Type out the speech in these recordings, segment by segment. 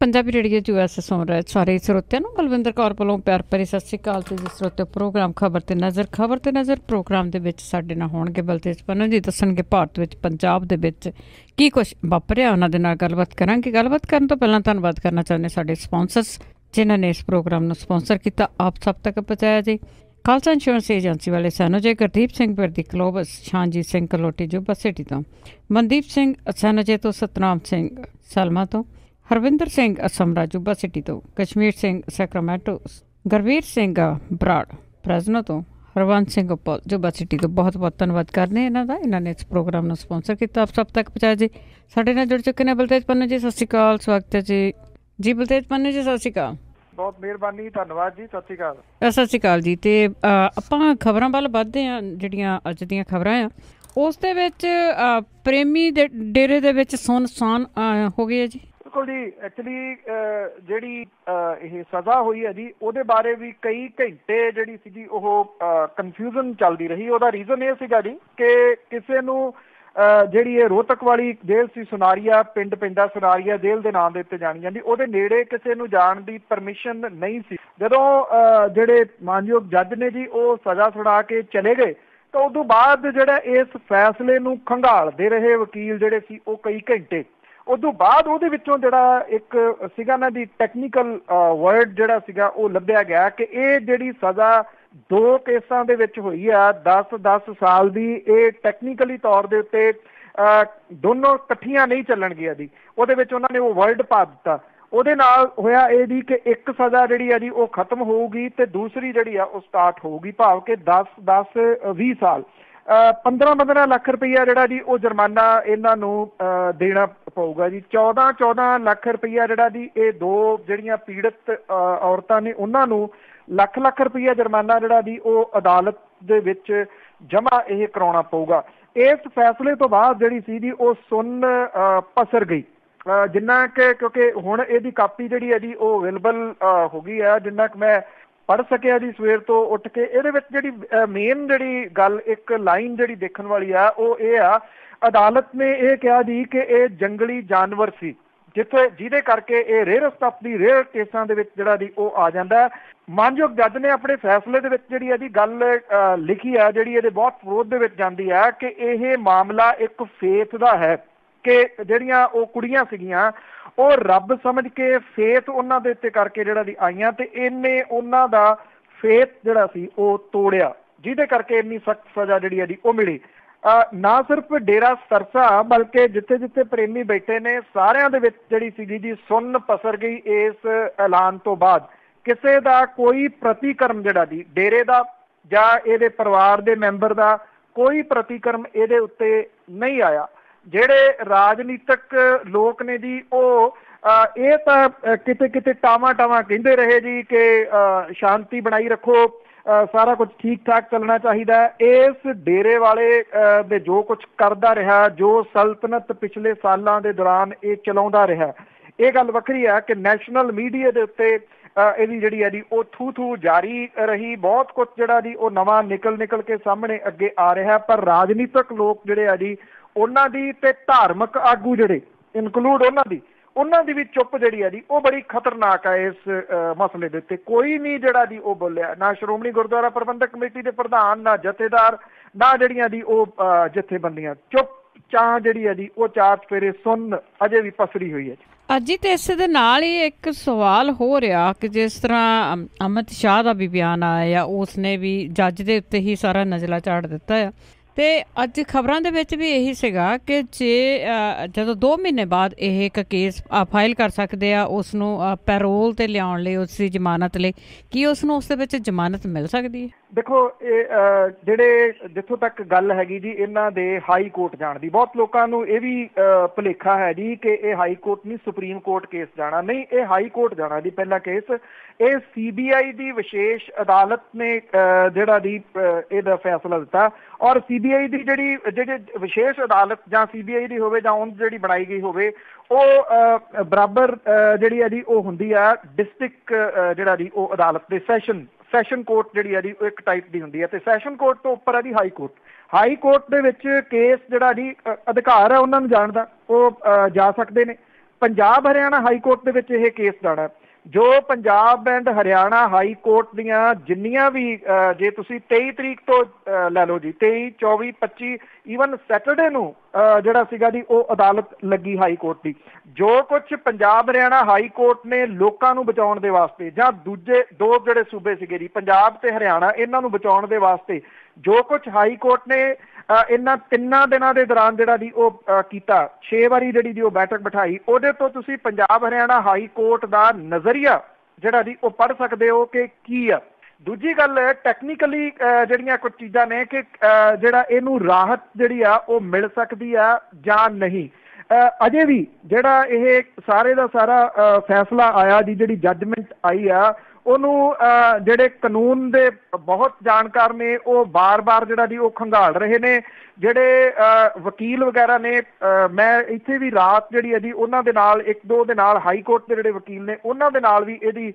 Punjabi radio US ਸੁਣ ਰਹੇ ਸਾਰੇ ਸਰੋਤਿਆਂ ਨੂੰ ਬਲਵਿੰਦਰ ਕੌਰ ਵੱਲੋਂ ਪਿਆਰ ਭਰੀ ਸਤਿ ਸ਼੍ਰੀ ਅਕਾਲ। ਤੇ ਜੀ ਸਰੋਤੇ ਪ੍ਰੋਗਰਾਮ ਖਬਰ ਤੇ ਨਜ਼ਰ ਪ੍ਰੋਗਰਾਮ ਦੇ ਵਿੱਚ ਸਾਡੇ ਨਾਲ ਹੋਣਗੇ ਬਲਤੇਜ ਪੰਨੂ ਜੀ, ਦੱਸਣਗੇ ਭਾਰਤ ਵਿੱਚ ਪੰਜਾਬ ਦੇ ਵਿੱਚ ਕੀ ਕੁਛ ਵਾਪਰਿਆ। ਉਹਨਾਂ ਦੇ ਨਾਲ ਗੱਲਬਾਤ ਕਰਾਂਗੇ। ਗੱਲਬਾਤ ਕਰਨ ਤੋਂ ਪਹਿਲਾਂ ਧੰਨਵਾਦ ਕਰਨਾ ਚਾਹੁੰਦੇ ਸਾਡੇ ਸਪਾਂਸਰਸ ਜਿਨ੍ਹਾਂ ਨੇ ਇਸ ਪ੍ਰੋਗਰਾਮ ਨੂੰ ਸਪਾਂਸਰ ਕੀਤਾ, ਆਪ ਸਭ ਤੱਕ ਪਹੁੰਚਾਇਆ ਜੀ। ਖਾਲਸਾ ਇੰਸ਼ੋਰੈਂਸ ਏਜੰਸੀ ਵਾਲੇ ਸਾਨੂੰ ਜੇ ਗੁਰਦੀਪ ਸਿੰਘ ਵਰਦੀ ਕਲੋਬਸ, ਸ਼ਾਨਜੀਤ ਸਿੰਘ ਕਲੋਟੀ ਜੁਬਾ ਸਿਟੀ ਤੋਂ, ਮਨਦੀਪ ਸਿੰਘ ਸੈਨੋਜੇ ਤੋਂ, ਸਤਨਾਮ ਸਿੰਘ ਸਲਮਾ ਤੋਂ, ਹਰਵਿੰਦਰ ਸਿੰਘ ਅਸਮਰਾ ਜੁਬਾ ਸਿਟੀ ਤੋਂ, ਕਸ਼ਮੀਰ ਸਿੰਘ ਸੈਕਰਾਮੈਂਟੋ, ਗੁਰਵੀਰ ਸਿੰਘ ਬਰਾੜ ਪ੍ਰੈਜ਼ਨੋ ਤੋਂ, ਹਰਵੰਤ ਸਿੰਘ ਉੱਪਲ ਜੁਬਾ ਸਿਟੀ ਤੋਂ। ਬਹੁਤ ਬਹੁਤ ਧੰਨਵਾਦ ਕਰਦੇ ਇਹਨਾਂ ਦਾ, ਇਹਨਾਂ ਨੇ ਇਸ ਪ੍ਰੋਗਰਾਮ ਨੂੰ ਸਪਾਂਸਰ ਕੀਤਾ, ਆਪ ਸਭ ਤੱਕ ਪਹੁੰਚਾਇਆ ਜੀ। ਸਾਡੇ ਨਾਲ ਜੁੜ ਚੁੱਕੇ ਨੇ ਬਲਤੇਜ ਪੰਨੂ ਜੀ, ਸਤਿ ਸ਼੍ਰੀ ਅਕਾਲ, ਸਵਾਗਤ ਹੈ ਜੀ। ਜੀ ਬਲਤੇਜ ਪੰਨੂ ਜੀ, ਸਤਿ ਸ਼੍ਰੀ ਅਕਾਲ। ਬਹੁਤ ਮਿਹਰਬਾਨੀ, ਧੰਨਵਾਦ ਜੀ, ਸਤਿ ਸ਼੍ਰੀ ਅਕਾਲ। ਸਤਿ ਸ਼੍ਰੀ ਅਕਾਲ ਜੀ। ਅਤੇ ਆਪਾਂ ਖਬਰਾਂ ਵੱਲ ਵੱਧਦੇ ਹਾਂ, ਜਿਹੜੀਆਂ ਅੱਜ ਦੀਆਂ ਖਬਰਾਂ ਆ ਉਸ ਦੇ ਵਿੱਚ ਪ੍ਰੇਮੀ ਦੇ ਡੇਰੇ ਦੇ ਵਿੱਚ ਸੁੰਨਸਾਨ ਹੋ ਗਈ ਹੈ ਜੀ। ਬਿਲਕੁਲ ਜੀ, ਐਕਚੁਅਲੀ ਜਿਹੜੀ ਇਹ ਸਜ਼ਾ ਹੋਈ ਹੈ ਜੀ, ਉਹਦੇ ਬਾਰੇ ਵੀ ਕਈ ਘੰਟੇ ਜਿਹੜੀ ਸੀਗੀ ਉਹ ਕਨਫਿਊਜ਼ਨ ਚੱਲਦੀ ਰਹੀ। ਉਹਦਾ ਰੀਜ਼ਨ ਇਹ ਸੀਗਾ ਜੀ ਕਿ ਕਿਸੇ ਨੂੰ ਜਿਹੜੀ ਇਹ ਰੋਹਤਕ ਵਾਲੀ ਜੇਲ੍ਹ ਸੀ, ਸੁਨਾਰੀਆ ਪਿੰਡ ਪੈਂਦਾ, ਸੁਨਾਰੀਆ ਜੇਲ੍ਹ ਦੇ ਨਾਮ ਦੇ ਉੱਤੇ ਜਾਣੀ ਜਾਂਦੀ, ਉਹਦੇ ਨੇੜੇ ਕਿਸੇ ਨੂੰ ਜਾਣ ਦੀ ਪਰਮਿਸ਼ਨ ਨਹੀਂ ਸੀ। ਜਦੋਂ ਜਿਹੜੇ ਮਾਨਯੋਗ ਜੱਜ ਨੇ ਜੀ ਉਹ ਸਜ਼ਾ ਸੁਣਾ ਕੇ ਚਲੇ ਗਏ ਤਾਂ ਉਦੋਂ ਬਾਅਦ ਜਿਹੜਾ ਇਸ ਫੈਸਲੇ ਨੂੰ ਖੰਗਾਲਦੇ ਰਹੇ ਵਕੀਲ ਜਿਹੜੇ ਸੀ ਉਹ ਕਈ ਘੰਟੇ। ਉਦੋਂ ਬਾਅਦ ਉਹਦੇ ਵਿੱਚੋਂ ਜਿਹੜਾ ਇੱਕ ਸੀਗਾ ਨਾ ਦੀ ਟੈਕਨੀਕਲ ਵਰਡ ਜਿਹੜਾ ਸੀਗਾ ਉਹ ਲੱਭਿਆ ਗਿਆ ਕਿ ਇਹ ਜਿਹੜੀ ਸਜ਼ਾ 2 ਕੇਸਾਂ ਦੇ ਵਿੱਚ ਹੋਈ ਆ 10-10 ਸਾਲ ਦੀ, ਇਹ ਟੈਕਨੀਕਲੀ ਤੌਰ ਦੇ ਉੱਤੇ ਦੋਨੋਂ ਇਕੱਠੀਆਂ ਨਹੀਂ ਚੱਲਣਗੀਆਂ ਜੀ। ਉਹਦੇ ਵਿੱਚ ਉਹਨਾਂ ਨੇ ਉਹ ਵਰਡ ਪਾ ਦਿੱਤਾ। ਉਹਦੇ ਨਾਲ ਹੋਇਆ ਇਹ ਜੀ ਕਿ ਇੱਕ ਸਜ਼ਾ ਜਿਹੜੀ ਆ ਜੀ ਉਹ ਖਤਮ ਹੋਊਗੀ ਤੇ ਦੂਸਰੀ ਜਿਹੜੀ ਆ ਉਹ ਸਟਾਰਟ ਹੋਊਗੀ, ਭਾਵ ਕਿ 10-10-20 ਸਾਲ 15-15 ਲੱਖ ਰੁਪਈਆ ਜਿਹੜਾ ਜੀ ਉਹ ਜੁਰਮਾਨਾ ਇਹਨਾਂ ਨੂੰ ਦੇਣਾ ਪਊਗਾ ਜੀ। 14-14 ਲੱਖ ਰੁਪਈਆ ਜਿਹੜਾ ਜੀ ਇਹ ਦੋ ਜਿਹੜੀਆਂ ਪੀੜਤ ਔਰਤਾਂ ਨੇ ਉਹਨਾਂ ਨੂੰ ਲੱਖ ਰੁਪਈਆ ਜੁਰਮਾਨਾ ਜਿਹੜਾ ਜੀ ਉਹ ਅਦਾਲਤ ਦੇ ਵਿੱਚ ਜਮ੍ਹਾਂ ਇਹ ਕਰਾਉਣਾ ਪਊਗਾ। ਇਸ ਫੈਸਲੇ ਤੋਂ ਬਾਅਦ ਜਿਹੜੀ ਸੀ ਜੀ ਉਹ ਸੁੰਨ ਪਸਰ ਗਈ, ਜਿੰਨਾ ਕਿ ਕਿਉਂਕਿ ਹੁਣ ਇਹਦੀ ਕਾਪੀ ਜਿਹੜੀ ਹੈ ਜੀ ਉਹ ਅਵੇਲੇਬਲ ਹੋ ਗਈ ਹੈ, ਜਿੰਨਾ ਕਿ ਮੈਂ ਪੜ੍ਹ ਸਕਿਆ ਜੀ ਸਵੇਰ ਤੋਂ ਉੱਠ ਕੇ। ਇਹਦੇ ਵਿੱਚ ਜਿਹੜੀ ਮੇਨ ਜਿਹੜੀ ਗੱਲ, ਇੱਕ ਲਾਈਨ ਜਿਹੜੀ ਦੇਖਣ ਵਾਲੀ ਆ ਉਹ ਇਹ ਆ, ਅਦਾਲਤ ਨੇ ਇਹ ਕਿਹਾ ਜੀ ਕਿ ਇਹ ਜੰਗਲੀ ਜਾਨਵਰ ਸੀ, ਜਿਹਦੇ ਕਰਕੇ ਇਹ ਰੇਅਰੈਸਟ ਆਫ ਦੀ ਰੇਅਰ ਕੇਸਾਂ ਦੇ ਵਿੱਚ ਜਿਹੜਾ ਜੀ ਉਹ ਆ ਜਾਂਦਾ। ਮਾਨਯੋਗ ਜੱਜ ਨੇ ਆਪਣੇ ਫੈਸਲੇ ਦੇ ਵਿੱਚ ਜਿਹੜੀ ਇਹਦੀ ਗੱਲ ਲਿਖੀ ਆ, ਜਿਹੜੀ ਇਹਦੇ ਬਹੁਤ ਵਿਰੋਧ ਦੇ ਵਿੱਚ ਜਾਂਦੀ ਆ ਕਿ ਇਹ ਮਾਮਲਾ ਇੱਕ ਫੇਥ ਦਾ ਹੈ, ਕਿ ਜਿਹੜੀਆਂ ਉਹ ਕੁੜੀਆਂ ਸੀਗੀਆਂ ਉਹ ਰੱਬ ਸਮਝ ਕੇ ਫੇਥ ਉਹਨਾਂ ਦੇ ਉੱਤੇ ਕਰਕੇ ਜਿਹੜਾ ਦੀ ਆਈਆਂ ਤੇ ਇਹਨੇ ਉਹਨਾਂ ਦਾ ਫੇਥ ਜਿਹੜਾ ਸੀ ਉਹ ਤੋੜਿਆ, ਜਿਹਦੇ ਕਰਕੇ ਇੰਨੀ ਸਖਤ ਸਜ਼ਾ ਜਿਹੜੀ ਇਹਦੀ ਉਹ ਮਿਲੀ। ਨਾ ਸਿਰਫ ਡੇਰਾ ਸਰਸਾ ਬਲਕਿ ਜਿੱਥੇ ਜਿੱਥੇ ਪ੍ਰੇਮੀ ਬੈਠੇ ਨੇ ਸਾਰਿਆਂ ਦੇ ਵਿੱਚ ਜਿਹੜੀ ਸੀਗੀ ਜੀ ਸੁੰਨ ਪਸਰ ਗਈ। ਇਸ ਐਲਾਨ ਤੋਂ ਬਾਅਦ ਕਿਸੇ ਦਾ ਕੋਈ ਪ੍ਰਤੀਕਰਮ ਜਿਹੜਾ ਜੀ ਡੇਰੇ ਦਾ ਜਾਂ ਇਹਦੇ ਪਰਿਵਾਰ ਦੇ ਮੈਂਬਰ ਦਾ ਕੋਈ ਪ੍ਰਤੀਕਰਮ ਇਹਦੇ ਉੱਤੇ ਨਹੀਂ ਆਇਆ। ਜਿਹੜੇ ਰਾਜਨੀਤਿਕ ਲੋਕ ਨੇ ਜੀ ਉਹ ਇਹ ਤਾਂ ਕਿਤੇ ਕਿਤੇ ਟਾਵਾਂ ਕਹਿੰਦੇ ਰਹੇ ਜੀ ਕਿ ਸ਼ਾਂਤੀ ਬਣਾਈ ਰੱਖੋ, ਸਾਰਾ ਕੁਝ ਠੀਕ ਠਾਕ ਚੱਲਣਾ ਚਾਹੀਦਾ। ਇਸ ਡੇਰੇ ਵਾਲੇ ਦੇ ਜੋ ਕੁਝ ਕਰਦਾ ਰਿਹਾ, ਜੋ ਸਲਤਨਤ ਪਿਛਲੇ ਸਾਲਾਂ ਦੇ ਦੌਰਾਨ ਇਹ ਚਲਾਉਂਦਾ ਰਿਹਾ, ਇਹ ਗੱਲ ਵੱਖਰੀ ਹੈ ਕਿ ਨੈਸ਼ਨਲ ਮੀਡੀਆ ਦੇ ਉੱਤੇ ਇਹਦੀ ਜਿਹੜੀ ਹੈ ਜੀ ਉਹ ਥੂ ਜਾਰੀ ਰਹੀ। ਬਹੁਤ ਕੁਝ ਜਿਹੜਾ ਜੀ ਉਹ ਨਵਾਂ ਨਿਕਲ ਕੇ ਸਾਹਮਣੇ ਅੱਗੇ ਆ ਰਿਹਾ, ਪਰ ਰਾਜਨੀਤਿਕ ਲੋਕ ਜਿਹੜੇ ਆ ਜੀ ਉਹਨਾਂ ਦੀ ਤੇ ਧਾਰਮਿਕ ਆਗੂ ਜਿਹੜੇ ਇਨਕਲੂਡ ਉਹਨਾਂ ਦੀ ਵੀ ਚੁੱਪ ਜਿਹੜੀ ਹੈ ਜੀ ਉਹ ਬੜੀ ਖਤਰਨਾਕ ਹੈ। ਇਸ ਮਸਲੇ ਦੇ ਉੱਤੇ ਕੋਈ ਨਹੀਂ ਜਿਹੜਾ ਜੀ ਉਹ ਬੋਲਿਆ, ਨਾ ਸ਼੍ਰੋਮਣੀ ਗੁਰਦੁਆਰਾ ਪ੍ਰਬੰਧਕ ਕਮੇਟੀ ਦੇ ਪ੍ਰਧਾਨ, ਨਾ ਜਥੇਦਾਰ, ਨਾ ਜਿਹੜੀਆਂ ਜੀ ਉਹ ਜਥੇਬੰਦੀਆਂ। ਚੁੱਪ ਚਾਹ ਜਿਹੜੀ ਹੈ ਜੀ ਉਹ ਚਾਰ ਚੁਫੇਰੇ ਸੁੰਨ ਅਜੇ ਵੀ ਪਸਰੀ ਹੋਈ ਹੈ ਜੀ। ਅੱਜ ਤੇ ਇਸ ਦੇ ਨਾਲ ਹੀ ਇੱਕ ਸਵਾਲ ਹੋ ਰਿਹਾ ਕਿ ਜਿਸ ਤਰ੍ਹਾਂ ਅਮਿਤ ਸ਼ਾਹ ਦਾ ਵੀ ਬਿਆਨ ਆਇਆ, ਉਸਨੇ ਵੀ ਜੱਜ ਦੇ ਉੱਤੇ ਹੀ ਸਾਰਾ ਨਜ਼ਲਾ ਝਾੜ ਦਿੱਤਾ ਆ। ਤੇ ਅੱਜ ਖਬਰਾਂ ਦੇ ਵਿੱਚ ਵੀ ਇਹੀ ਸੀਗਾ ਕਿ ਜਦੋਂ 2 ਮਹੀਨੇ ਬਾਅਦ ਇਹ ਇੱਕ ਕੇਸ ਫਾਈਲ ਕਰ ਸਕਦੇ ਆ ਉਸ ਨੂੰ ਪੈਰੋਲ ਤੇ ਲਿਆਉਣ ਲਈ, ਉਸ ਦੀ ਜ਼ਮਾਨਤ ਲਈ, ਕੀ ਉਸ ਨੂੰ ਉਸ ਦੇ ਵਿੱਚ ਜ਼ਮਾਨਤ ਮਿਲ ਸਕਦੀ ਹੈ? ਦੇਖੋ, ਇਹ ਜਿਹੜੇ ਜਿੱਥੋਂ ਤੱਕ ਗੱਲ ਹੈਗੀ ਜੀ ਇਹਨਾਂ ਦੇ ਹਾਈ ਕੋਰਟ ਜਾਣ ਦੀ, ਬਹੁਤ ਲੋਕਾਂ ਨੂੰ ਇਹ ਵੀ ਭੁਲੇਖਾ ਹੈ ਜੀ ਕਿ ਇਹ ਹਾਈ ਕੋਰਟ ਨਹੀਂ ਸੁਪਰੀਮ ਕੋਰਟ ਕੇਸ ਜਾਣਾ। ਨਹੀਂ, ਇਹ ਹਾਈ ਕੋਰਟ ਜਾਣਾ ਜੀ ਪਹਿਲਾ ਕੇਸ। ਇਹ CBI ਦੀ ਵਿਸ਼ੇਸ਼ ਅਦਾਲਤ ਨੇ ਜਿਹੜਾ ਦੀ ਇਹਦਾ ਫੈਸਲਾ ਦਿੱਤਾ, ਔਰ CBI ਦੀ ਜਿਹੜੀ ਵਿਸ਼ੇਸ਼ ਅਦਾਲਤ ਜਾਂ CBI ਦੀ ਹੋਵੇ ਜਾਂ ਉਹ ਜਿਹੜੀ ਬਣਾਈ ਗਈ ਹੋਵੇ ਉਹ ਬਰਾਬਰ ਜਿਹੜੀ ਹੈ ਜੀ ਉਹ ਹੁੰਦੀ ਆ ਡਿਸਟ੍ਰਿਕਟ ਜਿਹੜਾ ਜੀ ਉਹ ਅਦਾਲਤ ਦੇ ਸੈਸ਼ਨ ਕੋਰਟ ਜਿਹੜੀ ਹੈ ਜੀ ਉਹ ਇੱਕ ਟਾਈਪ ਦੀ ਹੁੰਦੀ ਹੈ, ਤੇ ਸੈਸ਼ਨ ਕੋਰਟ ਤੋਂ ਉੱਪਰ ਹੈ ਜੀ ਹਾਈ ਕੋਰਟ। ਹਾਈ ਕੋਰਟ ਦੇ ਵਿੱਚ ਕੇਸ ਜਿਹੜਾ ਜੀ ਅਧਿਕਾਰ ਹੈ ਉਹਨਾਂ ਨੂੰ ਜਾਣ ਦਾ, ਉਹ ਜਾ ਸਕਦੇ ਨੇ। ਪੰਜਾਬ ਹਰਿਆਣਾ ਹਾਈ ਕੋਰਟ ਦੇ ਵਿੱਚ ਇਹ ਕੇਸ ਜਾਣਾ। ਜੋ Punjab and Haryana high court ਦੀਆਂ ਜਿੰਨੀਆਂ ਵੀ ਜੇ ਤੁਸੀਂ 23 ਤਰੀਕ ਤੋਂ ਲੈ ਲਓ ਜੀ, 23, 24, 25 ਈਵਨ ਸੈਟਰਡੇ ਨੂੰ ਜਿਹੜਾ ਸੀਗਾ ਜੀ ਉਹ ਅਦਾਲਤ ਲੱਗੀ ਹਾਈ ਕੋਰਟ ਦੀ। ਜੋ ਕੁਛ ਪੰਜਾਬ ਹਰਿਆਣਾ ਹਾਈ ਕੋਰਟ ਨੇ ਲੋਕਾਂ ਨੂੰ ਬਚਾਉਣ ਦੇ ਵਾਸਤੇ ਜਾਂ ਦੂਜੇ ਦੋ ਜਿਹੜੇ ਸੂਬੇ ਸੀਗੇ ਜੀ ਪੰਜਾਬ ਤੇ ਹਰਿਆਣਾ, ਇਹਨਾਂ ਨੂੰ ਬਚਾਉਣ ਦੇ ਵਾਸਤੇ ਜੋ ਕੁਛ ਹਾਈ ਕੋਰਟ ਨੇ ਇਹਨਾਂ 3 ਦਿਨਾਂ ਦੇ ਦੌਰਾਨ ਜਿਹੜਾ ਜੀ ਉਹ ਕੀਤਾ, 6 ਵਾਰੀ ਜਿਹੜੀ ਜੀ ਉਹ ਬੈਠਕ ਬਿਠਾਈ, ਉਹਦੇ ਤੋਂ ਤੁਸੀਂ ਪੰਜਾਬ ਹਰਿਆਣਾ ਹਾਈ ਕੋਰਟ ਦਾ ਨਜ਼ਰੀਆ ਜਿਹੜਾ ਜੀ ਉਹ ਪੜ੍ਹ ਸਕਦੇ ਹੋ ਕਿ ਕੀ ਆ। ਦੂਜੀ ਗੱਲ ਟੈਕਨੀਕਲੀ ਜਿਹੜੀਆਂ ਕੁਝ ਚੀਜ਼ਾਂ ਨੇ ਕਿ ਜਿਹੜਾ ਇਹਨੂੰ ਰਾਹਤ ਜਿਹੜੀ ਆ ਉਹ ਮਿਲ ਸਕਦੀ ਆ ਜਾਂ ਨਹੀਂ। ਅਜੇ ਵੀ ਜਿਹੜਾ ਇਹ ਸਾਰੇ ਦਾ ਸਾਰਾ ਫੈਸਲਾ ਆਇਆ ਜੀ, ਜਿਹੜੀ ਜੱਜਮੈਂਟ ਆਈ ਆ, ਉਹਨੂੰ ਜਿਹੜੇ ਕਾਨੂੰਨ ਦੇ ਬਹੁਤ ਜਾਣਕਾਰ ਨੇ ਉਹ ਬਾਰ-ਬਾਰ ਜਿਹੜਾ ਜੀ ਉਹ ਖੰਗਾਲ ਰਹੇ ਨੇ। ਜਿਹੜੇ ਵਕੀਲ ਵਗੈਰਾ ਨੇ, ਮੈਂ ਇੱਥੇ ਵੀ ਰਾਤ ਜਿਹੜੀ ਹੈ ਜੀ ਉਹਨਾਂ ਦੇ ਨਾਲ 1-2 ਦੇ ਨਾਲ ਹਾਈ ਕੋਰਟ ਦੇ ਜਿਹੜੇ ਵਕੀਲ ਨੇ ਉਹਨਾਂ ਦੇ ਨਾਲ ਵੀ ਇਹਦੀ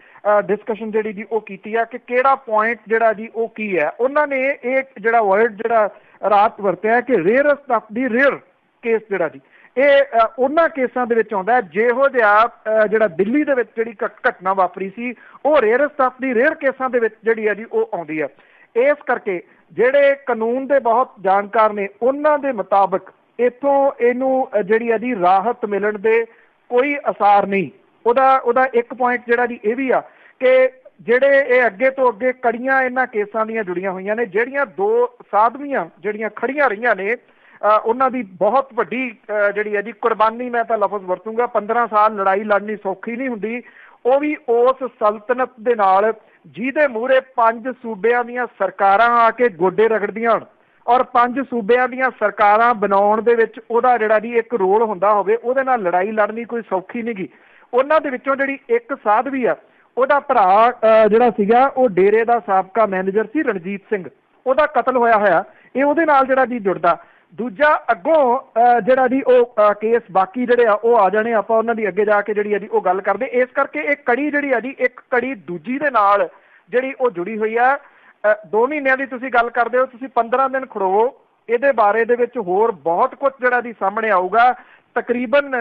ਡਿਸਕਸ਼ਨ ਜਿਹੜੀ ਜੀ ਉਹ ਕੀਤੀ ਆ ਕਿ ਕਿਹੜਾ ਪੁਆਇੰਟ ਜਿਹੜਾ ਜੀ ਉਹ ਕੀ ਹੈ। ਉਹਨਾਂ ਨੇ ਇਹ ਜਿਹੜਾ ਵਰਡ ਜਿਹੜਾ ਰਾਤ ਵਰਤਿਆ ਕਿ rarest of the rare case ਜਿਹੜਾ ਜੀ ਇਹ ਉਹਨਾਂ ਕੇਸਾਂ ਦੇ ਵਿੱਚ ਆਉਂਦਾ ਜਿਹੋ ਜਿਹਾ ਜਿਹੜਾ ਦਿੱਲੀ ਦੇ ਵਿੱਚ ਜਿਹੜੀ ਘਟਨਾ ਵਾਪਰੀ ਸੀ ਉਹ ਰੇਅਰੈਸਟ ਆਫ ਦੀ ਰੇਅਰ ਕੇਸਾਂ ਦੇ ਵਿੱਚ ਜਿਹੜੀ ਹੈ ਜੀ ਉਹ ਆਉਂਦੀ ਹੈ। ਇਸ ਕਰਕੇ ਜਿਹੜੇ ਕਾਨੂੰਨ ਦੇ ਬਹੁਤ ਜਾਣਕਾਰ ਨੇ ਉਹਨਾਂ ਦੇ ਮੁਤਾਬਕ ਇੱਥੋਂ ਇਹਨੂੰ ਜਿਹੜੀ ਹੈ ਜੀ ਰਾਹਤ ਮਿਲਣ ਦੇ ਕੋਈ ਅਸਾਰ ਨਹੀਂ। ਉਹਦਾ ਇੱਕ ਪੁਆਇੰਟ ਜਿਹੜਾ ਜੀ ਇਹ ਵੀ ਆ ਕਿ ਜਿਹੜੇ ਇਹ ਅੱਗੇ ਤੋਂ ਅੱਗੇ ਕੜੀਆਂ ਇਹਨਾਂ ਕੇਸਾਂ ਦੀਆਂ ਜੁੜੀਆਂ ਹੋਈਆਂ ਨੇ, ਜਿਹੜੀਆਂ 2 ਸਾਧਵੀਆਂ ਜਿਹੜੀਆਂ ਖੜੀਆਂ ਰਹੀਆਂ ਨੇ, ਉਹਨਾਂ ਦੀ ਬਹੁਤ ਵੱਡੀ ਜਿਹੜੀ ਹੈ ਜੀ ਕੁਰਬਾਨੀ, ਮੈਂ ਤਾਂ ਲਫ਼ਜ਼ ਵਰਤੂੰਗਾ, 15 ਸਾਲ ਲੜਾਈ ਲੜਨੀ ਸੌਖੀ ਨਹੀਂ ਹੁੰਦੀ। ਉਹ ਵੀ ਉਸ ਸਲਤਨਤ ਦੇ ਨਾਲ ਜਿਹਦੇ ਮੂਹਰੇ 5 ਸੂਬਿਆਂ ਦੀਆਂ ਸਰਕਾਰਾਂ ਆ ਕੇ ਗੋਡੇ ਰਗੜਦੀਆਂ ਹੋਣ ਔਰ 5 ਸੂਬਿਆਂ ਦੀਆਂ ਸਰਕਾਰਾਂ ਬਣਾਉਣ ਦੇ ਵਿੱਚ ਉਹਦਾ ਜਿਹੜਾ ਜੀ ਇੱਕ ਰੋਲ ਹੁੰਦਾ ਹੋਵੇ, ਉਹਦੇ ਨਾਲ ਲੜਾਈ ਲੜਨੀ ਕੋਈ ਸੌਖੀ ਨਹੀਂ ਗੀ। ਉਹਨਾਂ ਦੇ ਵਿੱਚੋਂ ਜਿਹੜੀ ਇੱਕ ਸਾਧਵੀ ਆ, ਉਹਦਾ ਭਰਾ ਜਿਹੜਾ ਸੀਗਾ ਉਹ ਡੇਰੇ ਦਾ ਸਾਬਕਾ ਮੈਨੇਜਰ ਸੀ ਰਣਜੀਤ ਸਿੰਘ, ਉਹਦਾ ਕਤਲ ਹੋਇਆ, ਇਹ ਉਹਦੇ ਨਾਲ ਜਿਹੜਾ ਜੀ ਜੁੜਦਾ। ਦੂਜਾ ਅੱਗੋਂ ਜਿਹੜਾ ਜੀ ਉਹ ਕੇਸ ਬਾਕੀ ਜਿਹੜੇ ਆ ਉਹ ਆ ਜਾਣੇ, ਆਪਾਂ ਉਹਨਾਂ ਦੀ ਅੱਗੇ ਜਾ ਕੇ ਜਿਹੜੀ ਆ ਜੀ ਉਹ ਗੱਲ ਕਰਦੇ। ਇਸ ਕਰਕੇ ਇਹ ਕੜੀ ਜਿਹੜੀ ਆ ਜੀ ਇੱਕ ਕੜੀ ਦੂਜੀ ਦੇ ਨਾਲ ਜਿਹੜੀ ਉਹ ਜੁੜੀ ਹੋਈ ਆ। 2 ਮਹੀਨਿਆਂ ਦੀ ਤੁਸੀਂ ਗੱਲ ਕਰਦੇ ਹੋ, ਤੁਸੀਂ 15 ਦਿਨ ਖੜੋਵੋ, ਇਹਦੇ ਬਾਰੇ ਦੇ ਵਿੱਚ ਹੋਰ ਬਹੁਤ ਕੁਝ ਜਿਹੜਾ ਜੀ ਸਾਹਮਣੇ ਆਊਗਾ। ਤਕਰੀਬਨ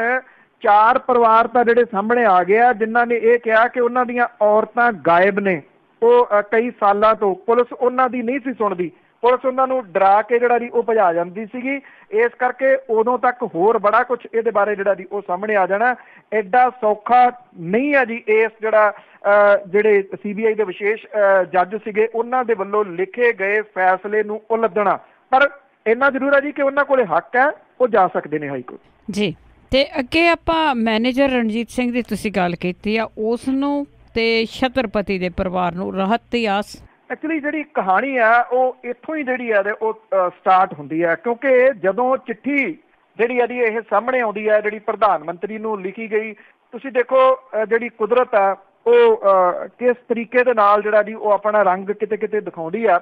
4 ਪਰਿਵਾਰ ਤਾਂ ਜਿਹੜੇ ਸਾਹਮਣੇ ਆ ਗਏ ਆ ਜਿਨ੍ਹਾਂ ਨੇ ਇਹ ਕਿਹਾ ਕਿ ਉਹਨਾਂ ਦੀਆਂ ਔਰਤਾਂ ਗਾਇਬ ਨੇ। ਉਹ ਕਈ ਸਾਲਾਂ ਤੋਂ ਪੁਲਿਸ ਉਹਨਾਂ ਦੀ ਨਹੀਂ ਸੀ ਸੁਣਦੀ, ਪੁਲਿਸ ਉਹਨਾਂ ਨੂੰ ਡਰਾ ਕੇ ਜਿਹੜਾ ਜੀ ਉਹ ਭਜਾ ਜਾਂਦੀ ਸੀਗੀ। ਇਸ ਕਰਕੇ ਉਦੋਂ ਤੱਕ ਹੋਰ ਬੜਾ ਕੁਝ ਇਹਦੇ ਬਾਰੇ ਜਿਹੜਾ ਜੀ ਉਹ ਸਾਹਮਣੇ ਆ ਜਾਣਾ। ਐਡਾ ਸੌਖਾ ਨਹੀਂ ਹੈ ਜੀ ਇਸ ਜਿਹੜਾ ਜਿਹੜੇ CBI ਦੇ ਵਿਸ਼ੇਸ਼ ਜੱਜ ਸੀਗੇ ਉਹਨਾਂ ਦੇ ਵੱਲੋਂ ਲਿਖੇ ਗਏ ਫੈਸਲੇ ਨੂੰ ਉਲਝਣਾ। ਪਰ ਇੰਨਾ ਜ਼ਰੂਰ ਹੈ ਜੀ ਕਿ ਉਹਨਾਂ ਕੋਲੇ ਹੱਕ ਹੈ, ਉਹ ਜਾ ਸਕਦੇ ਨੇ ਹਾਈ ਕੋਰਟ ਜੀ। ਤੇ ਅੱਗੇ ਆਪਾਂ ਮੈਨੇਜਰ ਰਣਜੀਤ ਸਿੰਘ ਦੀ ਤੁਸੀਂ ਗੱਲ ਕੀਤੀ ਆ, ਉਸ ਨੂੰ ਤੇ ਛਤਰਪਤੀ ਦੇ ਪਰਿਵਾਰ ਨੂੰ ਰਾਹਤ ਦੀ ਆਸ। ਐਕਚੁਅਲੀ ਜਿਹੜੀ ਕਹਾਣੀ ਆ ਉਹ ਇੱਥੋਂ ਹੀ ਜਿਹੜੀ ਆ ਉਹ ਸਟਾਰਟ ਹੁੰਦੀ ਹੈ, ਕਿਉਂਕਿ ਜਦੋਂ ਚਿੱਠੀ ਜਿਹੜੀ ਆ ਜੀ ਇਹ ਸਾਹਮਣੇ ਆਉਂਦੀ ਹੈ ਜਿਹੜੀ ਪ੍ਰਧਾਨ ਮੰਤਰੀ ਨੂੰ ਲਿਖੀ ਗਈ, ਤੁਸੀਂ ਦੇਖੋ ਜਿਹੜੀ ਕੁਦਰਤ ਆ ਉਹ ਕਿਸ ਤਰੀਕੇ ਦੇ ਨਾਲ ਜਿਹੜਾ ਜੀ ਉਹ ਆਪਣਾ ਰੰਗ ਕਿਤੇ ਕਿਤੇ ਦਿਖਾਉਂਦੀ ਆ।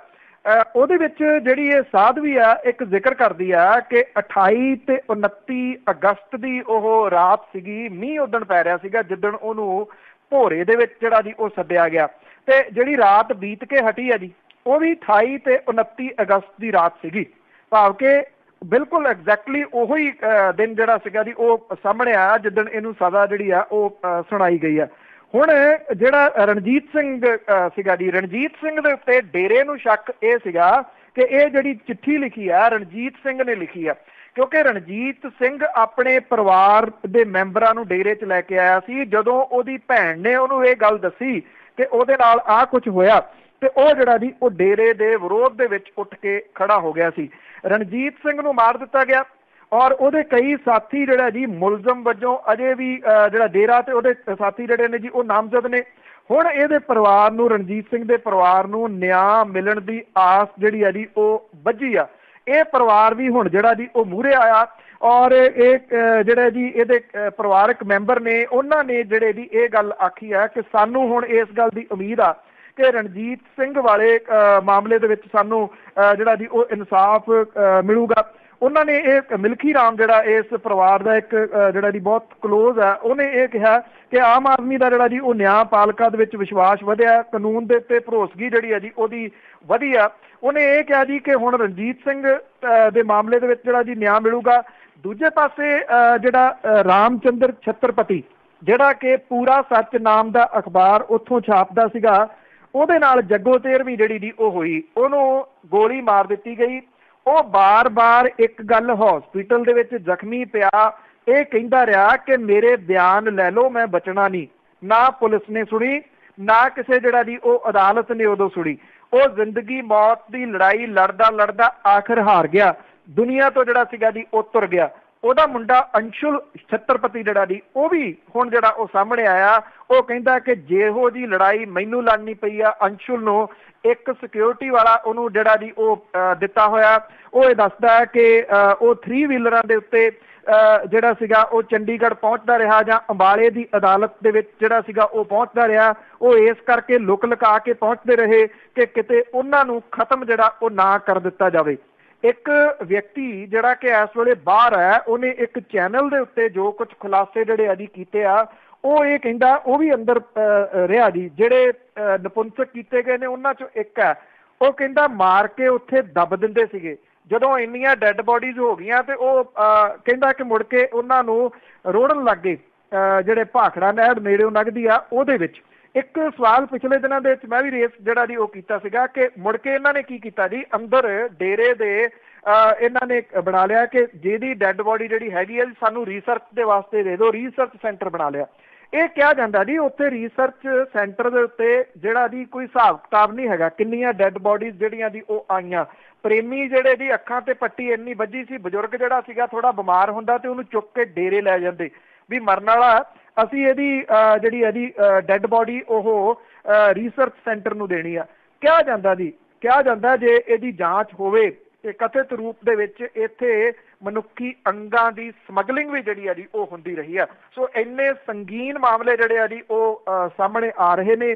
ਉਹਦੇ ਵਿੱਚ ਜਿਹੜੀ ਇਹ ਸਾਧਵੀ ਆ ਇੱਕ ਜ਼ਿਕਰ ਕਰਦੀ ਆ ਕਿ 28 ਤੇ 29 ਅਗਸਤ ਦੀ ਉਹ ਰਾਤ ਸੀਗੀ, ਮੀਂਹ ਉਦਣ ਪੈ ਰਿਹਾ ਸੀਗਾ ਜਿੱਦਣ ਉਹਨੂੰ ਭੋਰੇ ਦੇ ਵਿੱਚ ਜਿਹੜਾ ਜੀ ਉਹ ਸੱਦਿਆ ਗਿਆ। ਤੇ ਜਿਹੜੀ ਰਾਤ ਬੀਤ ਕੇ ਹਟੀ ਆ ਜੀ ਉਹ ਵੀ 28 ਤੇ 29 ਅਗਸਤ ਦੀ ਰਾਤ ਸੀਗੀ, ਭਾਵ ਕਿ ਬਿਲਕੁਲ ਐਗਜ਼ੈਕਟਲੀ ਉਹੀ ਦਿਨ ਜਿਹੜਾ ਸੀਗਾ ਜੀ ਉਹ ਸਾਹਮਣੇ ਆਇਆ ਜਿੱਦਣ ਇਹਨੂੰ ਸਜ਼ਾ ਜਿਹੜੀ ਆ ਉਹ ਸੁਣਾਈ ਗਈ ਆ। ਹੁਣ ਜਿਹੜਾ ਰਣਜੀਤ ਸਿੰਘ ਸੀਗਾ ਜੀ, ਰਣਜੀਤ ਸਿੰਘ ਦੇ ਉੱਤੇ ਡੇਰੇ ਨੂੰ ਸ਼ੱਕ ਇਹ ਸੀਗਾ ਕਿ ਇਹ ਜਿਹੜੀ ਚਿੱਠੀ ਲਿਖੀ ਆ ਰਣਜੀਤ ਸਿੰਘ ਨੇ ਲਿਖੀ ਆ, ਕਿਉਂਕਿ ਰਣਜੀਤ ਸਿੰਘ ਆਪਣੇ ਪਰਿਵਾਰ ਦੇ ਮੈਂਬਰਾਂ ਨੂੰ ਡੇਰੇ 'ਚ ਲੈ ਕੇ ਆਇਆ ਸੀ। ਜਦੋਂ ਉਹਦੀ ਭੈਣ ਨੇ ਉਹਨੂੰ ਇਹ ਗੱਲ ਦੱਸੀ ਕਿ ਉਹਦੇ ਨਾਲ ਆਹ ਕੁਝ ਹੋਇਆ ਤੇ ਉਹ ਜਿਹੜਾ ਜੀ ਉਹ ਡੇਰੇ ਦੇ ਵਿਰੋਧ ਦੇ ਵਿੱਚ ਉੱਠ ਕੇ ਖੜਾ ਹੋ ਗਿਆ ਸੀ। ਰਣਜੀਤ ਸਿੰਘ ਨੂੰ ਮਾਰ ਦਿੱਤਾ ਗਿਆ ਔਰ ਉਹਦੇ ਕਈ ਸਾਥੀ ਜਿਹੜਾ ਜੀ ਮੁਲਜ਼ਮ ਵਜੋਂ ਅਜੇ ਵੀ ਜਿਹੜਾ ਡੇਰਾ ਤੇ ਉਹਦੇ ਸਾਥੀ ਜਿਹੜੇ ਨੇ ਜੀ ਉਹ ਨਾਮਜ਼ਦ ਨੇ। ਹੁਣ ਇਹਦੇ ਪਰਿਵਾਰ ਨੂੰ, ਰਣਜੀਤ ਸਿੰਘ ਦੇ ਪਰਿਵਾਰ ਨੂੰ ਨਿਆਂ ਮਿਲਣ ਦੀ ਆਸ ਜਿਹੜੀ ਆ ਜੀ ਉਹ ਬੱਝੀ ਆ। ਇਹ ਪਰਿਵਾਰ ਵੀ ਹੁਣ ਜਿਹੜਾ ਜੀ ਉਹ ਮੂਹਰੇ ਆਇਆ ਔਰ ਇਹ ਜਿਹੜੇ ਜੀ ਇਹਦੇ ਪਰਿਵਾਰਕ ਮੈਂਬਰ ਨੇ ਉਹਨਾਂ ਨੇ ਜਿਹੜੇ ਜੀ ਇਹ ਗੱਲ ਆਖੀ ਹੈ ਕਿ ਸਾਨੂੰ ਹੁਣ ਇਸ ਗੱਲ ਦੀ ਉਮੀਦ ਆ ਕਿ ਰਣਜੀਤ ਸਿੰਘ ਵਾਲੇ ਮਾਮਲੇ ਦੇ ਵਿੱਚ ਸਾਨੂੰ ਜਿਹੜਾ ਜੀ ਉਹ ਇਨਸਾਫ ਮਿਲੂਗਾ। ਉਹਨਾਂ ਨੇ ਇਹ ਮਿਲਖੀ ਰਾਮ ਜਿਹੜਾ ਇਸ ਪਰਿਵਾਰ ਦਾ ਇੱਕ ਜਿਹੜਾ ਜੀ ਬਹੁਤ ਕਲੋਜ਼ ਹੈ, ਉਹਨੇ ਇਹ ਕਿਹਾ ਕਿ ਆਮ ਆਦਮੀ ਦਾ ਜਿਹੜਾ ਜੀ ਉਹ ਨਿਆਂਪਾਲਿਕਾ ਦੇ ਵਿੱਚ ਵਿਸ਼ਵਾਸ ਵਧਿਆ, ਕਾਨੂੰਨ ਦੇ ਉੱਤੇ ਭਰੋਸਗੀ ਜਿਹੜੀ ਹੈ ਜੀ ਉਹਦੀ ਵਧੀ ਆ। ਉਹਨੇ ਇਹ ਕਿਹਾ ਜੀ ਕਿ ਹੁਣ ਰਣਜੀਤ ਸਿੰਘ ਦੇ ਮਾਮਲੇ ਦੇ ਵਿੱਚ ਜਿਹੜਾ ਜੀ ਨਿਆਂ ਮਿਲੂਗਾ। ਦੂਜੇ ਪਾਸੇ ਜਿਹੜਾ ਰਾਮਚੰਦਰ ਛਤਰਪਤੀ ਜਿਹੜਾ ਕਿ ਪੂਰਾ ਸੱਚ ਨਾਮ ਦਾ ਅਖਬਾਰ ਉੱਥੋਂ ਛਾਪਦਾ ਸੀਗਾ, ਉਹਦੇ ਨਾਲ ਜੱਗੋ ਤੇਰਵੀਂ ਜਿਹੜੀ ਜੀ ਉਹ ਹੋਈ, ਉਹਨੂੰ ਗੋਲੀ ਮਾਰ ਦਿੱਤੀ ਗਈ। ਉਹ ਬਾਰ-ਬਾਰ ਇੱਕ ਗੱਲ ਹਸਪੀਟਲ ਦੇ ਵਿੱਚ ਜ਼ਖਮੀ ਪਿਆ ਇਹ ਕਹਿੰਦਾ ਰਿਹਾ ਕਿ ਮੇਰੇ ਬਿਆਨ ਲੈ ਲਓ, ਮੈਂ ਬਚਣਾ ਨਹੀਂ। ਨਾ ਪੁਲਿਸ ਨੇ ਸੁਣੀ, ਨਾ ਕਿਸੇ ਜਿਹੜਾ ਜੀ ਉਹ ਅਦਾਲਤ ਨੇ ਉਦੋਂ ਸੁਣੀ। ਉਹ ਜ਼ਿੰਦਗੀ ਮੌਤ ਦੀ ਲੜਾਈ ਲੜਦਾ ਲੜਦਾ ਆਖਿਰ ਹਾਰ ਗਿਆ, ਦੁਨੀਆ ਤੋਂ ਜਿਹੜਾ ਸੀਗਾ ਜੀ ਉਹ ਤੁਰ ਗਿਆ। ਉਹਦਾ ਮੁੰਡਾ ਅੰਸ਼ੁਲ ਛਤਰਪਤੀ ਜਿਹੜਾ ਜੀ ਉਹ ਵੀ ਹੁਣ ਜਿਹੜਾ ਉਹ ਸਾਹਮਣੇ ਆਇਆ, ਉਹ ਕਹਿੰਦਾ ਕਿ ਜਿਹੋ ਜੀ ਲੜਾਈ ਮੈਨੂੰ ਲੜਨੀ ਪਈ ਆ, ਅੰਸ਼ੁਲ ਨੂੰ ਇੱਕ ਸਿਕਿਉਰਿਟੀ ਵਾਲਾ ਉਹਨੂੰ ਜਿਹੜਾ ਜੀ ਉਹ ਦਿੱਤਾ ਹੋਇਆ। ਉਹ ਇਹ ਦੱਸਦਾ ਹੈ ਕਿ ਉਹ 3 ਵੀਲਰਾਂ ਦੇ ਉੱਤੇ ਜਿਹੜਾ ਸੀਗਾ ਉਹ ਚੰਡੀਗੜ੍ਹ ਪਹੁੰਚਦਾ ਰਿਹਾ ਜਾਂ ਅੰਬਾਲੇ ਦੀ ਅਦਾਲਤ ਦੇ ਵਿੱਚ ਜਿਹੜਾ ਸੀਗਾ ਉਹ ਪਹੁੰਚਦਾ ਰਿਹਾ। ਉਹ ਇਸ ਕਰਕੇ ਲੁਕ ਲੁਕਾ ਕੇ ਪਹੁੰਚਦੇ ਰਹੇ ਕਿ ਕਿਤੇ ਉਹਨਾਂ ਨੂੰ ਖਤਮ ਜਿਹੜਾ ਉਹ ਨਾ ਕਰ ਦਿੱਤਾ ਜਾਵੇ। ਇੱਕ ਵਿਅਕਤੀ ਜਿਹੜਾ ਕਿ ਇਸ ਵੇਲੇ ਬਾਹਰ ਹੈ, ਉਹਨੇ ਇੱਕ ਚੈਨਲ ਦੇ ਉੱਤੇ ਜੋ ਕੁਝ ਖੁਲਾਸੇ ਜਿਹੜੇ ਅਜੀ ਕੀਤੇ ਆ, ਉਹ ਇਹ ਕਹਿੰਦਾ ਉਹ ਵੀ ਅੰਦਰ ਰਿਹਾ ਜੀ। ਜਿਹੜੇ ਨਪੁੰਸਕ ਕੀਤੇ ਗਏ ਨੇ ਉਹਨਾਂ ਚੋਂ ਇੱਕ ਹੈ, ਉਹ ਕਹਿੰਦਾ ਮਾਰ ਕੇ ਉੱਥੇ ਦੱਬ ਦਿੰਦੇ ਸੀਗੇ। ਜਦੋਂ ਇੰਨੀਆਂ ਡੈੱਡ ਬੋਡੀਜ਼ ਹੋ ਗਈਆਂ ਤੇ ਉਹ ਕਹਿੰਦਾ ਕਿ ਮੁੜ ਕੇ ਉਹਨਾਂ ਨੂੰ ਰੋੜਨ ਲੱਗ ਗਏ, ਜਿਹੜੇ ਭਾਖੜਾ ਨਹਿਰ ਨੇੜਿਓਂ ਲੰਘਦੀ ਆ ਉਹਦੇ ਵਿੱਚ। ਇੱਕ ਸਵਾਲ ਪਿਛਲੇ ਦਿਨਾਂ ਦੇ ਵਿੱਚ ਮੈਂ ਵੀ ਰੇਸ ਜਿਹੜਾ ਜੀ ਉਹ ਕੀਤਾ ਸੀਗਾ ਕਿ ਮੁੜ ਕੇ ਇਹਨਾਂ ਨੇ ਕੀ ਕੀਤਾ ਜੀ, ਅੰਦਰ ਡੇਰੇ ਦੇ ਇਹਨਾਂ ਨੇ ਬਣਾ ਲਿਆ ਕਿ ਜਿਹਦੀ ਡੈੱਡ ਬੋਡੀ ਜਿਹੜੀ ਹੈਗੀ ਹੈ ਸਾਨੂੰ ਰਿਸਰਚ ਦੇ ਵਾਸਤੇ ਦੇ ਦਿਓ, ਰਿਸਰਚ ਸੈਂਟਰ ਬਣਾ ਲਿਆ। ਇਹ ਕਿਹਾ ਜਾਂਦਾ ਜੀ ਉੱਥੇ ਰਿਸਰਚ ਸੈਂਟਰ ਦੇ ਉੱਤੇ ਜਿਹੜਾ ਜੀ ਕੋਈ ਹਿਸਾਬ ਕਿਤਾਬ ਨਹੀਂ ਹੈਗਾ, ਕਿੰਨੀਆਂ ਡੈੱਡ ਬੋਡੀਜ਼ ਜਿਹੜੀਆਂ ਜੀ ਉਹ ਆਈਆਂ। ਪ੍ਰੇਮੀ ਜਿਹੜੇ ਦੀ ਅੱਖਾਂ ਤੇ ਪੱਟੀ ਇੰਨੀ ਵੱਜੀ ਸੀ, ਬਜ਼ੁਰਗ ਜਿਹੜਾ ਸੀਗਾ ਥੋੜਾ ਬਿਮਾਰ ਹੁੰਦਾ ਤੇ ਉਹਨੂੰ ਚੁੱਕ ਕੇ ਡੇਰੇ ਲੈ ਜਾਂਦੇ ਵੀ ਮਰਨ ਵਾਲਾ, ਅਸੀਂ ਇਹਦੀ ਜਿਹੜੀ ਇਹਦੀ ਡੈੱਡ ਬੋਡੀ ਉਹ ਰਿਸਰਚ ਸੈਂਟਰ ਨੂੰ ਦੇਣੀ ਆ। ਕਿਹਾ ਜਾਂਦਾ ਜੀ, ਕਿਹਾ ਜਾਂਦਾ ਜੇ ਇਹਦੀ ਜਾਂਚ ਹੋਵੇ ਤੇ ਕਥਿਤ ਰੂਪ ਦੇ ਵਿੱਚ ਇੱਥੇ ਮਨੁੱਖੀ ਅੰਗਾਂ ਦੀ ਸਮਗਲਿੰਗ ਵੀ ਜਿਹੜੀ ਆ ਜੀ ਉਹ ਹੁੰਦੀ ਰਹੀ ਆ। ਸੋ ਇੰਨੇ ਸੰਗੀਨ ਮਾਮਲੇ ਜਿਹੜੇ ਆ ਜੀ ਉਹ ਸਾਹਮਣੇ ਆ ਰਹੇ ਨੇ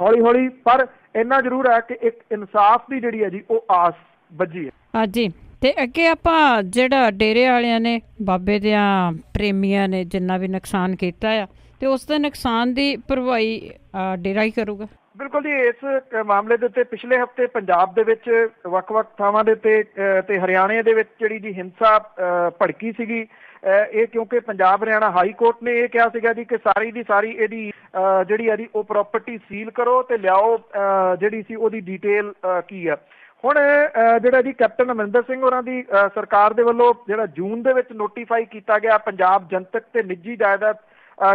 ਹੌਲੀ ਹੌਲੀ, ਪਰ ਇੰਨਾ ਜ਼ਰੂਰ ਹੈ ਕਿ ਇੱਕ ਇਨਸਾਫ ਦੀ ਜਿਹੜੀ ਹੈ ਜੀ ਉਹ ਆਸ ਬੱਝੀ ਹੈ। ਹਾਂਜੀ, ਤੇ ਅੱਗੇ ਆਪਾਂ ਜਿਹੜਾ ਡੇਰੇ ਵਾਲਿਆਂ ਨੇ ਬਾਬੇ ਦਿਆਂ ਪ੍ਰੇਮੀਆਂ ਨੇ ਜਿੰਨਾ ਵੀ ਨੁਕਸਾਨ ਕੀਤਾ ਆ ਤੇ ਉਸ ਦੇ ਨੁਕਸਾਨ ਦੀ ਭਰਵਾਈ ਡੇਰਾ ਹੀ ਕਰੂਗਾ। ਬਿਲਕੁਲ ਜੀ, ਇਸ ਮਾਮਲੇ ਦੇ ਉੱਤੇ ਪਿਛਲੇ ਹਫ਼ਤੇ ਪੰਜਾਬ ਦੇ ਵਿੱਚ ਵੱਖ-ਵੱਖ ਥਾਵਾਂ ਦੇ ਉੱਤੇ ਤੇ ਹਰਿਆਣੇ ਦੇ ਵਿੱਚ ਜਿਹੜੀ ਜੀ ਹਿੰਸਾ ਭੜਕੀ ਸੀਗੀ। ਇਹ ਕਿਉਂਕਿ ਪੰਜਾਬ ਹਰਿਆਣਾ ਹਾਈ ਕੋਰਟ ਨੇ ਇਹ ਕਿਹਾ ਸੀਗਾ ਜੀ ਕਿ ਸਾਰੀ ਦੀ ਸਾਰੀ ਇਹਦੀ ਜਿਹੜੀ ਆ ਜੀ ਉਹ ਪ੍ਰਾਪਰਟੀ ਸੀਲ ਕਰੋ ਤੇ ਲਿਆਓ ਜਿਹੜੀ ਸੀ ਉਹਦੀ ਡਿਟੇਲ ਕੀ ਆ। ਹੁਣ ਜਿਹੜਾ ਜੀ ਕੈਪਟਨ ਅਮਰਿੰਦਰ ਸਿੰਘ ਹੋਰਾਂ ਦੀ ਸਰਕਾਰ ਦੇ ਵੱਲੋਂ ਜਿਹੜਾ ਜੂਨ ਦੇ ਵਿੱਚ ਨੋਟੀਫਾਈ ਕੀਤਾ ਗਿਆ ਪੰਜਾਬ ਜਨਤਕ ਤੇ ਨਿੱਜੀ ਜਾਇਦਾਦ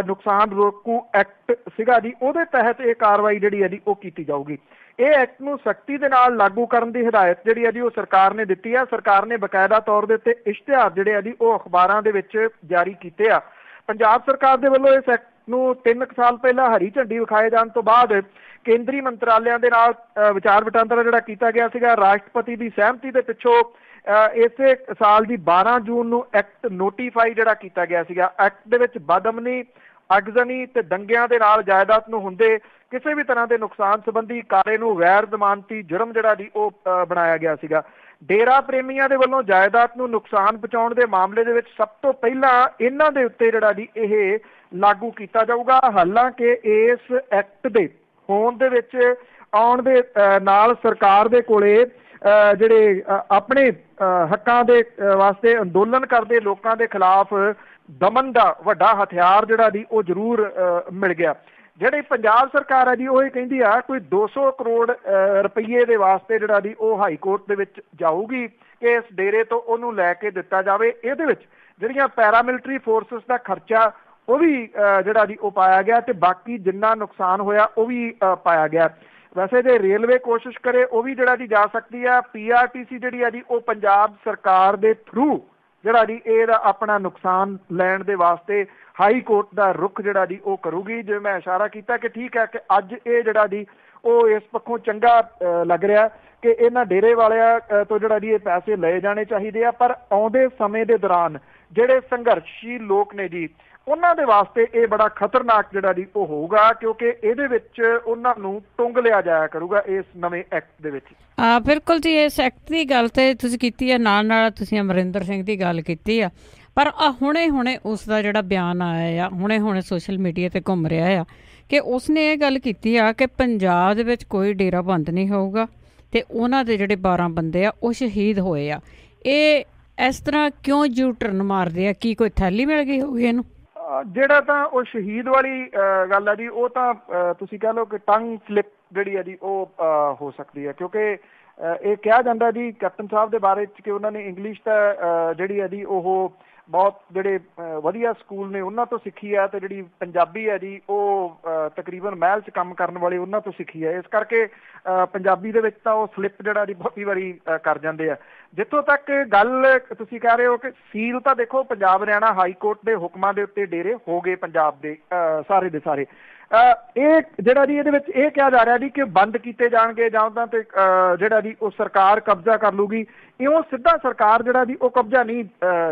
ਨੁਕਸਾਨ ਰੋਕੂ ਐਕਟ ਸੀਗਾ ਜੀ, ਉਹਦੇ ਤਹਿਤ ਇਹ ਕਾਰਵਾਈ ਜਿਹੜੀ ਹੈ ਜੀ ਉਹ ਕੀਤੀ ਜਾਊਗੀ। ਇਹ ਐਕਟ ਨੂੰ ਸਖਤੀ ਦੇ ਨਾਲ ਲਾਗੂ ਕਰਨ ਦੀ ਹਦਾਇਤ ਜਿਹੜੀ ਹੈ ਜੀ ਉਹ ਸਰਕਾਰ ਨੇ ਦਿੱਤੀ ਆ। ਸਰਕਾਰ ਨੇ ਬਕਾਇਦਾ ਤੌਰ ਦੇ ਉੱਤੇ ਇਸ਼ਤਿਹਾਰ ਜਿਹੜੇ ਆ ਜੀ ਉਹ ਅਖਬਾਰਾਂ ਦੇ ਵਿੱਚ ਜਾਰੀ ਕੀਤੇ ਆ। ਪੰਜਾਬ ਸਰਕਾਰ ਦੇ ਵੱਲੋਂ ਇਸ ਐਕਟ ਨੂੰ 3 ਸਾਲ ਪਹਿਲਾਂ ਹਰੀ ਝੰਡੀ ਵਿਖਾਏ ਜਾਣ ਤੋਂ ਬਾਅਦ ਕੇਂਦਰੀ ਮੰਤਰਾਲਿਆਂ ਦੇ ਨਾਲ ਵਿਚਾਰ ਵਟਾਂਦਰਾ ਜਿਹੜਾ ਕੀਤਾ ਗਿਆ ਸੀਗਾ, ਰਾਸ਼ਟਰਪਤੀ ਦੀ ਸਹਿਮਤੀ ਦੇ ਪਿੱਛੋਂ ਇਸੇ ਸਾਲ ਦੀ 12 ਜੂਨ ਨੂੰ ਐਕਟ ਨੋਟੀਫਾਈ ਜਿਹੜਾ ਕੀਤਾ ਗਿਆ ਸੀਗਾ। ਐਕਟ ਦੇ ਵਿੱਚ ਬਦਅਮਨੀ, ਅਗਜ਼ਨੀ ਤੇ ਦੰਗਿਆਂ ਦੇ ਨਾਲ ਜਾਇਦਾਦ ਨੂੰ ਹੁੰਦੇ ਕਿਸੇ ਵੀ ਤਰ੍ਹਾਂ ਦੇ ਨੁਕਸਾਨ ਸੰਬੰਧੀ ਕਾਰੇ ਨੂੰ ਗੈਰ ਜ਼ਮਾਨਤੀ ਜੁਰਮ ਜਿਹੜਾ ਜੀ ਉਹ ਬਣਾਇਆ ਗਿਆ ਸੀਗਾ। ਡੇਰਾ ਪ੍ਰੇਮੀਆਂ ਦੇ ਵੱਲੋਂ ਜਾਇਦਾਦ ਨੂੰ ਨੁਕਸਾਨ ਪਹੁੰਚਾਉਣ ਦੇ ਮਾਮਲੇ ਦੇ ਵਿੱਚ ਸਭ ਤੋਂ ਪਹਿਲਾਂ ਇਹਨਾਂ ਦੇ ਉੱਤੇ ਜਿਹੜਾ ਜੀ ਇਹ ਲਾਗੂ ਕੀਤਾ ਜਾਊਗਾ। ਹਾਲਾਂਕਿ ਇਸ ਐਕਟ ਦੇ ਹੋਣ ਦੇ ਵਿੱਚ ਆਉਣ ਦੇ ਨਾਲ ਸਰਕਾਰ ਦੇ ਕੋਲੇ ਜਿਹੜੇ ਆਪਣੇ ਹੱਕਾਂ ਦੇ ਵਾਸਤੇ ਅੰਦੋਲਨ ਕਰਦੇ ਲੋਕਾਂ ਦੇ ਖਿਲਾਫ ਦਮਨ ਦਾ ਵੱਡਾ ਹਥਿਆਰ ਜਿਹੜਾ ਜੀ ਉਹ ਜ਼ਰੂਰ ਮਿਲ ਗਿਆ। ਜਿਹੜੀ ਪੰਜਾਬ ਸਰਕਾਰ ਹੈ ਜੀ ਉਹ ਇਹ ਕਹਿੰਦੀ ਆ ਕੋਈ 200 ਕਰੋੜ ਰੁਪਈਏ ਦੇ ਵਾਸਤੇ ਜਿਹੜਾ ਜੀ ਉਹ ਹਾਈ ਕੋਰਟ ਦੇ ਵਿੱਚ ਜਾਊਗੀ ਕਿ ਇਸ ਡੇਰੇ ਤੋਂ ਉਹਨੂੰ ਲੈ ਕੇ ਦਿੱਤਾ ਜਾਵੇ। ਇਹਦੇ ਵਿੱਚ ਜਿਹੜੀਆਂ ਪੈਰਾਮਿਲਟਰੀ ਫੋਰਸਿਸ ਦਾ ਖਰਚਾ ਉਹ ਵੀ ਜਿਹੜਾ ਜੀ ਉਹ ਪਾਇਆ ਗਿਆ ਤੇ ਬਾਕੀ ਜਿੰਨਾ ਨੁਕਸਾਨ ਹੋਇਆ ਉਹ ਵੀ ਪਾਇਆ ਗਿਆ। ਵੈਸੇ ਜੇ ਰੇਲਵੇ ਕੋਸ਼ਿਸ਼ ਕਰੇ ਉਹ ਵੀ ਜਿਹੜਾ ਜੀ ਜਾ ਸਕਦੀ ਆ। PRTC ਜਿਹੜੀ ਆ ਜੀ ਉਹ ਪੰਜਾਬ ਸਰਕਾਰ ਦੇ ਥਰੂ ਜਿਹੜਾ ਜੀ ਇਹਦਾ ਆਪਣਾ ਨੁਕਸਾਨ ਲੈਣ ਦੇ ਵਾਸਤੇ ਹਾਈ ਕੋਰਟ ਦਾ ਰੁਖ ਜਿਹੜਾ ਜੀ ਉਹ ਕਰੂਗੀ। ਜਿਵੇਂ ਮੈਂ ਇਸ਼ਾਰਾ ਕੀਤਾ ਕਿ ਠੀਕ ਹੈ ਕਿ ਅੱਜ ਇਹ ਜਿਹੜਾ ਜੀ ਉਹ ਇਸ ਪੱਖੋਂ ਚੰਗਾ ਲੱਗ ਰਿਹਾ ਕਿ ਇਹਨਾਂ ਡੇਰੇ ਵਾਲਿਆਂ ਤੋਂ ਜਿਹੜਾ ਜੀ ਇਹ ਪੈਸੇ ਲਏ ਜਾਣੇ ਚਾਹੀਦੇ ਆ, ਪਰ ਆਉਂਦੇ ਸਮੇਂ ਦੇ ਦੌਰਾਨ ਜਿਹੜੇ ਸੰਘਰਸ਼ਸ਼ੀਲ ਲੋਕ ਨੇ ਜੀ ਉਹਨਾਂ ਦੇ ਵਾਸਤੇ ਇਹ ਬੜਾ ਖਤਰਨਾਕ ਜਿਹੜਾ ਜੀ ਉਹ ਹੋਊਗਾ, ਕਿਉਂਕਿ ਇਹਦੇ ਵਿੱਚ ਉਹਨਾਂ ਨੂੰ ਟੁੰਗ ਲਿਆ ਜਾਇਆ ਕਰੂਗਾ ਇਸ ਨਵੇਂ ਐਕਟ ਦੇ ਵਿੱਚ। ਬਿਲਕੁਲ ਜੀ, ਇਸ ਐਕਟ ਦੀ ਗੱਲ ਤੇ ਤੁਸੀਂ ਕੀਤੀ ਆ, ਨਾਲ ਤੁਸੀਂ ਅਮਰਿੰਦਰ ਸਿੰਘ ਦੀ ਗੱਲ ਕੀਤੀ ਆ, ਪਰ ਹੁਣੇ ਉਸ ਦਾ ਜਿਹੜਾ ਬਿਆਨ ਆਇਆ ਆ, ਹੁਣੇ ਸੋਸ਼ਲ ਮੀਡੀਆ ਤੇ ਘੁੰਮ ਰਿਹਾ ਆ ਕਿ ਉਸਨੇ ਇਹ ਗੱਲ ਕੀਤੀ ਆ ਕਿ ਪੰਜਾਬ ਦੇ ਵਿੱਚ ਕੋਈ ਡੇਰਾ ਬੰਦ ਨਹੀਂ ਹੋਊਗਾ ਤੇ ਉਹਨਾਂ ਦੇ ਜਿਹੜੇ 12 ਬੰਦੇ ਆ ਉਹ ਸ਼ਹੀਦ ਹੋਏ ਆ। ਇਹ ਇਸ ਤਰ੍ਹਾਂ ਕਿਉਂ ਯੂ ਟਰਨ ਮਾਰਦੇ ਆ? ਕੀ ਕੋਈ ਥੈਲੀ ਮਿਲ ਗਈ ਹੋਊਗੀ ਇਹਨੂੰ? ਜਿਹੜਾ ਤਾਂ ਉਹ ਸ਼ਹੀਦ ਵਾਲੀ ਗੱਲ ਹੈ ਜੀ, ਉਹ ਤਾਂ ਤੁਸੀਂ ਕਹਿ ਲਓ ਕਿ ਟੰਗ ਸਲਿਪ ਜਿਹੜੀ ਹੈ ਜੀ ਉਹ ਹੋ ਸਕਦੀ ਹੈ, ਕਿਉਂਕਿ ਇਹ ਕਿਹਾ ਜਾਂਦਾ ਜੀ ਕੈਪਟਨ ਸਾਹਿਬ ਦੇ ਬਾਰੇ 'ਚ ਕਿ ਉਹਨਾਂ ਨੇ ਇੰਗਲਿਸ਼ ਤਾਂ ਜਿਹੜੀ ਹੈ ਜੀ ਉਹ ਬਹੁਤ ਜਿਹੜੇ ਵਧੀਆ ਸਕੂਲ ਨੇ ਉਹਨਾਂ ਤੋਂ ਸਿੱਖੀ ਹੈ, ਤੇ ਜਿਹੜੀ ਪੰਜਾਬੀ ਹੈ ਜੀ ਉਹ ਤਕਰੀਬਨ ਮਹਿਲ 'ਚ ਕੰਮ ਕਰਨ ਵਾਲੇ ਉਹਨਾਂ ਤੋਂ ਸਿੱਖੀ ਹੈ। ਇਸ ਕਰਕੇ ਪੰਜਾਬੀ ਦੇ ਵਿੱਚ ਤਾਂ ਉਹ ਸਲਿੱਪ ਜਿਹੜਾ ਜੀ ਬਹੁਤੀ ਵਾਰੀ ਕਰ ਜਾਂਦੇ ਆ। ਜਿੱਥੋਂ ਤੱਕ ਗੱਲ ਤੁਸੀਂ ਕਹਿ ਰਹੇ ਹੋ ਕਿ ਸੀਲ ਤਾਂ ਦੇਖੋ, ਪੰਜਾਬ ਹਰਿਆਣਾ ਹਾਈ ਕੋਰਟ ਦੇ ਹੁਕਮਾਂ ਦੇ ਉੱਤੇ ਡੇਰੇ ਹੋ ਗਏ ਪੰਜਾਬ ਦੇ ਸਾਰੇ ਦੇ ਸਾਰੇ। ਇਹ ਜਿਹੜਾ ਜੀ ਇਹਦੇ ਵਿੱਚ ਇਹ ਕਿਹਾ ਜਾ ਰਿਹਾ ਜੀ ਕਿ ਬੰਦ ਕੀਤੇ ਜਾਣਗੇ ਜਾਂ ਉਹਨਾਂ ਤੇ ਜਿਹੜਾ ਜੀ ਉਹ ਸਰਕਾਰ ਕਬਜ਼ਾ ਕਰ ਲੂਗੀ। ਇਉਂ ਸਿੱਧਾ ਸਰਕਾਰ ਜਿਹੜਾ ਜੀ ਉਹ ਕਬਜ਼ਾ ਨਹੀਂ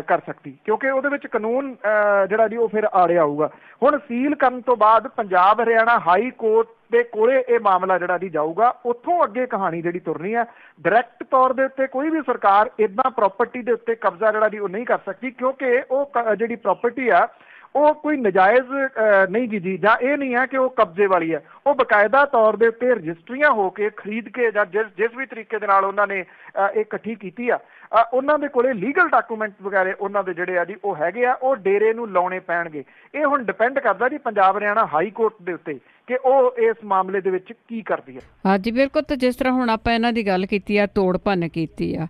ਕਰ ਸਕਦੀ, ਕਿਉਂਕਿ ਉਹਦੇ ਵਿੱਚ ਕਾਨੂੰਨ ਜਿਹੜਾ ਜੀ ਉਹ ਫਿਰ ਆੜਿਆ ਆਊਗਾ। ਹੁਣ ਸੀਲ ਕਰਨ ਤੋਂ ਬਾਅਦ ਪੰਜਾਬ ਹਰਿਆਣਾ ਹਾਈ ਕੋਰਟ ਦੇ ਕੋਲੇ ਇਹ ਮਾਮਲਾ ਜਿਹੜਾ ਜੀ ਜਾਊਗਾ, ਉੱਥੋਂ ਅੱਗੇ ਕਹਾਣੀ ਜਿਹੜੀ ਤੁਰਨੀ ਹੈ। ਡਾਇਰੈਕਟ ਤੌਰ ਦੇ ਉੱਤੇ ਕੋਈ ਵੀ ਸਰਕਾਰ ਏਦਾਂ ਪ੍ਰਾਪਰਟੀ ਦੇ ਉੱਤੇ ਕਬਜ਼ਾ ਜਿਹੜਾ ਜੀ ਉਹ ਨਹੀਂ ਕਰ ਸਕਦੀ, ਕਿਉਂਕਿ ਉਹ ਜਿਹੜੀ ਪ੍ਰਾਪਰਟੀ ਆ ਉਹ ਕੋਈ ਨਜਾਇਜ਼ ਨਹੀਂ ਜੀ, ਜਾਂ ਇਹ ਨਹੀਂ ਹੈ ਕਿ ਉਹ ਕਬਜ਼ੇ ਵਾਲੀ ਹੈ। ਉਹ ਬਕਾਇਦਾ ਤੌਰ ਦੇ ਉੱਤੇ ਰਜਿਸਟਰੀਆਂ ਹੋ ਕੇ ਖਰੀਦ ਕੇ ਜਾਂ ਜਿਸ ਵੀ ਤਰੀਕੇ ਦੇ ਨਾਲ ਉਹਨਾਂ ਨੇ ਇਹ ਇਕੱਠੀ ਕੀਤੀ ਆ, ਉਹਨਾਂ ਦੇ ਕੋਲੇ ਲੀਗਲ ਡਾਕੂਮੈਂਟ ਵਗੈਰਾ ਉਹਨਾਂ ਦੇ ਜਿਹੜੇ ਆ ਜੀ ਉਹ ਹੈਗੇ ਆ, ਉਹ ਡੇਰੇ ਨੂੰ ਲਾਉਣੇ ਪੈਣਗੇ। ਇਹ ਹੁਣ ਡਿਪੈਂਡ ਕਰਦਾ ਜੀ ਪੰਜਾਬ ਹਰਿਆਣਾ ਹਾਈ ਕੋਰਟ ਦੇ ਉੱਤੇ ਕਿ ਉਹ ਇਸ ਮਾਮਲੇ ਦੇ ਵਿੱਚ ਕੀ ਕਰਦੀ ਹੈ। ਹਾਂਜੀ ਬਿਲਕੁਲ। ਤੇ ਜਿਸ ਤਰ੍ਹਾਂ ਹੁਣ ਆਪਾਂ ਇਹਨਾਂ ਦੀ ਗੱਲ ਕੀਤੀ ਆ, ਤੋੜ ਭੰਨ ਕੀਤੀ ਆ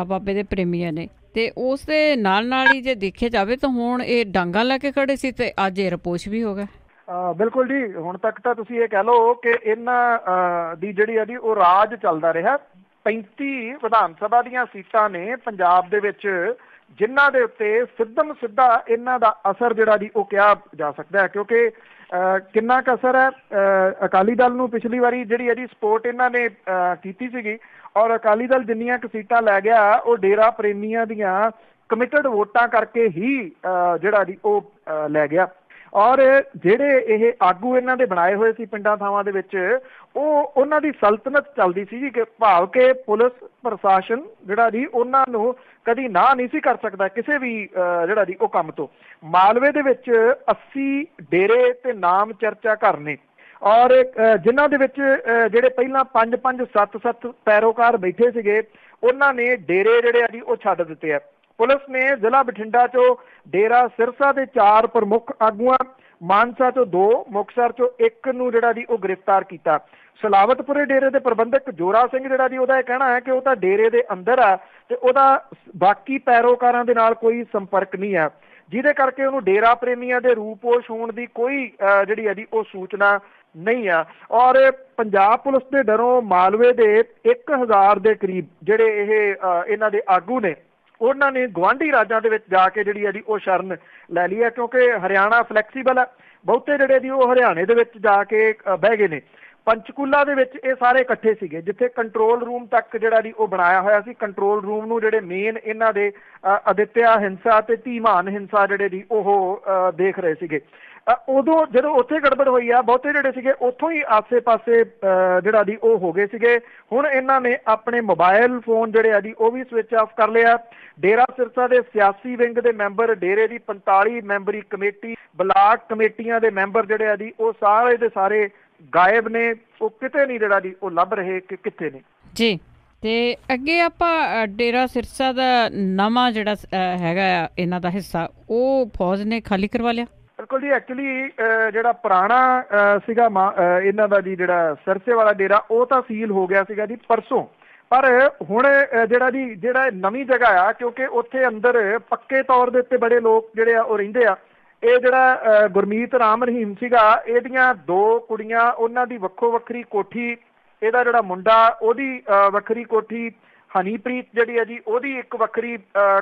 ਬਾਬੇ ਦੇ ਪ੍ਰੇਮੀਆਂ ਨੇ, ਤੇ ਉਸ ਦੇ ਨਾਲ ਹੀ ਜੇ ਦੇਖਿਆ ਜਾਵੇ ਤਾਂ ਹੁਣ ਇਹ ਡਾਂਗਾ ਲੈ ਕੇ ਖੜੇ ਸੀ ਤੇ ਅੱਜ ਇਹ ਰਪੋਸ਼ ਵੀ ਹੋ ਗਿਆ। ਬਿਲਕੁਲ ਜੀ, ਹੁਣ ਤੱਕ ਤਾਂ ਤੁਸੀਂ ਇਹ ਕਹਿ ਲਓ ਕਿ ਇਹਨਾਂ ਦੀ ਜਿਹੜੀ ਆ ਜੀ ਉਹ ਰਾਜ ਚੱਲਦਾ ਰਿਹਾ। 35 ਵਿਧਾਨ ਸਭਾ ਦੀਆਂ ਸੀਟਾਂ ਨੇ ਪੰਜਾਬ ਦੇ ਵਿੱਚ, ਜਿਨ੍ਹਾਂ ਦੇ ਉੱਤੇ ਸਿੱਧਾ ਇਹਨਾਂ ਦਾ ਅਸਰ ਜਿਹੜਾ ਜੀ ਉਹ ਕਿਹਾ ਜਾ ਸਕਦਾ ਹੈ, ਕਿਉਂਕਿ ਕਿੰਨਾ ਕੁ ਅਸਰ ਹੈ। ਅਕਾਲੀ ਦਲ ਨੂੰ ਪਿਛਲੀ ਵਾਰੀ ਜਿਹੜੀ ਹੈ ਜੀ ਸਪੋਰਟ ਇਹਨਾਂ ਨੇ ਕੀਤੀ ਸੀਗੀ, ਔਰ ਅਕਾਲੀ ਦਲ ਜਿੰਨੀਆਂ ਕੁ ਸੀਟਾਂ ਲੈ ਗਿਆ ਉਹ ਡੇਰਾ ਪ੍ਰੇਮੀਆਂ ਦੀਆਂ ਕਮਿਟਡ ਵੋਟਾਂ ਕਰਕੇ ਹੀ ਜਿਹੜਾ ਜੀ ਉਹ ਲੈ ਗਿਆ। ਔਰ ਜਿਹੜੇ ਇਹ ਆਗੂ ਇਹਨਾਂ ਦੇ ਬਣਾਏ ਹੋਏ ਸੀ ਪਿੰਡਾਂ ਥਾਵਾਂ ਦੇ ਵਿੱਚ, ਉਹ ਉਹਨਾਂ ਦੀ ਸਲਤਨਤ ਚੱਲਦੀ ਸੀ ਜੀ, ਕਿ ਭਾਵ ਕਿ ਪੁਲਿਸ ਪ੍ਰਸ਼ਾਸਨ ਜਿਹੜਾ ਜੀ ਉਹਨਾਂ ਨੂੰ ਕਦੀ ਨਾ ਨਹੀਂ ਸੀ ਕਰ ਸਕਦਾ ਕਿਸੇ ਵੀ ਜਿਹੜਾ ਜੀ ਉਹ ਕੰਮ ਤੋਂ। ਮਾਲਵੇ ਦੇ ਵਿੱਚ 80 ਡੇਰੇ ਤੇ ਨਾਮ ਚਰਚਾ ਘਰ ਨੇ, ਔਰ ਜਿਨ੍ਹਾਂ ਦੇ ਵਿੱਚ ਜਿਹੜੇ ਪਹਿਲਾਂ 5-5, 7-7 ਪੈਰੋਕਾਰ ਬੈਠੇ ਸੀਗੇ, ਉਹਨਾਂ ਨੇ ਡੇਰੇ ਜਿਹੜੇ ਆ ਜੀ ਉਹ ਛੱਡ ਦਿੱਤੇ ਆ। ਪੁਲਿਸ ਨੇ ਜ਼ਿਲ੍ਹਾ ਬਠਿੰਡਾ ਚੋਂ ਡੇਰਾ ਸਿਰਸਾ ਦੇ 4 ਪ੍ਰਮੁੱਖ ਆਗੂਆਂ, ਮਾਨਸਾ ਚੋਂ 2, ਮੁਕਤਸਰ ਚੋਂ 1 ਨੂੰ ਜਿਹੜਾ ਜੀ ਉਹ ਗ੍ਰਿਫਤਾਰ ਕੀਤਾ। ਸਲਾਵਤਪੁਰੇ ਡੇਰੇ ਦੇ ਪ੍ਰਬੰਧਕ ਜੋਰਾ ਸਿੰਘ ਜਿਹੜਾ ਜੀ ਉਹਦਾ ਇਹ ਕਹਿਣਾ ਹੈ ਕਿ ਉਹ ਤਾਂ ਡੇਰੇ ਦੇ ਅੰਦਰ ਆ ਤੇ ਉਹਦਾ ਬਾਕੀ ਪੈਰੋਕਾਰਾਂ ਦੇ ਨਾਲ ਕੋਈ ਸੰਪਰਕ ਨਹੀਂ ਹੈ, ਜਿਹਦੇ ਕਰਕੇ ਉਹਨੂੰ ਡੇਰਾ ਪ੍ਰੇਮੀਆਂ ਦੇ ਰੂਪੋਸ਼ ਹੋਣ ਦੀ ਕੋਈ ਜਿਹੜੀ ਹੈ ਜੀ ਉਹ ਸੂਚਨਾ ਨਹੀਂ ਆ। ਔਰ ਪੰਜਾਬ ਪੁਲਿਸ ਦੇ ਡਰੋਂ ਮਾਲਵੇ ਦੇ 1000 ਦੇ ਕਰੀਬ ਜਿਹੜੇ ਇਹਨਾਂ ਦੇ ਆਗੂ ਨੇ, ਉਹਨਾਂ ਨੇ ਗੁਆਂਢੀ ਰਾਜਾਂ ਦੇ ਵਿੱਚ ਜਾ ਕੇ ਜਿਹੜੀ ਹੈ ਜੀ ਉਹ ਸ਼ਰਨ ਲੈ ਲਈ ਹੈ, ਕਿਉਂਕਿ ਹਰਿਆਣਾ ਫਲੈਕਸੀਬਲ ਹੈ। ਬਹੁਤੇ ਜਿਹੜੇ ਜੀ ਉਹ ਹਰਿਆਣੇ ਦੇ ਵਿੱਚ ਜਾ ਕੇ ਬਹਿ ਗਏ ਨੇ। ਪੰਚਕੂਲਾ ਦੇ ਵਿੱਚ ਇਹ ਸਾਰੇ ਇਕੱਠੇ ਸੀਗੇ, ਜਿੱਥੇ ਕੰਟਰੋਲ ਰੂਮ ਤੱਕ ਜਿਹੜਾ ਜੀ ਉਹ ਬਣਾਇਆ ਹੋਇਆ ਸੀ। ਕੰਟਰੋਲ ਰੂਮ ਨੂੰ ਜਿਹੜੇ ਮੇਨ ਇਹਨਾਂ ਦੇ ਅਦਿੱਤਿਆ ਹਿੰਸਾ ਤੇ ਧੀਮਾਨ ਹਿੰਸਾ ਜਿਹੜੇ ਜੀ ਉਹ ਦੇਖ ਰਹੇ ਸੀਗੇ। ਉਦੋਂ ਜਦੋਂ ਉੱਥੇ ਗੜਬੜ ਹੋਈ ਆ, ਬਹੁਤੇ ਜਿਹੜੇ ਸੀਗੇ ਉੱਥੋਂ ਹੀ ਆਸੇ-ਪਾਸੇ ਜਿਹੜਾ ਜੀ ਉਹ ਹੋ ਗਏ ਸੀਗੇ। ਹੁਣ ਇਹਨਾਂ ਨੇ ਆਪਣੇ ਮੋਬਾਈਲ ਫੋਨ ਜਿਹੜੇ ਆ ਜੀ ਉਹ ਵੀ ਸਵਿਚ ਆਫ ਕਰ ਲਿਆ। ਡੇਰਾ ਸਿਰਸਾ ਦੇ ਸਿਆਸੀ ਵਿੰਗ ਦੇ ਮੈਂਬਰ, ਡੇਰੇ ਦੀ 45 ਮੈਂਬਰੀ ਕਮੇਟੀ, ਬਲਾਕ ਕਮੇਟੀਆਂ ਦੇ ਮੈਂਬਰ ਜਿਹੜੇ ਆ ਜੀ ਉਹ ਸਾਰੇ ਦੇ ਸਾਰੇ ਗਾਇਬ ਨੇ। ਉਹ ਕਿਤੇ ਨਹੀਂ ਜਿਹੜਾ ਜੀ ਉਹ ਲੱਭ ਰਹੇ ਕਿ ਕਿੱਥੇ ਨੇ ਜੀ। ਤੇ ਅੱਗੇ ਆਪਾਂ ਡੇਰਾ ਸਿਰਸਾ ਦਾ ਨਵਾਂ ਜਿਹੜਾ ਹੈਗਾ ਇਹਨਾਂ ਦਾ ਹਿੱਸਾ, ਉਹ ਫੌਜ ਨੇ ਖਾਲੀ ਕਰਵਾ ਲਿਆ। ਬਿਲਕੁਲ ਜੀ, ਐਕਚੁਅਲੀ ਜਿਹੜਾ ਪੁਰਾਣਾ ਸੀਗਾ ਇਹਨਾਂ ਦਾ ਜੀ ਜਿਹੜਾ ਸਿਰਸੇ ਵਾਲਾ ਡੇਰਾ, ਉਹ ਤਾਂ ਸੀਲ ਹੋ ਗਿਆ ਸੀਗਾ ਜੀ ਪਰਸੋਂ। ਪਰ ਹੁਣ ਜਿਹੜਾ ਨਵੀਂ ਜਗ੍ਹਾ ਆ, ਕਿਉਂਕਿ ਉੱਥੇ ਅੰਦਰ ਪੱਕੇ ਤੌਰ ਦੇ ਉੱਤੇ ਬੜੇ ਲੋਕ ਜਿਹੜੇ ਆ ਉਹ ਰਹਿੰਦੇ ਆ। ਇਹ ਜਿਹੜਾ ਗੁਰਮੀਤ ਰਾਮ ਰਹੀਮ ਸੀਗਾ, ਇਹਦੀਆਂ 2 ਕੁੜੀਆਂ, ਉਹਨਾਂ ਦੀ ਵੱਖੋ ਵੱਖਰੀ ਕੋਠੀ, ਇਹਦਾ ਜਿਹੜਾ ਮੁੰਡਾ ਉਹਦੀ ਵੱਖਰੀ ਕੋਠੀ, ਹਨੀਪ੍ਰੀਤ ਜਿਹੜੀ ਹੈ ਜੀ ਉਹਦੀ ਇੱਕ ਵੱਖਰੀ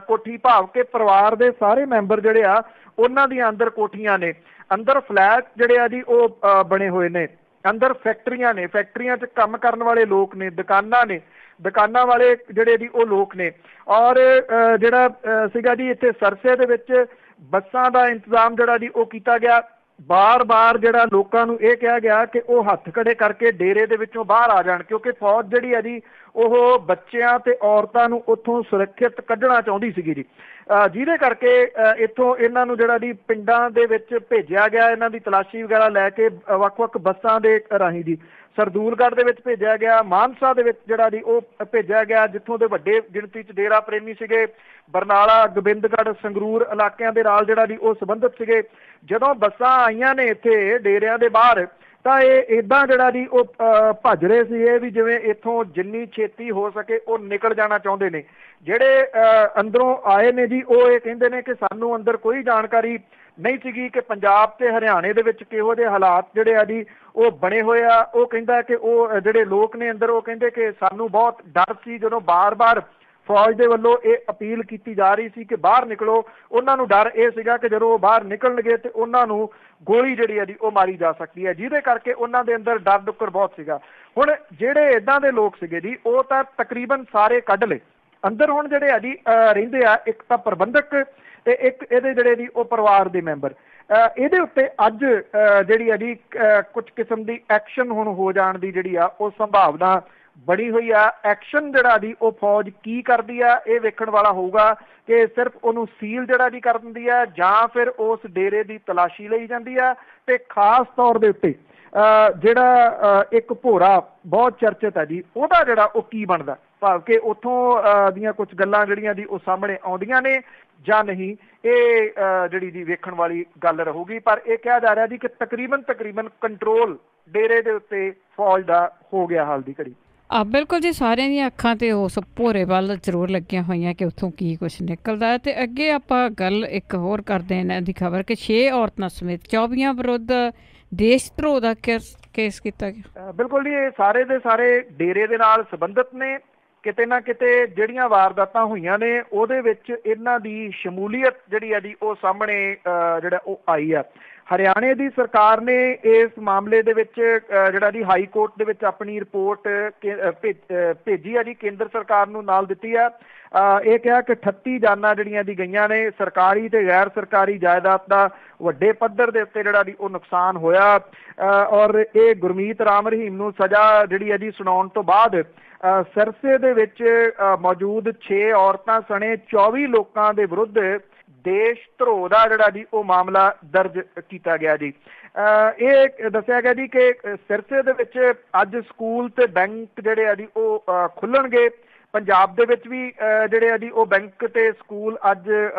ਕੋਠੀ, ਭਾਵ ਕਿ ਪਰਿਵਾਰ ਦੇ ਸਾਰੇ ਮੈਂਬਰ ਜਿਹੜੇ ਆ ਉਹਨਾਂ ਦੀਆਂ ਅੰਦਰ ਕੋਠੀਆਂ ਨੇ। ਅੰਦਰ ਫਲੈਟ ਜਿਹੜੇ ਆ ਜੀ ਉਹ ਬਣੇ ਹੋਏ ਨੇ। ਅੰਦਰ ਫੈਕਟਰੀਆਂ ਨੇ, ਫੈਕਟਰੀਆਂ 'ਚ ਕੰਮ ਕਰਨ ਵਾਲੇ ਲੋਕ ਨੇ, ਦੁਕਾਨਾਂ ਵਾਲੇ ਜਿਹੜੇ ਜੀ ਉਹ ਲੋਕ ਨੇ। ਔਰ ਜਿਹੜਾ ਸੀਗਾ ਜੀ ਇੱਥੇ ਸਰਸੇ ਦੇ ਵਿੱਚ ਬੱਸਾਂ ਦਾ ਇੰਤਜ਼ਾਮ ਜਿਹੜਾ ਜੀ ਉਹ ਕੀਤਾ ਗਿਆ। ਬਾਰ-ਬਾਰ ਜਿਹੜਾ ਲੋਕਾਂ ਨੂੰ ਇਹ ਕਿਹਾ ਗਿਆ ਕਿ ਉਹ ਹੱਥ ਖੜੇ ਕਰਕੇ ਡੇਰੇ ਦੇ ਵਿੱਚੋਂ ਬਾਹਰ ਆ ਜਾਣ, ਕਿਉਂਕਿ ਫੌਜ ਜਿਹੜੀ ਹੈ ਜੀ ਉਹ ਬੱਚਿਆਂ ਤੇ ਔਰਤਾਂ ਨੂੰ ਉੱਥੋਂ ਸੁਰੱਖਿਅਤ ਕੱਢਣਾ ਚਾਹੁੰਦੀ ਸੀਗੀ ਜੀ, ਜਿਹਦੇ ਕਰਕੇ ਇੱਥੋਂ ਇਹਨਾਂ ਨੂੰ ਜਿਹੜਾ ਜੀ ਪਿੰਡਾਂ ਦੇ ਵਿੱਚ ਭੇਜਿਆ ਗਿਆ। ਇਹਨਾਂ ਦੀ ਤਲਾਸ਼ੀ ਵਗੈਰਾ ਲੈ ਕੇ ਵੱਖ-ਵੱਖ ਬੱਸਾਂ ਦੇ ਰਾਹੀਂ ਜੀ ਸਰਦੂਲਗੜ੍ਹ ਦੇ ਵਿੱਚ ਭੇਜਿਆ ਗਿਆ, ਮਾਨਸਾ ਦੇ ਵਿੱਚ ਜਿਹੜਾ ਜੀ ਉਹ ਭੇਜਿਆ ਗਿਆ, ਜਿੱਥੋਂ ਦੇ ਵੱਡੇ ਗਿਣਤੀ 'ਚ ਡੇਰਾ ਪ੍ਰੇਮੀ ਸੀਗੇ। ਬਰਨਾਲਾ, ਗੋਬਿੰਦਗੜ੍ਹ, ਸੰਗਰੂਰ ਇਲਾਕਿਆਂ ਦੇ ਨਾਲ ਜਿਹੜਾ ਜੀ ਉਹ ਸੰਬੰਧਿਤ ਸੀਗੇ। ਜਦੋਂ ਬੱਸਾਂ ਆਈਆਂ ਨੇ ਇੱਥੇ ਡੇਰਿਆਂ ਦੇ ਬਾਹਰ ਤਾਂ ਇਹ ਇੱਦਾਂ ਜਿਹੜਾ ਜੀ ਉਹ ਭੱਜ ਰਹੇ ਸੀ ਇਹ ਵੀ ਜਿਵੇਂ ਇੱਥੋਂ ਜਿੰਨੀ ਛੇਤੀ ਹੋ ਸਕੇ ਉਹ ਨਿਕਲ ਜਾਣਾ ਚਾਹੁੰਦੇ ਨੇ। ਜਿਹੜੇ ਅੰਦਰੋਂ ਆਏ ਨੇ ਜੀ ਉਹ ਇਹ ਕਹਿੰਦੇ ਨੇ ਕਿ ਸਾਨੂੰ ਅੰਦਰ ਕੋਈ ਜਾਣਕਾਰੀ ਨਹੀਂ ਸੀਗੀ ਕਿ ਪੰਜਾਬ ਤੇ ਹਰਿਆਣੇ ਦੇ ਵਿੱਚ ਕਿਹੋ ਜਿਹੇ ਹਾਲਾਤ ਜਿਹੜੇ ਆ ਜੀ ਉਹ ਬਣੇ ਹੋਏ ਆ। ਉਹ ਕਹਿੰਦਾ ਕਿ ਉਹ ਜਿਹੜੇ ਲੋਕ ਨੇ ਅੰਦਰ ਉਹ ਕਹਿੰਦੇ ਕਿ ਸਾਨੂੰ ਬਹੁਤ ਡਰ ਸੀ ਜਦੋਂ ਬਾਰ-ਬਾਰ ਫੌਜ ਦੇ ਵੱਲੋਂ ਇਹ ਅਪੀਲ ਕੀਤੀ ਜਾ ਰਹੀ ਸੀ ਕਿ ਬਾਹਰ ਨਿਕਲੋ। ਉਹਨਾਂ ਨੂੰ ਡਰ ਇਹ ਸੀਗਾ ਕਿ ਜਦੋਂ ਉਹ ਬਾਹਰ ਨਿਕਲਣਗੇ ਤੇ ਉਹਨਾਂ ਨੂੰ ਗੋਲੀ ਜਿਹੜੀ ਹੈ ਜੀ ਉਹ ਮਾਰੀ ਜਾ ਸਕਦੀ ਹੈ, ਜਿਹਦੇ ਕਰਕੇ ਉਹਨਾਂ ਦੇ ਅੰਦਰ ਡਰ ਡੁੱਕਰ ਬਹੁਤ ਸੀਗਾ। ਹੁਣ ਜਿਹੜੇ ਇੱਦਾਂ ਦੇ ਲੋਕ ਸੀਗੇ ਜੀ ਉਹ ਤਾਂ ਤਕਰੀਬਨ ਸਾਰੇ ਕੱਢ ਲਏ ਅੰਦਰ। ਹੁਣ ਜਿਹੜੇ ਆ ਜੀ ਰਹਿੰਦੇ ਆ ਇੱਕ ਤਾਂ ਪ੍ਰਬੰਧਕ ਤੇ ਇੱਕ ਇਹਦੇ ਜਿਹੜੇ ਜੀ ਉਹ ਪਰਿਵਾਰ ਦੇ ਮੈਂਬਰ। ਇਹਦੇ ਉੱਤੇ ਅੱਜ ਜਿਹੜੀ ਆ ਜੀ ਕੁਝ ਕਿਸਮ ਦੀ ਐਕਸ਼ਨ ਹੁਣ ਹੋ ਜਾਣ ਦੀ ਜਿਹੜੀ ਆ ਉਹ ਸੰਭਾਵਨਾ ਬਣੀ ਹੋਈ ਆ। ਐਕਸ਼ਨ ਜਿਹੜਾ ਜੀ ਉਹ ਫੌਜ ਕੀ ਕਰਦੀ ਆ ਇਹ ਵੇਖਣ ਵਾਲਾ ਹੋਊਗਾ ਕਿ ਸਿਰਫ ਉਹਨੂੰ ਸੀਲ ਜਿਹੜਾ ਜੀ ਕਰ ਦਿੰਦੀ ਆ ਜਾਂ ਫਿਰ ਉਸ ਡੇਰੇ ਦੀ ਤਲਾਸ਼ੀ ਲਈ ਜਾਂਦੀ ਆ। ਤੇ ਖਾਸ ਤੌਰ ਦੇ ਉੱਤੇ ਜਿਹੜਾ ਇੱਕ ਭੋਰਾ ਬਹੁਤ ਚਰਚਿਤ ਹੈ ਜੀ ਉਹਦਾ ਜਿਹੜਾ ਉਹ ਕੀ ਬਣਦਾ, ਭਾਵ ਕਿ ਉੱਥੋਂ ਦੀਆਂ ਕੁਝ ਗੱਲਾਂ ਜਿਹੜੀਆਂ ਜੀ ਉਹ ਸਾਹਮਣੇ ਆਉਂਦੀਆਂ ਨੇ ਜਾਂ ਨਹੀਂ, ਇਹ ਜਿਹੜੀ ਜੀ ਵੇਖਣ ਵਾਲੀ ਗੱਲ ਰਹੂਗੀ। ਪਰ ਇਹ ਕਿਹਾ ਜਾ ਰਿਹਾ ਜੀ ਕਿ ਤਕਰੀਬਨ ਕੰਟਰੋਲ ਡੇਰੇ ਦੇ ਉੱਤੇ ਫੌਜ ਦਾ ਹੋ ਗਿਆ ਹਾਲ ਦੀ ਘੜੀ। ਬਿਲਕੁਲ ਜੀ, ਸਾਰਿਆਂ ਦੀਆਂ ਅੱਖਾਂ ਤੇ ਉਸ ਭੋਰੇ ਵੱਲ ਜ਼ਰੂਰ ਲੱਗੀਆਂ ਹੋਈਆਂ ਕਿ ਉੱਥੋਂ ਕੀ ਕੁਛ ਨਿਕਲਦਾ ਹੈ। ਤੇ ਅੱਗੇ ਆਪਾਂ ਗੱਲ ਇੱਕ ਹੋਰ ਕਰਦੇ ਹਾਂ ਇਹਨਾਂ ਦੀ ਖਬਰ ਕਿ 6 ਔਰਤਾਂ ਸਮੇਤ 24 ਵਿਰੁੱਧ ਦੇਸ਼ ਧਰੋਹ ਦਾ ਕੇਸ ਕੀਤਾ ਗਿਆ। ਬਿਲਕੁਲ ਜੀ, ਇਹ ਸਾਰੇ ਦੇ ਸਾਰੇ ਡੇਰੇ ਦੇ ਨਾਲ ਸੰਬੰਧਿਤ ਨੇ। ਕਿਤੇ ਨਾ ਕਿਤੇ ਜਿਹੜੀਆਂ ਵਾਰਦਾਤਾਂ ਹੋਈਆਂ ਨੇ ਉਹਦੇ ਵਿੱਚ ਇਹਨਾਂ ਦੀ ਸ਼ਮੂਲੀਅਤ ਜਿਹੜੀ ਆ ਜੀ ਉਹ ਸਾਹਮਣੇ ਜਿਹੜਾ ਉਹ ਆਈ ਆ। ਹਰਿਆਣੇ ਦੀ ਸਰਕਾਰ ਨੇ ਇਸ ਮਾਮਲੇ ਦੇ ਵਿੱਚ ਜਿਹੜਾ ਜੀ ਹਾਈ ਕੋਰਟ ਦੇ ਵਿੱਚ ਆਪਣੀ ਰਿਪੋਰਟ ਭੇਜੀ ਆ ਜੀ, ਕੇਂਦਰ ਸਰਕਾਰ ਨੂੰ ਨਾਲ ਦਿੱਤੀ ਆ। ਇਹ ਕਿਹਾ ਕਿ 38 ਜਾਨਾਂ ਜਿਹੜੀਆਂ ਦੀ ਗਈਆਂ ਨੇ, ਸਰਕਾਰੀ ਤੇ ਗੈਰ ਸਰਕਾਰੀ ਜਾਇਦਾਦ ਦਾ ਵੱਡੇ ਪੱਧਰ ਦੇ ਉੱਤੇ ਜਿਹੜਾ ਜੀ ਉਹ ਨੁਕਸਾਨ ਹੋਇਆ। ਔਰ ਇਹ ਗੁਰਮੀਤ ਰਾਮ ਰਹੀਮ ਨੂੰ ਸਜ਼ਾ ਜਿਹੜੀ ਹੈ ਜੀ ਸੁਣਾਉਣ ਤੋਂ ਬਾਅਦ ਸਰਸੇ ਦੇ ਵਿੱਚ ਮੌਜੂਦ 6 ਔਰਤਾਂ ਸਣੇ 24 ਲੋਕਾਂ ਦੇ ਵਿਰੁੱਧ ਦੇਸ਼ ਧਰੋਹ ਦਾ ਜਿਹੜਾ ਜੀ ਉਹ ਮਾਮਲਾ ਦਰਜ ਕੀਤਾ ਗਿਆ ਜੀ। ਇਹ ਦੱਸਿਆ ਗਿਆ ਜੀ ਕਿ ਸਿਰਸੇ ਦੇ ਵਿੱਚ ਅੱਜ ਸਕੂਲ ਤੇ ਬੈਂਕ ਜਿਹੜੇ ਆ ਜੀ ਉਹ ਖੁੱਲਣਗੇ। ਪੰਜਾਬ ਦੇ ਵਿੱਚ ਵੀ ਜਿਹੜੇ ਆ ਜੀ ਉਹ ਬੈਂਕ ਤੇ ਸਕੂਲ ਅੱਜ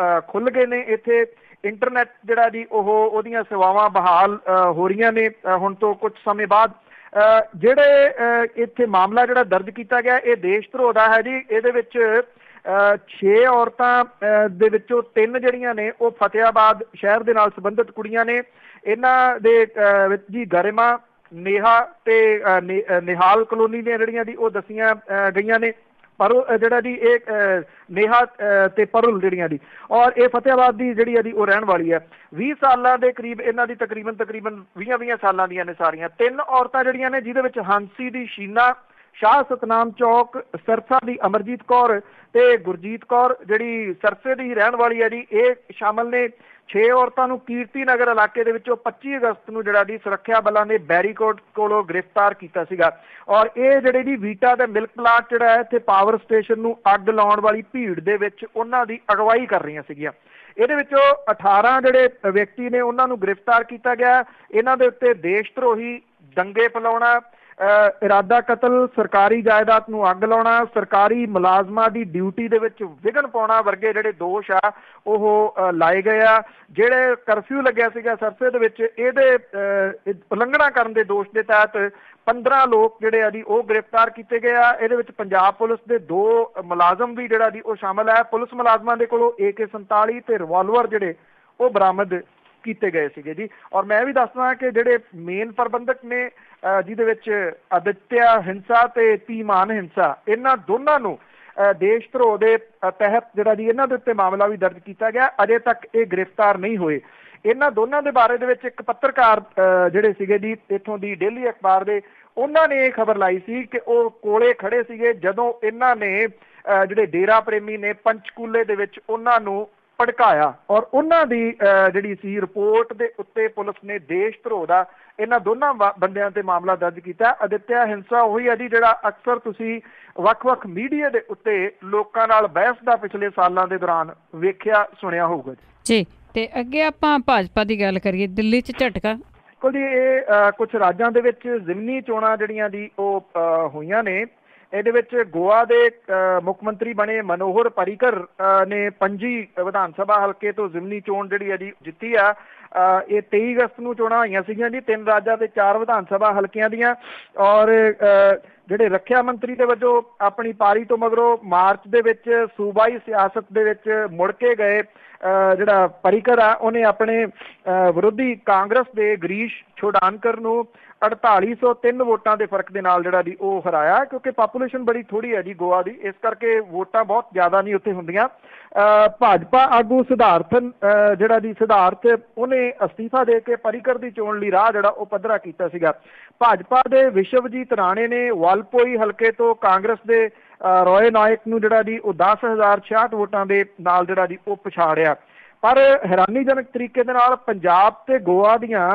ਖੁੱਲ ਗਏ ਨੇ। ਇੱਥੇ ਇੰਟਰਨੈਟ ਜਿਹੜਾ ਜੀ ਉਹਦੀਆਂ ਸੇਵਾਵਾਂ ਬਹਾਲ ਹੋ ਰਹੀਆਂ ਨੇ ਹੁਣ ਤੋਂ ਕੁਝ ਸਮੇਂ ਬਾਅਦ। ਜਿਹੜੇ ਇੱਥੇ ਮਾਮਲਾ ਜਿਹੜਾ ਦਰਜ ਕੀਤਾ ਗਿਆ ਇਹ ਦੇਸ਼ ਧਰੋਹ ਦਾ ਹੈ ਜੀ। ਇਹਦੇ ਵਿੱਚ 6 ਔਰਤਾਂ ਦੇ ਵਿੱਚੋਂ 3 ਜਿਹੜੀਆਂ ਨੇ ਉਹ ਫਤਿਆਬਾਦ ਸ਼ਹਿਰ ਦੇ ਨਾਲ ਸੰਬੰਧਿਤ ਕੁੜੀਆਂ ਨੇ। ਇਹਨਾਂ ਦੇ ਵਿੱਚ ਜੀ ਗਰਿਮਾ, ਨੇਹਾ ਤੇ ਨਿਹਾਲ ਕਲੋਨੀ ਦੀਆਂ ਜਿਹੜੀਆਂ ਜੀ ਉਹ ਦੱਸੀਆਂ ਗਈਆਂ ਨੇ। ਪਰ ਜਿਹੜਾ ਜੀ ਇਹ ਨੇਹਾ ਤੇ ਪਰੁਲ ਜਿਹੜੀਆਂ ਦੀ ਔਰ ਇਹ ਫਤਿਆਬਾਦ ਦੀ ਜਿਹੜੀ ਹੈ ਜੀ ਉਹ ਰਹਿਣ ਵਾਲੀ ਹੈ। 20 ਸਾਲਾਂ ਦੇ ਕਰੀਬ ਇਹਨਾਂ ਦੀ ਤਕਰੀਬਨ 20 ਸਾਲਾਂ ਦੀਆਂ ਨੇ ਸਾਰੀਆਂ। 3 ਔਰਤਾਂ ਜਿਹੜੀਆਂ ਨੇ ਜਿਹਦੇ ਵਿੱਚ ਹਾਂਸੀ ਦੀ ਸ਼ੀਨਾ, ਸ਼ਾਹ ਸਤਨਾਮ ਚੌਕ ਸਰਸਾ ਦੀ ਅਮਰਜੀਤ ਕੌਰ ਤੇ ਗੁਰਜੀਤ ਕੌਰ ਜਿਹੜੀ ਸਰਸੇ ਦੀ ਰਹਿਣ ਵਾਲੀ ਹੈ ਜੀ, ਇਹ ਸ਼ਾਮਲ ਨੇ। 6 ਔਰਤਾਂ ਨੂੰ ਕੀਰਤੀ ਨਗਰ ਇਲਾਕੇ ਦੇ ਵਿੱਚੋਂ 25 ਅਗਸਤ ਨੂੰ ਜਿਹੜਾ ਜੀ ਸੁਰੱਖਿਆ ਬਲਾਂ ਨੇ ਬੈਰੀਕੋਡ ਕੋਲੋਂ ਗ੍ਰਿਫਤਾਰ ਕੀਤਾ ਸੀਗਾ। ਔਰ ਇਹ ਜਿਹੜੇ ਜੀ ਵੀਟਾ ਦੇ ਮਿਲਕ ਪਲਾਂਟ ਜਿਹੜਾ ਹੈ ਇੱਥੇ ਪਾਵਰ ਸਟੇਸ਼ਨ ਨੂੰ ਅੱਗ ਲਾਉਣ ਵਾਲੀ ਭੀੜ ਦੇ ਵਿੱਚ ਉਹਨਾਂ ਦੀ ਅਗਵਾਈ ਕਰ ਰਹੀਆਂ ਸੀਗੀਆਂ। ਇਹਦੇ ਵਿੱਚੋਂ 18 ਜਿਹੜੇ ਵਿਅਕਤੀ ਨੇ ਉਹਨਾਂ ਨੂੰ ਗ੍ਰਿਫਤਾਰ ਕੀਤਾ ਗਿਆ। ਇਹਨਾਂ ਦੇ ਉੱਤੇ ਦੇਸ਼ ਧਰੋਹੀ, ਦੰਗੇ ਫੈਲਾਉਣਾ, ਇਰਾਦਾ ਕਤਲ, ਸਰਕਾਰੀ ਜਾਇਦਾਦ ਨੂੰ ਅੱਗ ਲਾਉਣਾ, ਸਰਕਾਰੀ ਮੁਲਾਜ਼ਮਾਂ ਦੀ ਡਿਊਟੀ ਦੇ ਵਿੱਚ ਵਿਘਨ ਪਾਉਣਾ ਵਰਗੇ ਜਿਹੜੇ ਦੋਸ਼ ਆ ਉਹ ਲਾਏ ਗਏ ਆ। ਜਿਹੜੇ ਕਰਫਿਊ ਲੱਗਿਆ ਸੀਗਾ ਸਰਸੇ ਦੇ ਵਿੱਚ ਇਹਦੇ ਉਲੰਘਣਾ ਕਰਨ ਦੇ ਦੋਸ਼ ਦੇ ਤਹਿਤ 15 ਲੋਕ ਜਿਹੜੇ ਆ ਜੀ ਉਹ ਗ੍ਰਿਫਤਾਰ ਕੀਤੇ ਗਏ ਆ। ਇਹਦੇ ਵਿੱਚ ਪੰਜਾਬ ਪੁਲਿਸ ਦੇ 2 ਮੁਲਾਜ਼ਮ ਵੀ ਜਿਹੜਾ ਜੀ ਉਹ ਸ਼ਾਮਲ ਹੈ। ਪੁਲਿਸ ਮੁਲਾਜ਼ਮਾਂ ਦੇ ਕੋਲੋਂ AK-47 ਤੇ ਰਿਵਾਲਵਰ ਜਿਹੜੇ ਉਹ ਬਰਾਮਦ ਕੀਤੇ ਗਏ ਸੀਗੇ ਜੀ। ਔਰ ਮੈਂ ਵੀ ਦੱਸਦਾ ਕਿ ਜਿਹੜੇ ਮੇਨ ਪ੍ਰਬੰਧਕ ਨੇ ਜਿਹਦੇ ਵਿੱਚ ਆਦਿਤਿਆ ਹਿੰਸਾ ਤੇ ਧੀਮਾਨ ਹਿੰਸਾ, ਇਹਨਾਂ ਦੋਨਾਂ ਨੂੰ ਦੇਸ਼ ਧਰੋਹ ਦੇ ਤਹਿਤ ਜਿਹੜਾ ਜੀ ਇਹਨਾਂ ਦੇ ਉੱਤੇ ਮਾਮਲਾ ਵੀ ਦਰਜ ਕੀਤਾ ਗਿਆ। ਅਜੇ ਤੱਕ ਇਹ ਗ੍ਰਿਫਤਾਰ ਨਹੀਂ ਹੋਏ। ਇਹਨਾਂ ਦੋਨਾਂ ਦੇ ਬਾਰੇ ਦੇ ਵਿੱਚ ਇੱਕ ਪੱਤਰਕਾਰ ਜਿਹੜੇ ਸੀਗੇ ਜੀ ਇੱਥੋਂ ਦੀ ਡੇਲੀ ਅਖਬਾਰ ਦੇ, ਉਹਨਾਂ ਨੇ ਇਹ ਖਬਰ ਲਾਈ ਸੀ ਕਿ ਉਹ ਕੋਲੇ ਖੜੇ ਸੀਗੇ ਜਦੋਂ ਇਹਨਾਂ ਨੇ ਜਿਹੜੇ ਡੇਰਾ ਪ੍ਰੇਮੀ ਨੇ ਪੰਚਕੂਲੇ ਦੇ ਵਿੱਚ ਉਹਨਾਂ ਨੂੰ ਭੜਕਾਇਆ, ਔਰ ਉਹਨਾਂ ਦੀ ਜਿਹੜੀ ਸੀ ਰਿਪੋਰਟ ਦੇ ਉੱਤੇ ਪੁਲਿਸ ਨੇ ਦੇਸ਼ ਧਰੋਹ ਦਾ ਇਹਨਾਂ ਦੋਨਾਂ ਬੰਦਿਆਂ ਤੇ ਮਾਮਲਾ ਦਰਜ ਕੀਤਾ। ਅਦਿੱਤਿਆ, ਹਿੰਸਾ ਉਹੀ ਹੈ ਜੀ ਜਿਹੜਾ ਅਕਸਰ ਤੁਸੀਂ ਵੱਖ-ਵੱਖ ਮੀਡੀਆ ਦੇ ਉੱਤੇ ਲੋਕਾਂ ਨਾਲ ਬਹਿਸ ਦਾ ਪਿਛਲੇ ਸਾਲਾਂ ਦੇ ਦੌਰਾਨ ਵੇਖਿਆ ਸੁਣਿਆ ਹੋਊਗਾ ਜੀ। ਤੇ ਅੱਗੇ ਆਪਾਂ ਭਾਜਪਾ ਦੀ ਗੱਲ ਕਰੀਏ, ਦਿੱਲੀ 'ਚ ਝਟਕਾ। ਬਿਲਕੁਲ ਜੀ, ਇਹ ਕੁਝ ਰਾਜਾਂ ਦੇ ਵਿੱਚ ਜ਼ਿਮਨੀ ਚੋਣਾਂ ਜਿਹੜੀਆਂ ਦੀ ਉਹ ਹੋਈਆਂ ਨੇ। ਇਹਦੇ ਵਿੱਚ ਗੋਆ ਦੇ ਮੁੱਖ ਮੰਤਰੀ ਬਣੇ ਮਨੋਹਰ ਪਰਿਕਰ ਨੇ 25 ਵਿਧਾਨ ਸਭਾ ਹਲਕੇ ਤੋਂ ਜ਼ਿਮਨੀ ਚੋਣ ਜਿਹੜੀ ਹੈ ਜੀ ਜਿੱਤੀ ਆ। ਇਹ 23 ਅਗਸਤ ਨੂੰ ਚੋਣਾਂ ਹੋਈਆਂ ਸੀਗੀਆਂ ਜੀ 3 ਰਾਜਾਂ ਤੇ 4 ਵਿਧਾਨ ਸਭਾ ਹਲਕਿਆਂ ਦੀਆਂ। ਔਰ ਜਿਹੜੇ ਰੱਖਿਆ ਮੰਤਰੀ ਦੇ ਵਜੋਂ ਆਪਣੀ ਪਾਰੀ ਤੋਂ ਮਗਰੋਂ ਮਾਰਚ ਦੇ ਵਿੱਚ ਸੂਬਾਈ ਸਿਆਸਤ ਦੇ ਵਿੱਚ ਮੁੜ ਕੇ ਗਏ ਜਿਹੜਾ ਪਰਿਕਰ ਆ, ਉਹਨੇ ਆਪਣੇ ਵਿਰੋਧੀ ਕਾਂਗਰਸ ਦੇ ਗਰੀਸ਼ ਛੋਡਾਨਕਰ ਨੂੰ 4803 ਵੋਟਾਂ ਦੇ ਫਰਕ ਦੇ ਨਾਲ ਜਿਹੜਾ ਜੀ ਉਹ ਹਰਾਇਆ। ਕਿਉਂਕਿ ਪਾਪੂਲੇਸ਼ਨ ਬੜੀ ਥੋੜੀ ਹੈ ਜੀ ਗੋਆ ਦੀ, ਇਸ ਕਰਕੇ ਵੋਟਾਂ ਬਹੁਤ ਜ਼ਿਆਦਾ ਨਹੀਂ ਉੱਥੇ ਹੁੰਦੀਆਂ। ਭਾਜਪਾ ਆਗੂ ਸਿਧਾਰਥਨ ਜਿਹੜਾ ਜੀ ਸਿਧਾਰਥ, ਉਹਨੇ ਅਸਤੀਫਾ ਦੇ ਕੇ ਪਰਿਕਰ ਦੀ ਚੋਣ ਲਈ ਰਾਹ ਜਿਹੜਾ ਉਹ ਪੱਧਰਾ ਕੀਤਾ ਸੀਗਾ। ਭਾਜਪਾ ਦੇ ਵਿਸ਼ਵਜੀਤ ਰਾਣੇ ਨੇ ਵਾਲਪੋਈ ਹਲਕੇ ਤੋਂ ਕਾਂਗਰਸ ਦੇ ਰੋਏ ਨਾਇਕ ਨੂੰ ਜਿਹੜਾ ਜੀ ਉਹ 10,066 ਵੋਟਾਂ ਦੇ ਨਾਲ ਜਿਹੜਾ ਜੀ ਉਹ ਪਛਾੜਿਆ। ਪਰ ਹੈਰਾਨੀਜਨਕ ਤਰੀਕੇ ਦੇ ਨਾਲ ਪੰਜਾਬ ਤੇ ਗੋਆ ਦੀਆਂ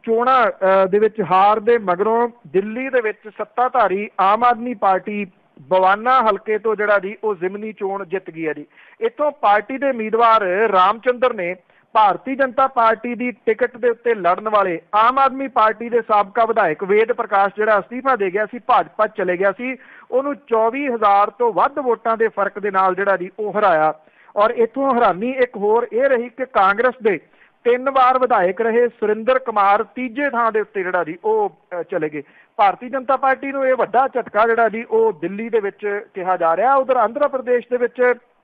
ਚੋਣਾਂ ਦੇ ਵਿੱਚ ਹਾਰ ਦੇ ਮਗਰੋਂ ਦਿੱਲੀ ਦੇ ਵਿੱਚ ਸੱਤਾਧਾਰੀ ਆਮ ਆਦਮੀ ਪਾਰਟੀ ਬਵਾਨਾ ਹਲਕੇ ਤੋਂ ਜਿਹੜਾ ਜੀ ਉਹ ਜ਼ਿਮਨੀ ਚੋਣ ਜਿੱਤ ਗਈ ਹੈ ਜੀ। ਇੱਥੋਂ ਪਾਰਟੀ ਦੇ ਉਮੀਦਵਾਰ ਰਾਮਚੰਦਰ ਨੇ ਭਾਰਤੀ ਜਨਤਾ ਪਾਰਟੀ ਦੀ ਟਿਕਟ ਦੇ ਉੱਤੇ ਲੜਨ ਵਾਲੇ ਆਮ ਆਦਮੀ ਪਾਰਟੀ ਦੇ ਸਾਬਕਾ ਵਿਧਾਇਕ ਵੇਦ ਪ੍ਰਕਾਸ਼ ਜਿਹੜਾ ਅਸਤੀਫਾ ਦੇ ਗਿਆ ਸੀ, ਭਾਜਪਾ ਚਲੇ ਗਿਆ ਸੀ, ਉਹਨੂੰ 24,000 ਤੋਂ ਵੱਧ ਵੋਟਾਂ ਦੇ ਫਰਕ ਦੇ ਨਾਲ ਜਿਹੜਾ ਜੀ ਉਹ ਹਰਾਇਆ। ਔਰ ਇੱਥੋਂ ਹੈਰਾਨੀ ਇੱਕ ਹੋਰ ਇਹ ਰਹੀ ਕਿ ਕਾਂਗਰਸ ਦੇ 3 ਵਾਰ ਵਿਧਾਇਕ ਰਹੇ ਸੁਰਿੰਦਰ ਕੁਮਾਰ ਤੀਜੇ ਥਾਂ ਦੇ ਉੱਤੇ ਜਿਹੜਾ ਜੀ ਉਹ ਚਲੇ ਗਏ। ਭਾਰਤੀ ਜਨਤਾ ਪਾਰਟੀ ਨੂੰ ਇਹ ਵੱਡਾ ਝਟਕਾ ਜਿਹੜਾ ਜੀ ਉਹ ਦਿੱਲੀ ਦੇ ਵਿੱਚ ਕਿਹਾ ਜਾ ਰਿਹਾ। ਉਧਰ ਆਂਧਰਾ ਪ੍ਰਦੇਸ਼ ਦੇ ਵਿੱਚ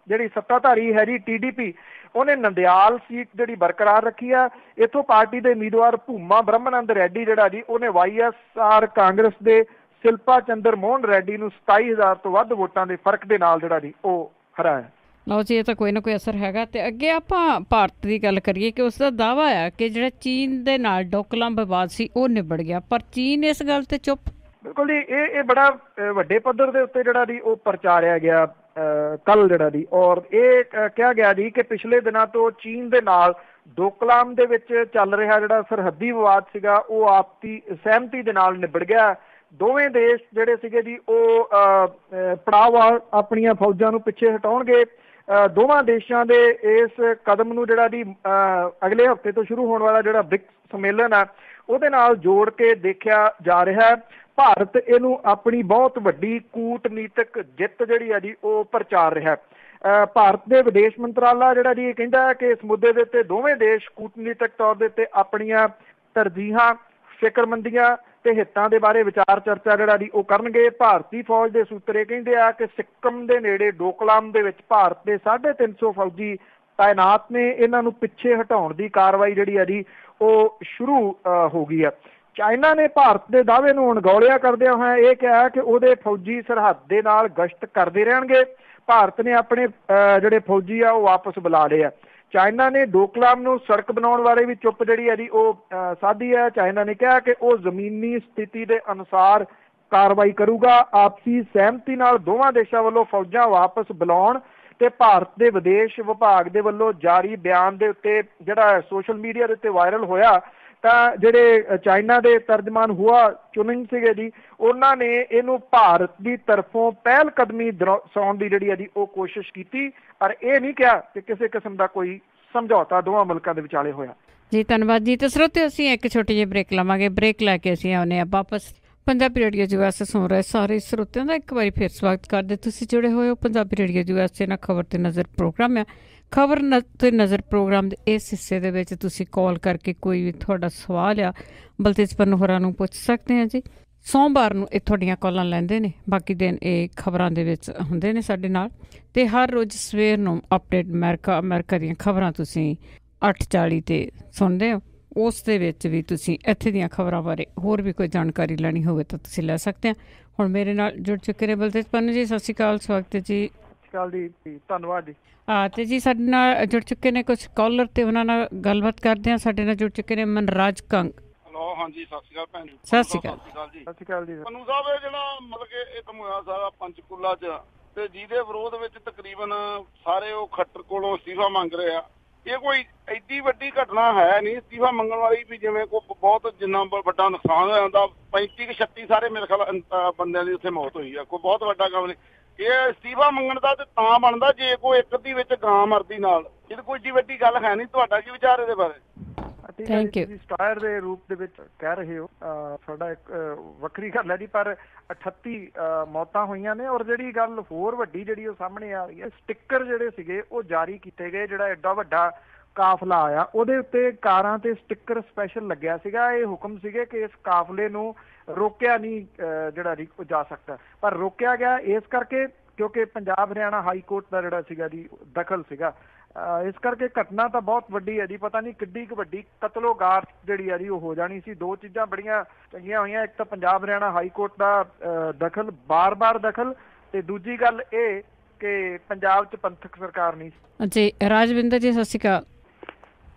ਜਿਹੜੀ ਸੱਤਾਧਾਰੀ ਹੈ ਜੀ TDP, ਉਹਨੇ ਨੰਦਿਆਲ ਸੀਟ ਜਿਹੜੀ ਬਰਕਰਾਰ ਰੱਖੀ ਆ। ਇੱਥੋਂ ਪਾਰਟੀ ਦੇ ਉਮੀਦਵਾਰ ਭੂਮਾ ਬ੍ਰਹਮਨੰਦ ਰੈਡੀ ਜਿਹੜਾ ਜੀ ਉਹਨੇ YSR ਕਾਂਗਰਸ ਦੇ ਸ਼ਿਲਪਾ ਚੰਦਰ ਮੋਹਨ ਰੈਡੀ ਨੂੰ 27,000 ਤੋਂ ਵੱਧ ਵੋਟਾਂ ਦੇ ਫਰਕ ਦੇ ਨਾਲ ਜਿਹੜਾ ਜੀ ਉਹ ਹਰਾਇਆ। ਲਓ ਜੀ, ਇਹ ਤਾਂ ਕੋਈ ਨਾ ਕੋਈ ਅਸਰ ਹੈਗਾ। ਤੇ ਅੱਗੇ ਆਪਾਂ ਭਾਰਤ ਦੀ ਗੱਲ ਕਰੀਏ ਕਿ ਉਸ ਦਾ ਦਾਅਵਾ ਆ ਕਿ ਜਿਹੜਾ ਚੀਨ ਦੇ ਨਾਲ ਡੋਕਲਾਮ ਵਿਵਾਦ ਸੀ ਉਹ ਨਿਬੜ ਗਿਆ, ਪਰ ਚੀਨ ਇਸ ਗੱਲ ਤੇ ਚੁੱਪ। ਬਿਲਕੁਲ ਜੀ, ਇਹ ਬੜਾ ਵੱਡੇ ਪੱਧਰ ਦੇ ਉੱਤੇ ਜਿਹੜਾ ਜੀ ਉਹ ਪ੍ਰਚਾਰਿਆ ਗਿਆ ਕੱਲ ਜਿਹੜਾ ਜੀ। ਔਰ ਇਹ ਕਿਹਾ ਗਿਆ ਜੀ ਕਿ ਪਿਛਲੇ ਦਿਨਾਂ ਤੋਂ ਚੀਨ ਦੇ ਨਾਲ ਡੋਕਲਾਮ ਦੇ ਵਿੱਚ ਚੱਲ ਰਿਹਾ ਜਿਹੜਾ ਸਰਹੱਦੀ ਵਿਵਾਦ ਸੀਗਾ ਉਹ ਆਪਸੀ ਸਹਿਮਤੀ ਦੇ ਨਾਲ ਨਿਬੜ ਗਿਆ। ਦੋਵੇਂ ਦੇਸ਼ ਜਿਹੜੇ ਸੀਗੇ ਜੀ ਉਹ ਪੜਾਅਵਾਰ ਆਪਣੀਆਂ ਫੌਜਾਂ ਨੂੰ ਪਿੱਛੇ ਹਟਾਉਣਗੇ। ਦੋਵਾਂ ਦੇਸ਼ਾਂ ਦੇ ਇਸ ਕਦਮ ਨੂੰ ਜਿਹੜਾ ਜੀ ਅਗਲੇ ਹਫ਼ਤੇ ਤੋਂ ਸ਼ੁਰੂ ਹੋਣ ਵਾਲਾ ਜਿਹੜਾ ਬ੍ਰਿਕਸ ਸੰਮੇਲਨ ਆ ਉਹਦੇ ਨਾਲ ਜੋੜ ਕੇ ਦੇਖਿਆ ਜਾ ਰਿਹਾ ਹੈ। ਭਾਰਤ ਇਹਨੂੰ ਆਪਣੀ ਬਹੁਤ ਵੱਡੀ ਕੂਟਨੀਤਿਕ ਜਿੱਤ ਜਿਹੜੀ ਆ ਜੀ ਉਹ ਪ੍ਰਚਾਰ ਰਿਹਾ। ਭਾਰਤ ਦੇ ਵਿਦੇਸ਼ ਮੰਤਰਾਲਾ ਜਿਹੜਾ ਜੀ ਇਹ ਕਹਿੰਦਾ ਹੈ ਕਿ ਇਸ ਮੁੱਦੇ ਦੇ ਉੱਤੇ ਦੋਵੇਂ ਦੇਸ਼ ਕੂਟਨੀਤਿਕ ਤੌਰ ਦੇ ਉੱਤੇ ਆਪਣੀਆਂ ਤਰਜੀਹਾਂ, ਫਿਕਰਮੰਦੀਆਂ ਤੇ ਹਿੱਤਾਂ ਦੇ ਬਾਰੇ ਵਿਚਾਰ ਚਰਚਾ ਜਿਹੜਾ ਜੀ ਉਹ ਕਰਨਗੇ। ਭਾਰਤੀ ਫੌਜ ਦੇ ਸੂਤਰ ਕਹਿੰਦੇ ਆ ਕਿ ਸਿੱਕਮ ਦੇ ਨੇੜੇ ਡੋਕਲਾਮ ਦੇ ਵਿੱਚ ਭਾਰਤ ਦੇ 350 ਫੌਜੀ ਤਾਇਨਾਤ ਨੇ। ਇਹਨਾਂ ਨੂੰ ਪਿੱਛੇ ਹਟਾਉਣ ਦੀ ਕਾਰਵਾਈ ਜਿਹੜੀ ਆ ਜੀ ਉਹ ਸ਼ੁਰੂ ਹੋ ਗਈ ਆ। ਚਾਈਨਾ ਨੇ ਭਾਰਤ ਦੇ ਦਾਅਵੇ ਨੂੰ ਅਣਗੌਲਿਆ ਕਰਦਿਆਂ ਹੋਇਆ ਇਹ ਕਿਹਾ ਕਿ ਉਹਦੇ ਫੌਜੀ ਸਰਹੱਦ ਦੇ ਨਾਲ ਗਸ਼ਤ ਕਰਦੇ ਰਹਿਣਗੇ। ਭਾਰਤ ਨੇ ਆਪਣੇ ਜਿਹੜੇ ਫੌਜੀ ਆ ਉਹ ਵਾਪਸ ਬੁਲਾ ਲਏ ਆ। ਚਾਈਨਾ ਨੇ ਡੋਕਲਾਮ ਨੂੰ ਸੜਕ ਬਣਾਉਣ ਬਾਰੇ ਵੀ ਚੁੱਪ ਜਿਹੜੀ ਹੈ ਜੀ ਉਹ ਸਾਧੀ ਹੈ। ਚਾਈਨਾ ਨੇ ਕਿਹਾ ਕਿ ਉਹ ਜ਼ਮੀਨੀ ਸਥਿਤੀ ਦੇ ਅਨੁਸਾਰ ਕਾਰਵਾਈ ਕਰੂਗਾ। ਆਪਸੀ ਸਹਿਮਤੀ ਨਾਲ ਦੋਵਾਂ ਦੇਸ਼ਾਂ ਵੱਲੋਂ ਫੌਜਾਂ ਵਾਪਸ ਬੁਲਾਉਣ ਤੇ ਭਾਰਤ ਦੇ ਵਿਦੇਸ਼ ਵਿਭਾਗ ਦੇ ਵੱਲੋਂ ਜਾਰੀ ਬਿਆਨ ਦੇ ਉੱਤੇ ਜਿਹੜਾ ਸੋਸ਼ਲ ਮੀਡੀਆ ਦੇ ਉੱਤੇ ਵਾਇਰਲ ਹੋਇਆ ਤਾਂ ਜਿਹੜੇ ਚਾਈਨਾ ਦੇ ਤਰਜਮਾਨ ਹੁਆ ਚੁਨਿੰਗ ਸੀਗੇ ਜੀ ਉਹਨਾਂ ਨੇ ਇਹਨੂੰ ਭਾਰਤ ਦੀ ਤਰਫੋਂ ਪਹਿਲ ਕਦਮੀ ਦਰਸਾਉਣ ਦੀ ਜਿਹੜੀ ਹੈ ਜੀ ਉਹ ਕੋਸ਼ਿਸ਼ ਕੀਤੀ, ਪਰ ਇਹ ਨਹੀਂ ਕਿਹਾ ਕਿ ਕਿਸੇ ਕਿਸਮ ਦਾ ਕੋਈ ਸਮਝੌਤਾ ਦੋਵਾਂ ਮੁਲਕਾਂ ਦੇ ਵਿਚਾਲੇ ਹੋਇਆ। ਜੀ ਧੰਨਵਾਦ ਜੀ। ਤੇ ਸਰੋਤਿਓ, ਅਸੀਂ ਇੱਕ ਛੋਟੀ ਜਿਹੀ ਬ੍ਰੇਕ ਲਵਾਂਗੇ। ਬ੍ਰੇਕ ਲੈ ਕੇ ਅਸੀਂ ਆਉਂਦੇ ਹਾਂ ਵਾਪਸ। ਪੰਜਾਬੀ ਰੇਡੀਓ US ਸੁਣ ਰਹੇ ਸਾਰੇ ਸਰੋਤਿਆਂ ਦਾ ਇੱਕ ਵਾਰੀ ਫਿਰ ਸਵਾਗਤ ਕਰਦੇ। ਤੁਸੀਂ ਜੁੜੇ ਹੋਏ ਹੋ ਪੰਜਾਬੀ ਰੇਡੀਓ US ਨਾਲ ਖਬਰ ਤੇ ਨਜ਼ਰ ਪ੍ਰੋਗਰਾਮ ਆ। ਖਬਰ ਤੇ ਨਜ਼ਰ ਪ੍ਰੋਗਰਾਮ ਦੇ ਇਸ ਹਿੱਸੇ ਦੇ ਵਿੱਚ ਤੁਸੀਂ ਕਾਲ ਕਰਕੇ ਕੋਈ ਵੀ ਤੁਹਾਡਾ ਸਵਾਲ ਆ ਬਲਤੇਜ ਪੰਨੂ ਹੋਰਾਂ ਨੂੰ ਪੁੱਛ ਸਕਦੇ ਹਾਂ ਜੀ। ਸੋਮਵਾਰ ਨੂੰ ਇਹ ਤੁਹਾਡੀਆਂ ਕਾਲਾਂ ਲੈਂਦੇ ਨੇ, ਬਾਕੀ ਦਿਨ ਇਹ ਖਬਰਾਂ ਦੇ ਵਿੱਚ ਹੁੰਦੇ ਨੇ ਸਾਡੇ ਨਾਲ। ਅਤੇ ਹਰ ਰੋਜ਼ ਸਵੇਰ ਨੂੰ ਅਪਡੇਟ ਅਮਰੀਕਾ ਦੀਆਂ ਖਬਰਾਂ ਤੁਸੀਂ 8:40 'ਤੇ ਸੁਣਦੇ ਹੋ। ਉਸ ਦੇ ਵਿੱਚ ਵੀ ਤੁਸੀਂ ਇੱਥੇ ਦੀਆਂ ਖਬਰਾਂ ਬਾਰੇ ਹੋਰ ਵੀ ਕੋਈ ਜਾਣਕਾਰੀ ਲੈਣੀ ਹੋਵੇ ਤਾਂ ਤੁਸੀਂ ਲੈ ਸਕਦੇ ਹੋ। ਹੁਣ ਮੇਰੇ ਨਾਲ ਜੁੜ ਚੁੱਕੇ ਨੇ ਬਲਤੇਜ ਪੰਨੂ ਜੀ। ਸਤਿ ਸ਼੍ਰੀ ਅਕਾਲ, ਸਵਾਗਤ ਹੈ ਜੀ। ਅਕਾਲ ਜੀ, ਧੰਨਵਾਦ ਜੀ। ਤੇ ਜੀ ਸਾਡੇ ਨਾਲ ਜੁੜ ਚੁੱਕੇ ਨੇ ਕੁਝ ਕਾਲਰ ਤੇ ਉਹਨਾਂ ਨਾਲ ਗੱਲਬਾਤ ਕਰਦੇ ਹਾਂ। ਸਾਡੇ ਨਾਲ ਜੁੜ ਚੁੱਕੇ ਨੇ ਮਨਰਾਜ ਕੰਗ। ਹੈਲੋ, ਹਾਂਜੀ, ਸਤਿ ਸ਼੍ਰੀ ਅਕਾਲ ਭੈਣ ਜੀ। ਸਤਿ ਸ਼੍ਰੀ ਅਕਾਲ ਜੀ। ਸਤਿ ਸ਼੍ਰੀ ਅਕਾਲ ਜੀ। ਪੰਨੂ ਸਾਹਿਬ, ਇਹ ਜਿਹੜਾ ਮਤਲਬ ਕਿ ਇਹ ਧਮੋਇਆ ਸਾਰਾ ਪੰਚਕੂਲਾ 'ਚ ਤੇ ਜਿਹਦੇ ਵਿਰੋਧ ਵਿੱਚ ਤਕਰੀਬਨ ਸਾਰੇ ਉਹ ਖੱਟਰ ਕੋਲੋਂ ਅਸਤੀਫਾ ਮੰਗ ਰਹੇ ਆ, ਇਹ ਕੋਈ ਐਡੀ ਵੱਡੀ ਘਟਨਾ ਹੈ ਨਹੀਂ ਅਸਤੀਫਾ ਮੰਗਣ ਵਾਲੀ ਵੀ। ਜਿਵੇਂ ਕੋਈ ਬਹੁਤ ਜਿੰਨਾ ਵੱਡਾ ਨੁਕਸਾਨ ਹੋ ਜਾਂਦਾ, 35-36 ਸਾਰੇ ਮੇਰੇ ਖਿਆਲ ਬੰਦਿਆਂ ਦੀ ਉੱਥੇ ਮੌਤ ਹੋਈ ਆ, ਕੋਈ ਬਹੁਤ ਵੱਡਾ ਕੰਮ ਨਹੀਂ। ਇਹ ਅਸਤੀਫਾ ਮੰਗਣ ਦਾ ਤੇ ਤਾਂ ਬਣਦਾ ਜੇ ਕੋਈ ਇੱਕ ਦੀ ਵਿੱਚ ਗਾਂ ਮਰਦੀ ਨਾਲ, ਇਹ ਕੋਈ ਏਡੀ ਵੱਡੀ ਗੱਲ ਹੈ ਨਹੀਂ। ਤੁਹਾਡਾ ਕੀ ਵਿਚਾਰ ਇਹਦੇ ਬਾਰੇ? Thank you. ਤੁਸੀਂ ਸਟਾਰ ਦੇ ਰੂਪ ਦੇ ਵਿੱਚ ਕਹਿ ਰਹੇ ਹੋ, ਸਾਡਾ ਇੱਕ ਵੱਖਰੀ ਗੱਲ ਹੈ ਜੀ, ਪਰ 38 ਮੌਤਾਂ ਹੋਈਆਂ ਨੇ। ਔਰ ਜਿਹੜੀ ਗੱਲ ਹੋਰ ਵੱਡੀ ਜਿਹੜੀ ਉਹ ਸਾਹਮਣੇ ਆ ਰਹੀ ਹੈ, ਸਟਿੱਕਰ ਜਿਹੜੇ ਸੀਗੇ ਉਹ ਜਾਰੀ ਕੀਤੇ ਗਏ। ਜਿਹੜਾ ਐਡਾ ਵੱਡਾ ਕਾਫਲਾ ਆਇਆ ਉਹਦੇ ਉੱਤੇ ਕਾਰਾਂ ਤੇ ਸਟਿੱਕਰ ਸਪੈਸ਼ਲ ਲੱਗਿਆ ਸੀਗਾ। ਇਹ ਹੁਕਮ ਸੀਗੇ ਕਿ ਇਸ ਕਾਫਲੇ ਨੂੰ ਰੋਕਿਆ ਨਹੀਂ ਜਿਹੜਾ ਜਾ ਸਕਦਾ, ਪਰ ਰੋਕਿਆ ਗਿਆ ਇਸ ਕਰਕੇ ਕਿਉਂਕਿ ਪੰਜਾਬ ਹਰਿਆਣਾ ਹਾਈ ਕੋਰਟ ਦਾ ਜਿਹੜਾ ਸੀਗਾ ਜੀ ਦਖਲ ਸੀਗਾ। ਇਸ ਕਰਕੇ ਘਟਨਾ ਤਾਂ ਬਹੁਤ ਵੱਡੀ ਹੈ ਜੀ, ਪਤਾ ਨਹੀਂ ਕਿੱਡੀ ਕੁ ਵੱਡੀ ਕਤਲੋਗਾਰ ਜਿਹੜੀ ਹੈ ਜੀ ਉਹ ਹੋ ਜਾਣੀ ਸੀ। ਦੋ ਚੀਜ਼ਾਂ ਬੜੀਆਂ ਚੰਗੀਆਂ ਹੋਈਆਂ, ਇੱਕ ਤਾਂ ਪੰਜਾਬ ਹਰਿਆਣਾ ਹਾਈ ਕੋਰਟ ਦਾ ਦਖਲ, ਬਾਰ-ਬਾਰ ਦਖਲ, ਤੇ ਦੂਜੀ ਗੱਲ ਇਹ ਕਿ ਪੰਜਾਬ 'ਚ ਪੰਥਕ ਸਰਕਾਰ ਨਹੀਂ ਸੀ। ਜੀ ਰਾਜਵਿੰਦਰ ਜੀ, ਸਤਿ ਸ਼੍ਰੀ ਅਕਾਲ।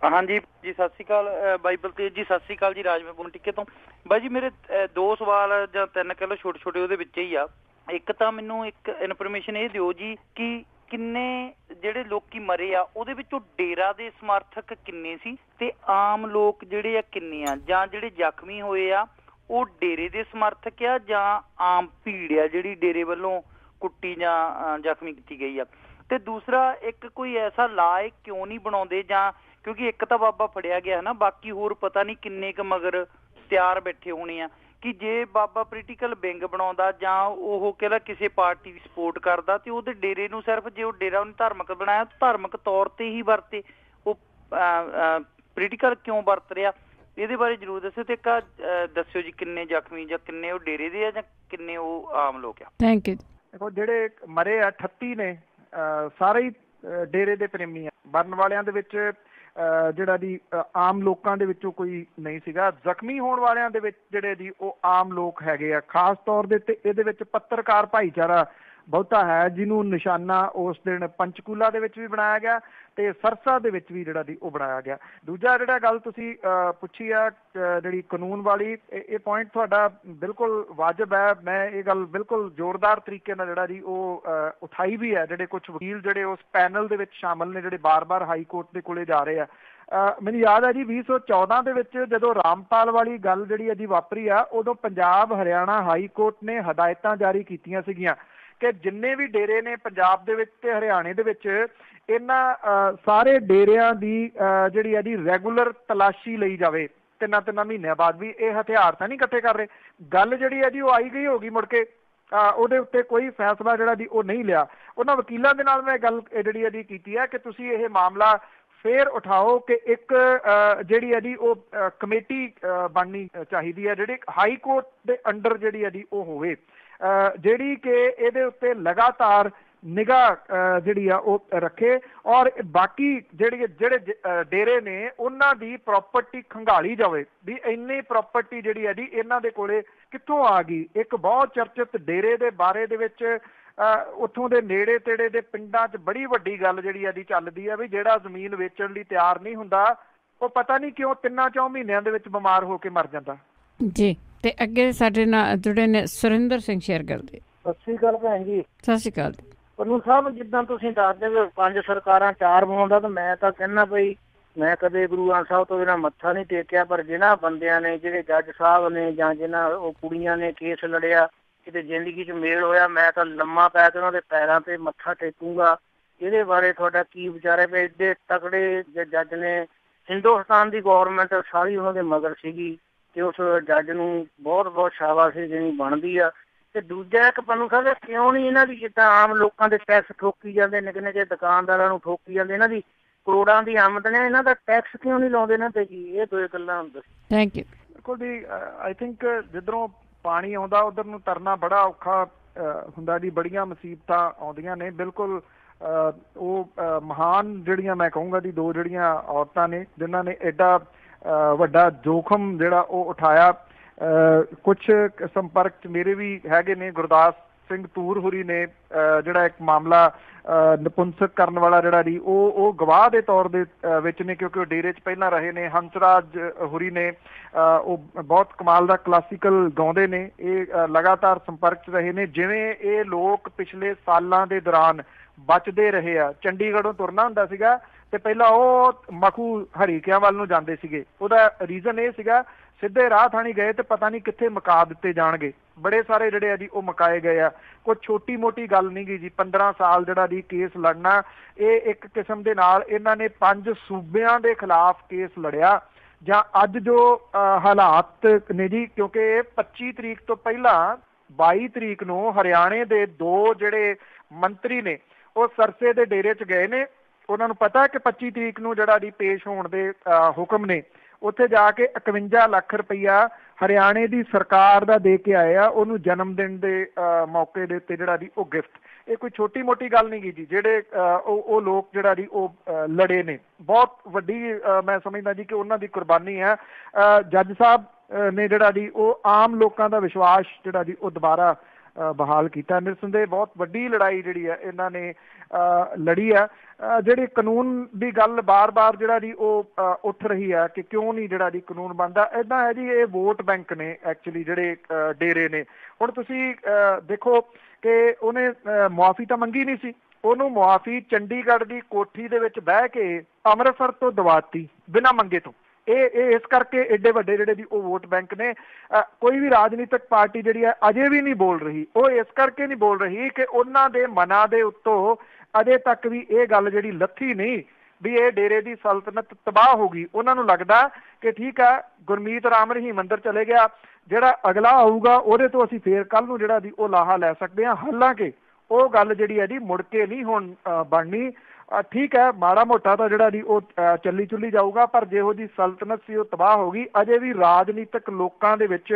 ਹਾਂਜੀ ਜੀ, ਸਤਿ ਸ਼੍ਰੀ ਅਕਾਲ ਬਾਈਬਲ ਤੇਜ ਜੀ, ਸਤਿ ਸ਼੍ਰੀ ਅਕਾਲ ਜੀ। ਰਾਜਵਿੰਦਰ ਟਿੱਕੇ ਤੋਂ। ਬਾਈ ਜੀ, ਮੇਰੇ 2 ਸਵਾਲ ਜਾਂ 3 ਕਹਿ ਲਓ ਛੋਟੇ ਛੋਟੇ ਉਹਦੇ ਵਿੱਚ ਹੀ ਆ। ਇੱਕ ਤਾਂ ਮੈਨੂੰ ਇੱਕ ਇਨਫੋਰਮੇਸ਼ਨ ਇਹ ਦਿਓ ਜੀ ਕਿ ਕਿੰਨੇ ਜਿਹੜੇ ਲੋਕੀ ਮਰੇ ਆ ਉਹਦੇ ਵਿੱਚੋਂ ਡੇਰਾ ਦੇ ਸਮਰਥਕ ਕਿੰਨੇ ਸੀ ਤੇ ਆਮ ਲੋਕ ਜਿਹੜੇ ਆ ਕਿੰਨੇ ਆ, ਜਾਂ ਜਿਹੜੇ ਜ਼ਖਮੀ ਹੋਏ ਆ ਉਹ ਡੇਰੇ ਦੇ ਸਮਰਥਕ ਆ ਜਾਂ ਆਮ ਭੀੜ ਆ ਜਿਹੜੀ ਡੇਰੇ ਵੱਲੋਂ ਕੁੱਟੀ ਜਾਂ ਜ਼ਖਮੀ ਕੀਤੀ ਗਈ ਆ। ਤੇ ਦੂਸਰਾ, ਇੱਕ ਕੋਈ ਐਸਾ ਲਾ ਕਿਉਂ ਨਹੀਂ ਬਣਾਉਂਦੇ, ਜਾਂ ਕਿਉਂਕਿ ਇੱਕ ਤਾਂ ਬਾਬਾ ਫੜਿਆ ਗਿਆ ਨਾ, ਬਾਕੀ ਹੋਰ ਪਤਾ ਨਹੀਂ ਕਿੰਨੇ ਕੁ ਮਗਰ ਤਿਆਰ ਬੈਠੇ ਹੋਣੇ ਆ, ਕਿ ਜੇ ਬਾਬਾ ਪੋਲੀਟੀਕਲ ਵਿੰਗ ਬਣਾਉਂਦਾ ਜਾਂ ਉਹ ਕਹਿੰਦਾ ਕਿਸੇ ਪਾਰਟੀ ਦੀ ਸਪੋਰਟ ਕਰਦਾ ਤੇ ਉਹਦੇ ਡੇਰੇ ਨੂੰ ਸਿਰਫ ਜੇ ਉਹ ਡੇਰਾ ਉਹਨੇ ਧਾਰਮਿਕ ਬਣਾਇਆ ਧਾਰਮਿਕ ਤੌਰ ਤੇ ਹੀ ਵਰਤੇ, ਉਹ ਪੋਲੀਟੀਕਲ ਕਿਉਂ ਵਰਤ ਰਿਹਾ, ਇਹਦੇ ਬਾਰੇ ਜ਼ਰੂਰ ਦੱਸਿਓ। ਤੇ ਇੱਕ ਦੱਸਿਓ ਜੀ ਕਿੰਨੇ ਜ਼ਖਮੀ ਜਾਂ ਕਿੰਨੇ ਉਹ ਡੇਰੇ ਦੇ ਆ ਜਾਂ ਕਿੰਨੇ ਉਹ ਆਮ ਲੋਕ ਆ। Thank you. ਦੇਖੋ, ਜਿਹੜੇ ਮਰੇ ਆ 38 ਨੇ, ਸਾਰੇ ਹੀ ਡੇਰੇ ਦੇ ਪ੍ਰੇਮੀ ਆ। ਮਰਨ ਵਾਲਿਆਂ ਦੇ ਵਿੱਚ ਜਿਹੜਾ ਦੀ ਆਮ ਲੋਕਾਂ ਦੇ ਵਿੱਚੋਂ ਕੋਈ ਨਹੀਂ ਸੀਗਾ। ਜ਼ਖਮੀ ਹੋਣ ਵਾਲਿਆਂ ਦੇ ਵਿੱਚ ਜਿਹੜੇ ਦੀ ਉਹ ਆਮ ਲੋਕ ਹੈਗੇ ਆ। ਖਾਸ ਤੌਰ ਦੇ ਉੱਤੇ ਇਹਦੇ ਵਿੱਚ ਪੱਤਰਕਾਰ ਭਾਈਚਾਰਾ ਬਹੁਤਾ ਹੈ, ਜਿਹਨੂੰ ਨਿਸ਼ਾਨਾ ਉਸ ਦਿਨ ਪੰਚਕੂਲਾ ਦੇ ਵਿੱਚ ਵੀ ਬਣਾਇਆ ਗਿਆ ਤੇ ਸਰਸਾ ਦੇ ਵਿੱਚ ਵੀ ਜਿਹੜਾ ਦੀ ਉਹ ਬਣਾਇਆ ਗਿਆ। ਦੂਜਾ ਜਿਹੜਾ ਗੱਲ ਤੁਸੀਂ ਪੁੱਛੀ ਆ ਜਿਹੜੀ ਕਾਨੂੰਨ ਵਾਲੀ, ਇਹ ਪੁਆਇੰਟ ਤੁਹਾਡਾ ਬਿਲਕੁਲ ਵਾਜਬ ਹੈ। ਮੈਂ ਇਹ ਗੱਲ ਬਿਲਕੁਲ ਜ਼ੋਰਦਾਰ ਤਰੀਕੇ ਨਾਲ ਜਿਹੜਾ ਦੀ ਉਹ ਉਠਾਈ ਵੀ ਹੈ। ਜਿਹੜੇ ਕੁਝ ਵਕੀਲ ਜਿਹੜੇ ਉਸ ਪੈਨਲ ਦੇ ਵਿੱਚ ਸ਼ਾਮਲ ਨੇ, ਜਿਹੜੇ ਬਾਰ-ਬਾਰ ਹਾਈ ਕੋਰਟ ਦੇ ਕੋਲੇ ਜਾ ਰਹੇ ਆ। ਮੈਨੂੰ ਯਾਦ ਹੈ ਜੀ 2014 ਦੇ ਵਿੱਚ ਜਦੋਂ ਰਾਮਪਾਲ ਵਾਲੀ ਗੱਲ ਜਿਹੜੀ ਇਹਦੀ ਵਾਪਰੀ ਆ, ਉਦੋਂ ਪੰਜਾਬ ਹਰਿਆਣਾ ਹਾਈ ਕੋਰਟ ਨੇ ਹਦਾਇਤਾਂ ਜਾਰੀ ਕੀਤੀਆਂ ਸੀਗੀਆਂ ਕਿ ਜਿੰਨੇ ਵੀ ਡੇਰੇ ਨੇ ਪੰਜਾਬ ਦੇ ਵਿੱਚ ਤੇ ਹਰਿਆਣੇ ਦੇ ਵਿੱਚ, ਇਹਨਾਂ ਸਾਰੇ ਡੇਰਿਆਂ ਦੀ ਜਿਹੜੀ ਇਹਦੀ ਰੈਗੂਲਰ ਤਲਾਸ਼ੀ ਲਈ ਜਾਵੇ 3-3 ਮਹੀਨਿਆਂ ਬਾਅਦ ਵੀ। ਇਹ ਹਥਿਆਰ ਤਾਂ ਨਹੀਂ ਇਕੱਠੇ ਕਰ ਰਹੇ। ਗੱਲ ਜਿਹੜੀ ਹੈ ਜੀ ਉਹ ਆਈ ਗਈ ਹੋ ਗਈ, ਮੁੜ ਕੇ ਉਹਦੇ ਉੱਤੇ ਕੋਈ ਫੈਸਲਾ ਜਿਹੜਾ ਦੀ ਉਹ ਨਹੀਂ ਲਿਆ। ਉਹਨਾਂ ਵਕੀਲਾਂ ਦੇ ਨਾਲ ਮੈਂ ਗੱਲ ਜਿਹੜੀ ਇਹਦੀ ਕੀਤੀ ਹੈ ਕਿ ਤੁਸੀਂ ਇਹ ਮਾਮਲਾ ਫੇਰ ਉਠਾਓ ਕਿ ਇੱਕ ਜਿਹੜੀ ਇਹਦੀ ਉਹ ਕਮੇਟੀ ਬਣਨੀ ਚਾਹੀਦੀ ਹੈ ਜਿਹੜੀ ਹਾਈ ਕੋਰਟ ਦੇ ਅੰਡਰ ਜਿਹੜੀ ਇਹਦੀ ਉਹ ਹੋਵੇ, ਜਿਹੜੀ ਕਿ ਇਹਦੇ ਉੱਤੇ ਲਗਾਤਾਰ ਨਿਗਾਹ ਜਿਹੜੀ ਆ ਉਹ ਰੱਖੇ ਔਰ ਬਾਕੀ ਜਿਹੜੇ ਡੇਰੇ ਨੇ ਉਹਨਾਂ ਦੀ ਪ੍ਰਾਪਰਟੀ ਖੰਗਾਲੀ ਜਾਵੇ ਵੀ ਇੰਨੀ ਪ੍ਰਾਪਰਟੀ ਜਿਹੜੀ ਹੈ ਜੀ ਇਹਨਾਂ ਦੇ ਕੋਲੇ ਕਿੱਥੋਂ ਆ ਗਈ। ਇੱਕ ਬਹੁਤ ਚਰਚਿਤ ਡੇਰੇ ਦੇ ਬਾਰੇ ਦੇ ਵਿੱਚ ਉੱਥੋਂ ਦੇ ਨੇੜੇ ਤੇੜੇ ਦੇ ਪਿੰਡਾਂ 'ਚ ਬੜੀ ਵੱਡੀ ਗੱਲ ਜਿਹੜੀ ਇਹਦੀ ਚੱਲਦੀ ਹੈ ਵੀ ਜਿਹੜਾ ਜ਼ਮੀਨ ਵੇਚਣ ਲਈ ਤਿਆਰ ਨਹੀਂ ਹੁੰਦਾ ਉਹ ਪਤਾ ਨਹੀਂ ਕਿਉਂ 3-4 ਮਹੀਨਿਆਂ ਦੇ ਵਿੱਚ ਬਿਮਾਰ ਹੋ ਕੇ ਮਰ ਜਾਂਦਾ ਜੀ। ਤੇ ਅੱਗੇ ਸਾਡੇ ਨਾਲ ਜੁੜੇ ਨੇ ਸੁਰਿੰਦਰ ਸਿੰਘ ਸ਼ੇਰਗਿੱਲ ਦੇ। ਸਤਿ ਸ਼੍ਰੀ ਅਕਾਲ ਭੈਣ ਜੀ। ਸਤਿ ਸ਼੍ਰੀ ਅਕਾਲ ਪੰਨੂ ਸਾਹਿਬ, ਜਿੱਦਾਂ ਤੁਸੀਂ ਦੱਸਦੇ ਹੋ 5 ਸਰਕਾਰਾਂ 4 ਬਣਾਉਂਦਾ, ਤਾਂ ਮੈਂ ਤਾਂ ਕਹਿੰਦਾ ਬਈ ਮੈਂ ਕਦੇ ਗੁਰੂ ਗ੍ਰੰਥ ਸਾਹਿਬ ਤੋਂ ਬਿਨਾਂ ਮੱਥਾ ਨਹੀਂ ਟੇਕਿਆ, ਪਰ ਜਿਹਨਾਂ ਬੰਦਿਆਂ ਨੇ, ਜਿਹੜੇ ਜੱਜ ਸਾਹਿਬ ਨੇ ਜਾਂ ਜਿਹਨਾਂ ਉਹ ਕੁੜੀਆਂ ਨੇ ਕੇਸ ਲੜਿਆ, ਕਿਤੇ ਜ਼ਿੰਦਗੀ 'ਚ ਮੇਲ ਹੋਇਆ, ਮੈਂ ਤਾਂ ਲੰਮਾ ਪੈ ਕੇ ਉਹਨਾਂ ਦੇ ਪੈਰਾਂ ਤੇ ਮੱਥਾ ਟੇਕੂੰਗਾ। ਇਹਦੇ ਬਾਰੇ ਤੁਹਾਡਾ ਕੀ ਵਿਚਾਰ ਹੈ ਵੀ ਐਡੇ ਤਕੜੇ ਜੱਜ ਨੇ, ਹਿੰਦੁਸਤਾਨ ਦੀ ਗੌਰਮੈਂਟ ਸਾਰੀ ਉਹਨਾਂ ਦੇ ਮਗਰ ਸੀਗੀ ਤੇ ਉਸ ਜੱਜ ਨੂੰ ਬਹੁਤ ਸ਼ਾਬਾਸ਼ੀ ਦੇਣੀ ਬਣਦੀ ਆ। ਤੇ ਦੂਜਾ ਇੱਕ ਪੰਨੂ ਸਾਹਿਬ, ਕਿਉਂ ਨਹੀਂ ਇਹਨਾਂ ਦੀ ਜਿੱਦਾਂ ਆਮ ਲੋਕਾਂ ਦੇ ਟੈਕਸ ਠੋਕੀ ਜਾਂਦੇ, ਨਿੱਕੇ ਦੁਕਾਨਦਾਰਾਂ ਨੂੰ ਠੋਕੀ ਜਾਂਦੇ, ਇਹਨਾਂ ਦੀ ਕਰੋੜਾਂ ਦੀ ਆਮਦਨ ਹੈ, ਇਹਨਾਂ ਦਾ ਟੈਕਸ ਕਿਉਂ ਨਹੀਂ ਲਾਉਂਦੇ ਇਹਨਾਂ ਤੇ ਜੀ? ਇਹ 2 ਗੱਲਾਂ ਹੁੰਦੀਆਂ। Thank you. ਦੇਖੋ ਜੀ, ਆਈ ਥਿੰਕ ਜਿੱਧਰੋਂ ਪਾਣੀ ਆਉਂਦਾ ਉਧਰ ਨੂੰ ਤਰਨਾ ਬੜਾ ਔਖਾ ਹੁੰਦਾ ਜੀ। ਬੜੀਆਂ ਮੁਸੀਬਤਾਂ ਆਉਂਦੀਆਂ ਨੇ। ਬਿਲਕੁਲ ਉਹ ਮਹਾਨ ਜਿਹੜੀਆਂ ਮੈਂ ਕਹੂੰਗਾ ਜੀ 2 ਜਿਹੜੀਆਂ ਔਰਤਾਂ ਨੇ ਜਿਨ੍ਹਾਂ ਨੇ ਐਡਾ ਵੱਡਾ ਜੋਖਮ ਜਿਹੜਾ ਉਹ ਉਠਾਇਆ। ਕੁਛ ਸੰਪਰਕ 'ਚ ਮੇਰੇ ਵੀ ਹੈਗੇ ਨੇ, ਗੁਰਦਾਸ ਸਿੰਘ ਤੂਰ ਹੁਰੀ ਨੇ ਜਿਹੜਾ ਇੱਕ ਮਾਮਲਾ ਨਪੁੰਸਕ ਕਰਨ ਵਾਲਾ ਜਿਹੜਾ ਜੀ ਉਹ ਗਵਾਹ ਦੇ ਤੌਰ ਦੇ ਵਿੱਚ ਨੇ, ਕਿਉਂਕਿ ਉਹ ਡੇਰੇ 'ਚ ਪਹਿਲਾਂ ਰਹੇ ਨੇ। ਹੰਸਰਾਜ ਹੁਰੀ ਨੇ ਉਹ ਬਹੁਤ ਕਮਾਲ ਦਾ ਕਲਾਸੀਕਲ ਗਾਉਂਦੇ ਨੇ, ਇਹ ਲਗਾਤਾਰ ਸੰਪਰਕ 'ਚ ਰਹੇ ਨੇ। ਜਿਵੇਂ ਇਹ ਲੋਕ ਪਿਛਲੇ ਸਾਲਾਂ ਦੇ ਦੌਰਾਨ ਬਚਦੇ ਰਹੇ ਆ, ਚੰਡੀਗੜ੍ਹੋਂ ਤੁਰਨਾ ਹੁੰਦਾ ਸੀਗਾ ਤੇ ਪਹਿਲਾਂ ਉਹ ਮਖੂ ਹਰੀਕਿਆਂ ਵੱਲ ਨੂੰ ਜਾਂਦੇ ਸੀਗੇ। ਉਹਦਾ ਰੀਜ਼ਨ ਇਹ ਸੀਗਾ ਸਿੱਧੇ ਰਾਹ ਥਾਣੀ ਗਏ ਤੇ ਪਤਾ ਨਹੀਂ ਕਿੱਥੇ ਮੁਕਾ ਦਿੱਤੇ ਜਾਣਗੇ। ਬੜੇ ਸਾਰੇ ਜਿਹੜੇ ਆ ਜੀ ਉਹ ਮੁਕਾਏ ਗਏ ਆ। ਕੋਈ ਛੋਟੀ ਮੋਟੀ ਗੱਲ ਨਹੀਂ ਗੀ ਜੀ। 15 ਸਾਲ ਜਿਹੜਾ ਜੀ ਕੇਸ ਲੜਨਾ, ਇਹ ਇੱਕ ਕਿਸਮ ਦੇ ਨਾਲ ਇਹਨਾਂ ਨੇ 5 ਸੂਬਿਆਂ ਦੇ ਖਿਲਾਫ ਕੇਸ ਲੜਿਆ। ਜਾਂ ਅੱਜ ਜੋ ਹਾਲਾਤ ਨੇ ਜੀ, ਕਿਉਂਕਿ 25 ਤਰੀਕ ਤੋਂ ਪਹਿਲਾਂ 22 ਤਰੀਕ ਨੂੰ ਹਰਿਆਣੇ ਦੇ 2 ਜਿਹੜੇ ਮੰਤਰੀ ਨੇ ਉਹ ਸਰਸੇ ਦੇ ਡੇਰੇ 'ਚ ਗਏ ਨੇ। ਉਹਨਾਂ ਨੂੰ ਪਤਾ ਕਿ 25 ਤਰੀਕ ਨੂੰ ਜਿਹੜਾ ਜੀ ਪੇਸ਼ ਹੋਣ ਦੇ ਹੁਕਮ ਨੇ। ਉੱਥੇ ਜਾ ਕੇ 51 ਲੱਖ ਰੁਪਈਆ ਹਰਿਆਣੇ ਦੀ ਸਰਕਾਰ ਦਾ ਦੇ ਕੇ ਆਏ ਆ ਉਹਨੂੰ ਜਨਮ ਦਿਨ ਦੇ ਮੌਕੇ ਦੇ ਉੱਤੇ ਜਿਹੜਾ ਜੀ ਉਹ ਗਿਫਟ। ਇਹ ਕੋਈ ਛੋਟੀ ਮੋਟੀ ਗੱਲ ਨਹੀਂ ਗੀ ਜੀ। ਜਿਹੜੇ ਉਹ ਲੋਕ ਜਿਹੜਾ ਜੀ ਉਹ ਲੜੇ ਨੇ, ਬਹੁਤ ਵੱਡੀ ਮੈਂ ਸਮਝਦਾ ਜੀ ਕਿ ਉਹਨਾਂ ਦੀ ਕੁਰਬਾਨੀ ਹੈ। ਜੱਜ ਸਾਹਿਬ ਨੇ ਜਿਹੜਾ ਜੀ ਉਹ ਆਮ ਲੋਕਾਂ ਦਾ ਵਿਸ਼ਵਾਸ ਜਿਹੜਾ ਜੀ ਉਹ ਦੁਬਾਰਾ ਬਹਾਲ ਕੀਤਾ। ਨਿਰਸੰਦੇਹ ਬਹੁਤ ਵੱਡੀ ਲੜਾਈ ਜਿਹੜੀ ਹੈ ਇਹਨਾਂ ਨੇ ਲੜੀ ਆ। ਜਿਹੜੀ ਕਾਨੂੰਨ ਦੀ ਗੱਲ ਬਾਰ-ਬਾਰ ਜਿਹੜਾ ਜੀ ਉਹ ਉੱਠ ਰਹੀ ਹੈ ਕਿ ਕਿਉਂ ਨਹੀਂ ਜਿਹੜਾ ਜੀ ਕਾਨੂੰਨ ਬਣਦਾ। ਇੱਦਾਂ ਹੈ ਜੀ, ਇਹ ਵੋਟ ਬੈਂਕ ਨੇ ਐਕਚੁਅਲੀ ਜਿਹੜੇ ਡੇਰੇ ਨੇ। ਹੁਣ ਤੁਸੀਂ ਦੇਖੋ ਕਿ ਉਹਨੇ ਮੁਆਫੀ ਤਾਂ ਮੰਗੀ ਨਹੀਂ ਸੀ, ਉਹਨੂੰ ਮੁਆਫੀ ਚੰਡੀਗੜ੍ਹ ਦੀ ਕੋਠੀ ਦੇ ਵਿੱਚ ਬਹਿ ਕੇ ਅੰਮ੍ਰਿਤਸਰ ਤੋਂ ਦਵਾਤੀ ਬਿਨਾਂ ਮੰਗੇ ਤੋਂ। ਇਹ ਇਸ ਕਰਕੇ ਏਡੇ ਵੱਡੇ ਜਿਹੜੇ ਜੀ ਉਹ ਵੋਟ ਬੈਂਕ ਨੇ। ਕੋਈ ਵੀ ਰਾਜਨੀਤਿਕ ਪਾਰਟੀ ਜਿਹੜੀ ਹੈ ਅਜੇ ਵੀ ਨਹੀਂ ਬੋਲ ਰਹੀ। ਉਹ ਇਸ ਕਰਕੇ ਨਹੀਂ ਬੋਲ ਰਹੀ ਕਿ ਉਹਨਾਂ ਦੇ ਮਨਾਂ ਦੇ ਉੱਤੋਂ ਅਜੇ ਤੱਕ ਵੀ ਇਹ ਗੱਲ ਜਿਹੜੀ ਲੱਥੀ ਨਹੀਂ ਵੀ ਇਹ ਡੇਰੇ ਦੀ ਸਲਤਨਤ ਤਬਾਹ ਹੋ ਗਈ। ਉਹਨਾਂ ਨੂੰ ਲੱਗਦਾ ਕਿ ਠੀਕ ਆ, ਗੁਰਮੀਤ ਰਾਮ ਰਹੀਮ ਅੰਦਰ ਚਲੇ ਗਿਆ, ਜਿਹੜਾ ਅਗਲਾ ਆਊਗਾ ਉਹਦੇ ਤੋਂ ਅਸੀਂ ਫੇਰ ਕੱਲ ਨੂੰ ਜਿਹੜਾ ਜੀ ਉਹ ਲਾਹਾ ਲੈ ਸਕਦੇ ਹਾਂ। ਹਾਲਾਂਕਿ ਉਹ ਗੱਲ ਜਿਹੜੀ ਹੈ ਜੀ ਮੁੜ ਕੇ ਨਹੀਂ ਹੁਣ ਬਣਨੀ। ਠੀਕ ਹੈ, ਮਾੜਾ ਮੋਟਾ ਤਾਂ ਜਿਹੜਾ ਜੀ ਉਹ ਚੱਲੀ ਚੁੱਲੀ ਜਾਊਗਾ, ਪਰ ਜਿਹੋ ਜੀ ਸਲਤਨਤ ਸੀ ਉਹ ਤਬਾਹ ਹੋ ਗਈ। ਅਜੇ ਵੀ ਰਾਜਨੀਤਿਕ ਲੋਕਾਂ ਦੇ ਵਿੱਚ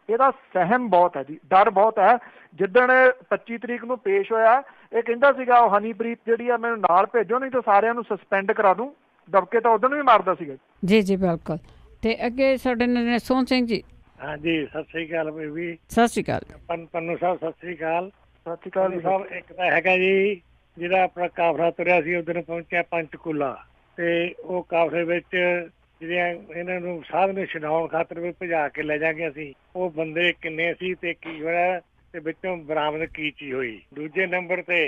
ਇਹਦਾ ਸਹਿਮ ਬਹੁਤ ਹੈ ਜੀ, ਡਰ ਬਹੁਤ ਹੈ। ਜਿੱਦਣ 25 ਤਰੀਕ ਨੂੰ ਪੇਸ਼ ਹੋਇਆ, ਇਹ ਕਹਿੰਦਾ ਸੀਗਾ ਉਹ ਹਨੀਪ੍ਰੀਤ ਜਿਹੜੀ ਆ ਮੈਨੂੰ ਨਾਲ ਭੇਜੋ ਨਹੀਂ ਤਾਂ ਸਾਰਿਆਂ ਨੂੰ ਸਸਪੈਂਡ ਕਰਾ ਦੂੰ। ਦਬਕੇ ਤਾਂ ਉਦੋਂ ਵੀ ਮਾਰਦਾ ਸੀਗਾ। ਜੀ ਜੀ ਬਿਲਕੁਲ। ਤੇ ਅੱਗੇ ਸਾਡੇ ਨੇ ਸੋਹਣ ਸਿੰਘ ਜੀ। ਹਾਂਜੀ, ਸਤਿ ਸ੍ਰੀ ਅਕਾਲ ਬੀਬੀ। ਸਤਿ ਸ੍ਰੀ ਅਕਾਲ ਪੰਨੂ ਸਾਹਿਬ। ਸਤਿ ਸ੍ਰੀ ਅਕਾਲ। ਸਤਿ ਸ੍ਰੀ ਅਕਾਲ ਸਾਹਿਬ। ਇੱਕ ਤਾਂ ਹੈਗਾ ਜੀ ਜਿਹੜਾ ਆਪਣਾ ਕਾਫਲਾ ਤੁਰਿਆ ਸੀ ਉਦੋਂ ਪਹੁੰਚਿਆ ਪੰਚਕੂਲਾ, ਤੇ ਉਹ ਕਾਫਲੇ ਵਿੱਚ ਜਿਹੜੀਆਂ ਇਹਨਾਂ ਨੂੰ ਸਾਧ ਨੂੰ ਛਡਾਉਣ ਖਾਤਰ ਵੀ ਭਜਾ ਕੇ ਲੈ ਜਾਗੇ ਅਸੀਂ, ਉਹ ਬੰਦੇ ਕਿੰਨੇ ਸੀ ਤੇ ਕੀ ਹੋਇਆ ਤੇ ਵਿੱਚੋਂ ਬਰਾਮਦ ਕੀ ਚੀਜ਼ ਹੋਈ। ਦੂਜੇ ਨੰਬਰ ਤੇ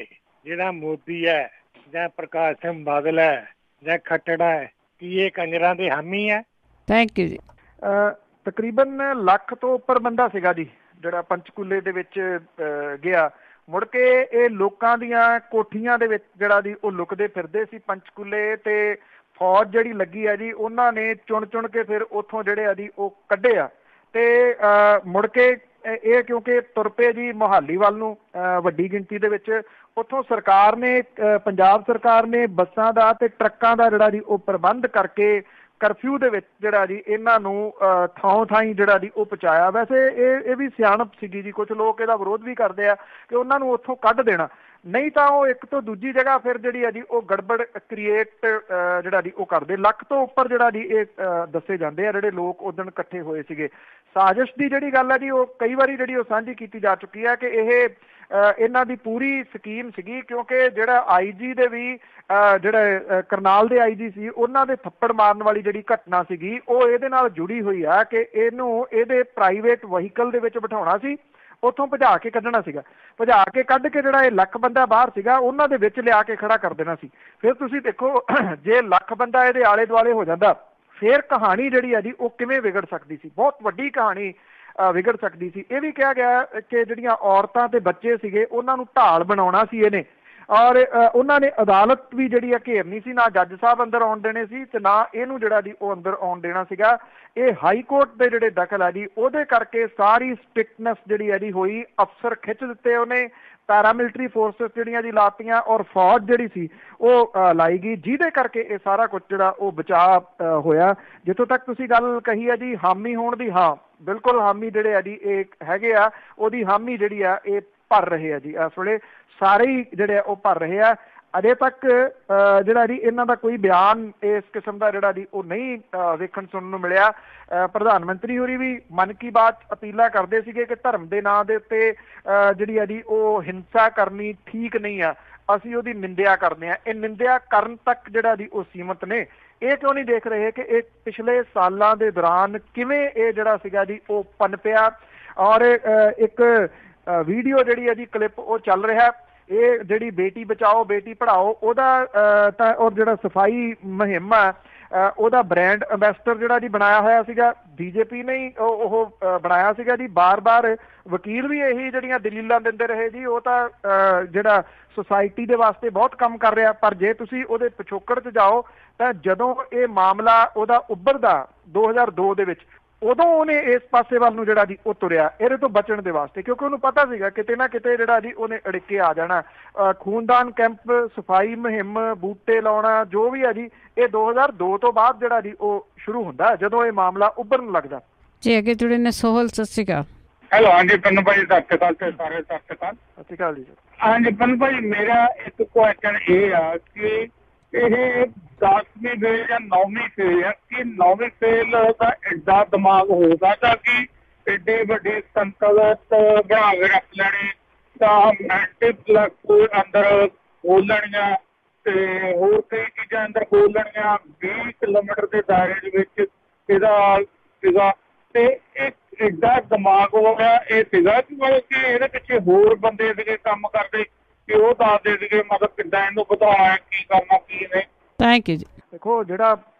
ਜਿਹੜਾ ਮੋਦੀ ਹੈ ਜਾਂ ਪ੍ਰਕਾਸ਼ ਸਿੰਘ ਬਾਦਲ ਹੈ ਜਾਂ ਖੱਟੜ ਹੈ, ਕੀ ਇਹ ਕੰਜਰਾਂ ਦੇ ਹਾਮੀ ਹੈ? ਥੈਂਕ ਯੂ ਜੀ। ਤਕਰੀਬਨ ਲੱਖ ਤੋਂ ਉੱਪਰ ਬੰਦਾ ਸੀਗਾ ਜੀ ਜਿਹੜਾ ਪੰਚਕੂਲੇ ਦੇ ਵਿੱਚ ਗਿਆ। ਮੁੜ ਕੇ ਇਹ ਲੋਕਾਂ ਦੀਆਂ ਕੋਠੀਆਂ ਦੇ ਵਿੱਚ ਜਿਹੜਾ ਜੀ ਉਹ ਲੁਕਦੇ ਫਿਰਦੇ ਸੀ ਪੰਚਕੂਲੇ, ਤੇ ਫੌਜ ਜਿਹੜੀ ਲੱਗੀ ਆ ਜੀ ਉਹਨਾਂ ਨੇ ਚੁਣ ਚੁਣ ਕੇ ਫਿਰ ਉੱਥੋਂ ਜਿਹੜੇ ਆ ਜੀ ਉਹ ਕੱਢੇ ਆ। ਤੇ ਮੁੜ ਕੇ ਇਹ ਕਿਉਂਕਿ ਤੁਰ ਪਏ ਜੀ ਮੋਹਾਲੀ ਵੱਲ ਨੂੰ ਵੱਡੀ ਗਿਣਤੀ ਦੇ ਵਿੱਚ। ਉੱਥੋਂ ਸਰਕਾਰ ਨੇ, ਪੰਜਾਬ ਸਰਕਾਰ ਨੇ ਬੱਸਾਂ ਦਾ ਤੇ ਟਰੱਕਾਂ ਦਾ ਜਿਹੜਾ ਜੀ ਉਹ ਪ੍ਰਬੰਧ ਕਰਕੇ ਕਰਫਿਊ ਦੇ ਵਿੱਚ ਜਿਹੜਾ ਜੀ ਇਹਨਾਂ ਨੂੰ ਥਾਂ ਥਾਈਂ ਜਿਹੜਾ ਜੀ ਉਹ ਪਹੁੰਚਾਇਆ। ਵੈਸੇ ਇਹ ਵੀ ਸਿਆਣਪ ਸੀਗੀ ਜੀ। ਕੁਝ ਲੋਕ ਇਹਦਾ ਵਿਰੋਧ ਵੀ ਕਰਦੇ ਆ ਕਿ ਉਹਨਾਂ ਨੂੰ ਉੱਥੋਂ ਕੱਢ ਦੇਣਾ, ਨਹੀਂ ਤਾਂ ਉਹ ਇੱਕ ਤੋਂ ਦੂਜੀ ਜਗ੍ਹਾ ਫਿਰ ਜਿਹੜੀ ਆ ਜੀ ਉਹ ਗੜਬੜ ਕ੍ਰੀਏਟ ਜਿਹੜਾ ਜੀ ਉਹ ਕਰਦੇ। ਲੱਖ ਤੋਂ ਉੱਪਰ ਜਿਹੜਾ ਜੀ ਇਹ ਦੱਸੇ ਜਾਂਦੇ ਆ ਜਿਹੜੇ ਲੋਕ ਉਦਣ ਇਕੱਠੇ ਹੋਏ ਸੀਗੇ। ਸਾਜ਼ਿਸ਼ ਦੀ ਜਿਹੜੀ ਗੱਲ ਹੈ ਜੀ ਉਹ ਕਈ ਵਾਰੀ ਜਿਹੜੀ ਉਹ ਸਾਂਝੀ ਕੀਤੀ ਜਾ ਚੁੱਕੀ ਹੈ ਕਿ ਇਹ ਇਹਨਾਂ ਦੀ ਪੂਰੀ ਸਕੀਮ ਸੀਗੀ, ਕਿਉਂਕਿ ਜਿਹੜਾ IG ਦੇ ਵੀ ਜਿਹੜਾ ਕਰਨਾਲ ਦੇ IG ਸੀ ਉਹਨਾਂ ਦੇ ਥੱਪੜ ਮਾਰਨ ਵਾਲੀ ਜਿਹੜੀ ਘਟਨਾ ਸੀਗੀ ਉਹ ਇਹਦੇ ਨਾਲ ਜੁੜੀ ਹੋਈ ਆ ਕਿ ਇਹਨੂੰ ਇਹਦੇ ਪ੍ਰਾਈਵੇਟ ਵਹੀਕਲ ਦੇ ਵਿੱਚ ਬਿਠਾਉਣਾ ਸੀ, ਉੱਥੋਂ ਭਜਾ ਕੇ ਕੱਢਣਾ ਸੀਗਾ। ਭਜਾ ਕੇ ਕੱਢ ਕੇ ਜਿਹੜਾ ਇਹ ਲੱਖ ਬੰਦਾ ਬਾਹਰ ਸੀਗਾ ਉਹਨਾਂ ਦੇ ਵਿੱਚ ਲਿਆ ਕੇ ਖੜਾ ਕਰ ਦੇਣਾ ਸੀ। ਫਿਰ ਤੁਸੀਂ ਦੇਖੋ ਜੇ ਲੱਖ ਬੰਦਾ ਇਹਦੇ ਆਲੇ ਦੁਆਲੇ ਹੋ ਜਾਂਦਾ ਫਿਰ ਕਹਾਣੀ ਜਿਹੜੀ ਆ ਜੀ ਉਹ ਕਿਵੇਂ ਵਿਗੜ ਸਕਦੀ ਸੀ। ਬਹੁਤ ਵੱਡੀ ਕਹਾਣੀ ਵਿਗੜ ਸਕਦੀ ਸੀ। ਇਹ ਵੀ ਕਿਹਾ ਗਿਆ ਕਿ ਜਿਹੜੀਆਂ ਔਰਤਾਂ ਤੇ ਬੱਚੇ ਸੀਗੇ ਉਹਨਾਂ ਨੂੰ ਢਾਲ ਬਣਾਉਣਾ ਸੀ ਇਹਨੇ, ਔਰ ਉਹਨਾਂ ਨੇ ਅਦਾਲਤ ਵੀ ਜਿਹੜੀ ਆ ਘੇਰਨੀ ਸੀ, ਨਾ ਜੱਜ ਸਾਹਿਬ ਅੰਦਰ ਆਉਣ ਦੇਣੇ ਸੀ ਤੇ ਨਾ ਇਹਨੂੰ ਜਿਹੜਾ ਜੀ ਉਹ ਅੰਦਰ ਆਉਣ ਦੇਣਾ ਸੀਗਾ। ਇਹ ਹਾਈ ਕੋਰਟ ਦੇ ਜਿਹੜੇ ਦਖਲ ਆ ਜੀ ਉਹਦੇ ਕਰਕੇ ਸਾਰੀ ਸਟ੍ਰਿਕਟਨੈਸ ਜਿਹੜੀ ਆ ਜੀ ਹੋਈ। ਅਫਸਰ ਖਿੱਚ ਦਿੱਤੇ ਉਹਨੇ, ਪੈਰਾਮਿਲਟਰੀ ਫੋਰਸਿਸ ਜਿਹੜੀਆਂ ਜੀ ਲਾਤੀਆਂ ਔਰ ਫੌਜ ਜਿਹੜੀ ਸੀ ਉਹ ਲਾਈ ਗਈ, ਜਿਹਦੇ ਕਰਕੇ ਇਹ ਸਾਰਾ ਕੁਝ ਜਿਹੜਾ ਉਹ ਬਚਾਅ ਹੋਇਆ। ਜਿੱਥੋਂ ਤੱਕ ਤੁਸੀਂ ਗੱਲ ਕਹੀ ਆ ਜੀ ਹਾਮੀ ਹੋਣ ਦੀ, ਹਾਂ ਬਿਲਕੁਲ ਹਾਮੀ ਜਿਹੜੇ ਆ ਜੀ ਇਹ ਹੈਗੇ ਆ, ਉਹਦੀ ਹਾਮੀ ਜਿਹੜੀ ਆ ਇਹ ਭਰ ਰਹੇ ਆ ਜੀ। ਇਸ ਵੇਲੇ ਸਾਰੇ ਹੀ ਜਿਹੜੇ ਉਹ ਭਰ ਰਹੇ ਆ। ਅਜੇ ਤੱਕ ਜਿਹੜਾ ਜੀ ਇਹਨਾਂ ਦਾ ਕੋਈ ਬਿਆਨ ਇਸ ਕਿਸਮ ਦਾ ਜਿਹੜਾ ਜੀ ਉਹ ਨਹੀਂ ਵੇਖਣ ਸੁਣਨ ਨੂੰ ਮਿਲਿਆ। ਪ੍ਰਧਾਨ ਮੰਤਰੀ ਹੋਰੀ ਵੀ ਮਨ ਕੀ ਬਾਤ ਅਪੀਲਾਂ ਕਰਦੇ ਸੀਗੇ ਕਿ ਧਰਮ ਦੇ ਨਾਂ ਦੇ ਉੱਤੇ ਜਿਹੜੀ ਆ ਜੀ ਉਹ ਹਿੰਸਾ ਕਰਨੀ ਠੀਕ ਨਹੀਂ ਆ, ਅਸੀਂ ਉਹਦੀ ਨਿੰਦਿਆ ਕਰਦੇ ਹਾਂ। ਇਹ ਨਿੰਦਿਆ ਕਰਨ ਤੱਕ ਜਿਹੜਾ ਜੀ ਉਹ ਸੀਮਤ ਨੇ। ਇਹ ਕਿਉਂ ਨਹੀਂ ਦੇਖ ਰਹੇ ਕਿ ਇਹ ਪਿਛਲੇ ਸਾਲਾਂ ਦੇ ਦੌਰਾਨ ਕਿਵੇਂ ਇਹ ਜਿਹੜਾ ਸੀਗਾ ਜੀ ਉਹ ਪਨਪਿਆ। ਔਰ ਇੱਕ ਵੀਡੀਓ ਜਿਹੜੀ ਹੈ ਜੀ ਕਲਿੱਪ ਉਹ ਚੱਲ ਰਿਹਾ, ਇਹ ਜਿਹੜੀ ਬੇਟੀ ਬਚਾਓ ਬੇਟੀ ਪੜ੍ਹਾਓ ਉਹਦਾ ਤਾਂ ਔਰ ਜਿਹੜਾ ਸਫਾਈ ਮੁਹਿੰਮ ਆ ਉਹਦਾ ਬ੍ਰਾਂਡ ਅੰਬੈਸਡਰ ਜਿਹੜਾ ਜੀ ਬਣਾਇਆ ਹੋਇਆ ਸੀਗਾ ਬੀਜੇਪੀ ਨੇ ਹੀ ਉਹ ਬਣਾਇਆ ਸੀਗਾ ਜੀ। ਬਾਰ-ਬਾਰ ਵਕੀਲ ਵੀ ਇਹੀ ਜਿਹੜੀਆਂ ਦਲੀਲਾਂ ਦਿੰਦੇ ਰਹੇ ਜੀ ਉਹ ਤਾਂ ਜਿਹੜਾ ਸੁਸਾਇਟੀ ਦੇ ਵਾਸਤੇ ਬਹੁਤ ਕੰਮ ਕਰ ਰਿਹਾ। ਪਰ ਜੇ ਤੁਸੀਂ ਉਹਦੇ ਪਿਛੋਕੜ 'ਚ ਜਾਓ ਤਾਂ ਜਦੋਂ ਇਹ ਮਾਮਲਾ ਉਹਦਾ ਉੱਭਰਦਾ 2002 ਦੇ ਵਿੱਚ, ਉਦੋਂ ਉਹਨੇ ਇਸ ਪਾਸੇ ਵੱਲ ਨੂੰ ਜਿਹੜਾ ਜੀ ਉਹ ਤੁਰਿਆ ਇਹਦੇ ਤੋਂ ਬਚਣ ਦੇ ਵਾਸਤੇ, ਕਿਉਂਕਿ ਉਹਨੂੰ ਪਤਾ ਸੀਗਾ ਕਿਤੇ ਨਾ ਕਿਤੇ ਜਿਹੜਾ ਜੀ ਉਹਨੇ ਅੜਿੱਕੇ ਆ ਜਾਣਾ। ਖੂਨਦਾਨ ਕੈਂਪ, ਸਫਾਈ ਮੁਹਿੰਮ, ਬੂਟੇ ਲਾਉਣਾ ਜੋ ਵੀ ਹੈ ਜੀ ਇਹ 2002 ਤੋਂ ਬਾਅਦ ਜਿਹੜਾ ਜੀ ਉਹ ਸ਼ੁਰੂ ਹੁੰਦਾ ਜਦੋਂ ਇਹ ਮਾਮਲਾ ਉੱਭਰਨ ਲੱਗਦਾ। ਜੀ ਅੱਗੇ ਜੁੜੇ ਨੇ ਸੋਹਲ, ਸਤਿ ਸ਼੍ਰੀ ਅਕਾਲ। ਹੈਲੋ, ਹਾਂਜੀ ਪੰਨੂ ਭਾਈ ਸਤਿ ਸ਼੍ਰੀ ਅਕਾਲ ਤੇ ਸਾਰੇ ਸਤਿ ਸ਼੍ਰੀ ਅਕਾਲ। ਸਤਿ ਸ਼੍ਰੀ ਅਕਾਲ ਜੀ। ਹਾਂਜੀ ਪੰਨੂ ਭਾਈ, ਮੇਰਾ ਇੱਕ ਕੁਐਸਚਨ ਇਹ ਆ ਕਿ ਇਹ 10ਵੀਂ ਫੇਲ ਜਾਂ 9ਵੀਂ ਫੇਲ ਹੈ ਕਿ 9ਵੀਂ ਫੇਲ ਦਾ ਐਡਾ ਦਿਮਾਗ ਹੋ ਸਕਦਾ ਕਿ ਐਡੀ ਵੱਡੀ ਸੰਕਲਤ ਬਣਾ ਕੇ ਰੱਖ ਲੈਣੀ ਤਾਂ ਮਲਟੀਪਲੈਕਸ ਅੰਦਰ ਖੋਲਣੀਆਂ ਤੇ ਹੋਰ ਕਈ ਚੀਜ਼ਾਂ ਅੰਦਰ ਖੋਲਣੀਆਂ 20 ਕਿਲੋਮੀਟਰ ਦੇ ਦਾਇਰੇ ਦੇ ਵਿੱਚ ਇਹਦਾ ਸੀਗਾ ਤੇ ਇੱਕ ਐਡਾ ਦਿਮਾਗ ਹੋ ਗਿਆ ਇਹ ਸੀਗਾ ਕਿ ਮਤਲਬ ਕਿ ਇਹਦੇ ਪਿੱਛੇ ਹੋਰ ਬੰਦੇ ਸੀਗੇ ਕੰਮ ਕਰਦੇ ਕਿ ਉਹ ਦੱਸਦੇ ਸੀਗੇ ਮਤਲਬ ਕਿੱਦਾਂ ਇਹਨੂੰ ਵਧਾਉਣਾ, ਕੀ ਕਰਨਾ ਕੀ ਨਹੀਂ। ਥੈਂਕ ਯੂ ਜੀ। ਦੇਖੋ ਜਿਹੜਾ